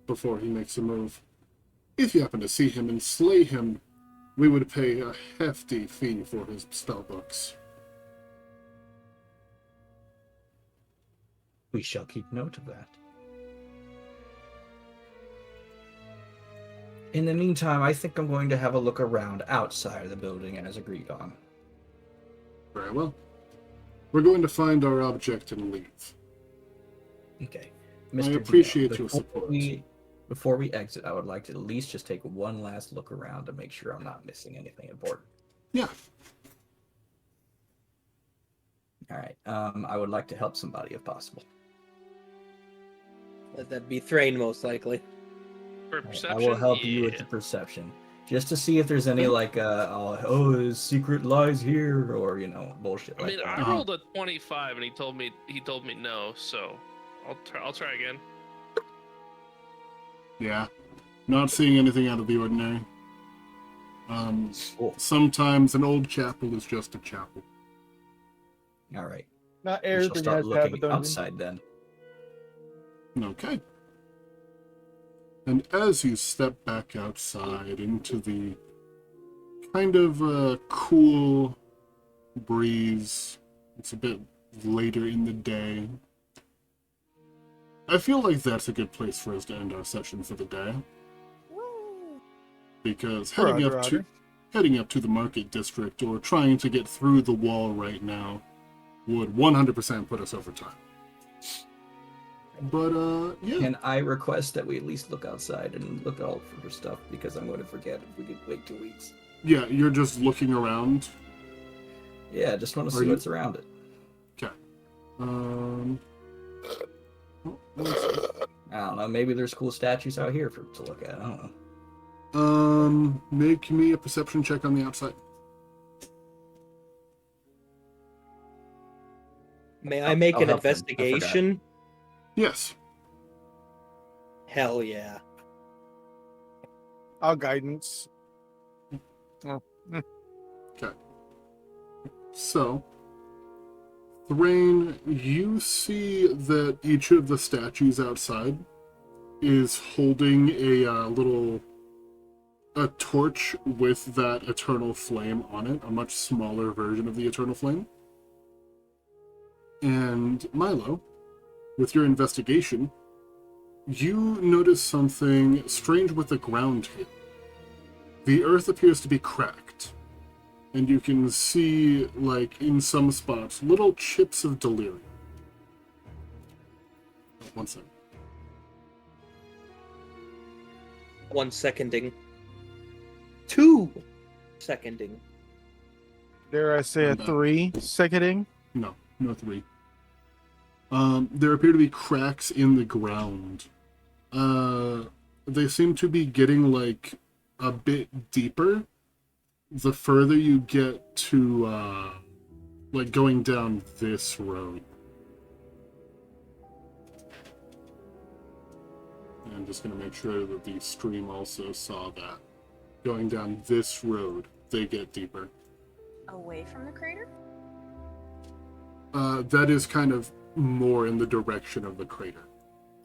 before he makes a move. If you happen to see him and slay him, we would pay a hefty fee for his spellbooks. We shall keep note of that. In the meantime, I think I'm going to have a look around outside of the building as agreed on. Very well. We're going to find our object and leave. Okay. I Dio, appreciate your support. Before we exit, I would like to at least just take one last look around to make sure I'm not missing anything important. Yeah. All right. I would like to help somebody if possible. Let that be Thrain, most likely. For All right, perception, I will help you with yeah. the perception, just to see if there's any like, his secret lies here, or bullshit I like mean, that. I rolled a 25, and he told me no. So I'll try again. Yeah. Not seeing anything out of the ordinary. Cool. Sometimes an old chapel is just a chapel. All right. Not We shall everything start has to have a looking dungeon. outside then. Okay. And as you step back outside into the kind of cool breeze, it's a bit later in the day. I feel like that's a good place for us to end our session for the day. Woo! Because Roger, heading up to the market district or trying to get through the wall right now would 100% put us over time. But, yeah. Can I request that we at least look outside and look all for stuff, because I'm going to forget if we could wait 2 weeks. Yeah, you're just looking around. Yeah, just want to Are see you- what's around it. Okay. Oh, one second. I don't know, maybe there's cool statues out here to look at. I don't know. Make me a perception check on the outside. May I make I'll an help him. I forgot. investigation? Yes. Hell yeah. I'll guidance. So, Thrain, you see that each of the statues outside is holding a torch with that eternal flame on it, a much smaller version of the eternal flame. And Milo, with your investigation, you notice something strange with the ground here. The earth appears to be cracked, and you can see, like, in some spots, little chips of delirium. One second. 1 seconding. 2 seconding. Dare I say a I'm back. 3 seconding? No 3. There appear to be cracks in the ground. They seem to be getting, like, a bit deeper the further you get to, like, going down this road. And I'm just going to make sure that the stream also saw that. Going down this road, they get deeper. Away from the crater? That is kind of more in the direction of the crater.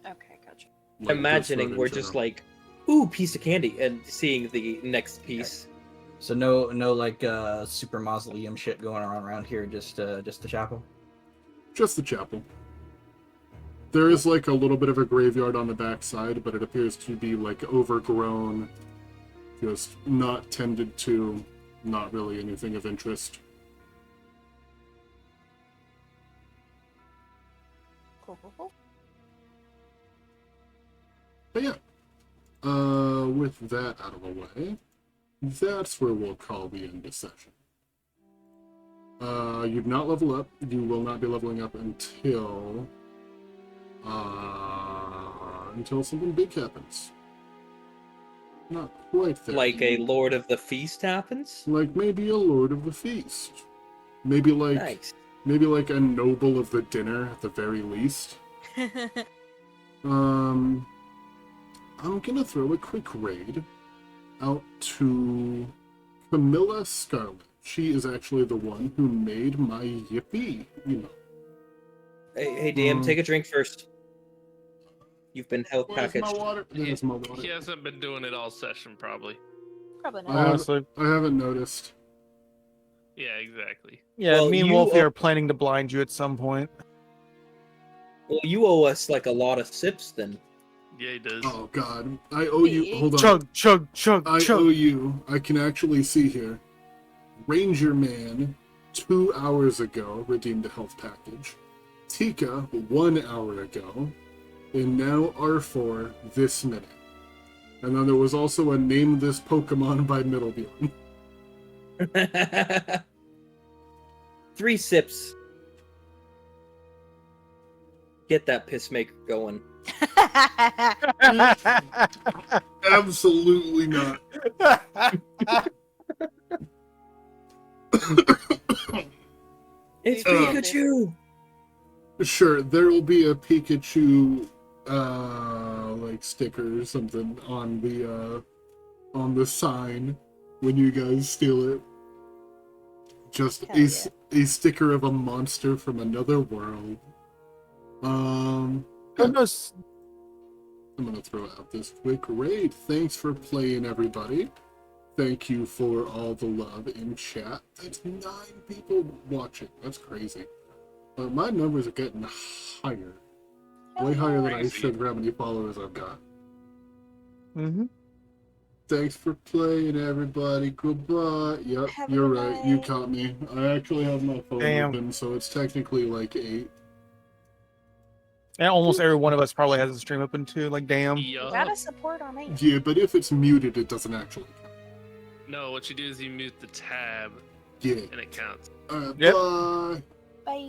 Okay, gotcha. Like, this Imagining road we're in just general. like, ooh, piece of candy, and seeing the next piece. So no like super mausoleum shit going on around here. Just the chapel. Just the chapel. There is, like, a little bit of a graveyard on the backside, but it appears to be, like, overgrown, just not tended to, not really anything of interest. Cool. But yeah, with that out of the way, that's where we'll call the end of session. You've not leveled up. You will not be leveling up until something big happens. Not quite there. Like a Lord of the Feast happens? Like maybe a Lord of the Feast. Maybe like Nice. maybe like a noble of the dinner at the very least. I'm gonna throw a quick raid out to Camilla Scarlet. She is actually the one who made my yippee, you know. Hey, DM, take a drink first. You've been health Where's my packaged. water? There's my water. He hasn't been doing it all session, probably. Probably I not. Honestly. haven't noticed. Yeah, exactly. Yeah, Well, me and you Wolfie are- are planning to blind you at some point. Well, you owe us like a lot of sips then. Yeah, he does. Oh god. I owe you. Hold on. Chug, chug, chug, I chug. owe you. I can actually see here. Ranger Man, 2 hours ago, redeemed a health package. Tika, 1 hour ago. And now R4, this minute. And then there was also a Name This Pokemon by Middlebeon. 3 sips. Get that pissmaker going. Absolutely not. It's Uh, Pikachu! Sure, there will be a Pikachu, like sticker or something on the sign when you guys steal it. Just Hell yeah. a sticker of a monster from another world. Oh, no, I'm gonna throw out this quick raid. Thanks for playing, everybody. Thank you for all the love in chat. That's 9 people watching. That's crazy. My numbers are getting higher. Way higher than I Crazy. should for how many followers I've got. Mm-hmm. Thanks for playing, everybody. Goodbye. Yep, Have a you're good right. You night. caught me. I actually have my phone Damn. open, so it's technically like 8. And almost every one of us probably has a stream open too. Like, damn. You Yup. gotta support our man. Yeah, but if it's muted, it doesn't actually count. No, what you do is you mute the tab Yeah. and it counts. Alright, Yep. bye. Bye.